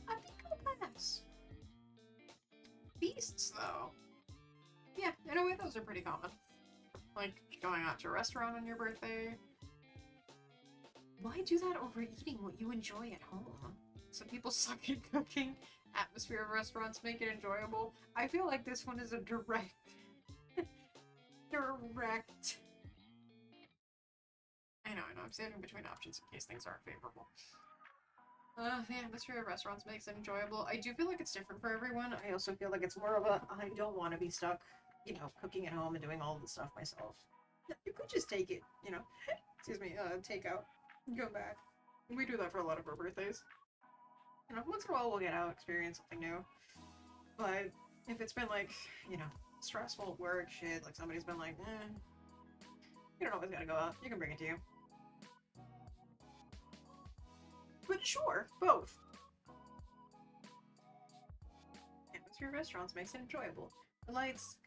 I think I'll pass. Beasts, though. Yeah, in a way, those are pretty common. Like, going out to a restaurant on your birthday. Why do that over eating what you enjoy at home? Some people suck at cooking. Atmosphere of restaurants make it enjoyable. I feel like this one is a direct... direct... I know, I'm saving between options in case things aren't favorable. The atmosphere of restaurants makes it enjoyable. I do feel like it's different for everyone. I also feel like it's more of a, I don't want to be stuck, you know, cooking at home and doing all the stuff myself. You could just take it, you know, excuse me, take out, go back. We do that for a lot of our birthdays. You know, once in a while we'll get out, experience something new. But if it's been like, you know, stressful at work, shit, like somebody's been like, you don't always gotta go out, you can bring it to you. But sure, both. Atmosphere of restaurants makes it enjoyable. The lights,